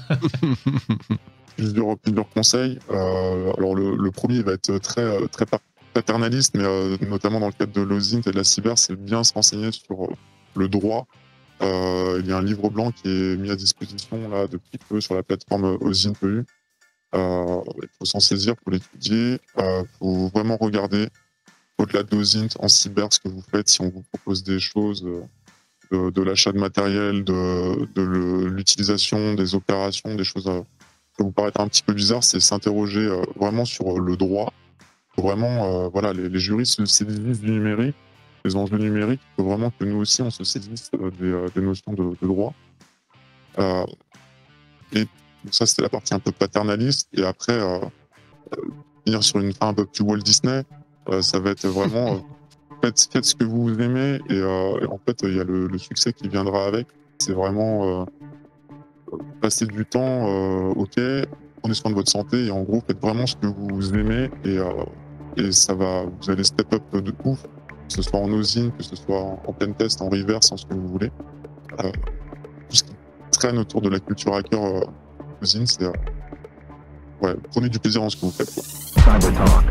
Plusieurs conseils. Alors le premier va être très paternaliste, mais notamment dans le cadre de l'OSINT et de la cyber, c'est bien se renseigner sur le droit. Il y a un livre blanc qui est mis à disposition là depuis peu sur la plateforme OSINT.eu. Il faut s'en saisir, il faut l'étudier, il faut vraiment regarder au-delà de l'OSINT en cyber ce que vous faites, si on vous propose des choses, de l'achat de matériel, de l'utilisation, des opérations, des choses qui vous paraître un petit peu bizarres, c'est s'interroger vraiment sur le droit. Vraiment, les juristes se saisissent du numérique, les enjeux numériques, il faut vraiment que nous aussi on se saisisse des notions de droit. Et ça, c'était la partie un peu paternaliste. Et après, finir sur une fin un peu plus Walt Disney, ça va être vraiment faites ce que vous aimez. Et en fait, il y a le succès qui viendra avec. C'est vraiment passer du temps, ok, prenez soin de votre santé. Et en gros, faites vraiment ce que vous aimez. Et ça va, vous allez step up de ouf, que ce soit en OSINT, que ce soit en pentest, en reverse, en ce que vous voulez. Tout ce qui traîne autour de la culture hacker. C'est prenez du plaisir en ce que vous faites. Cyber Talk.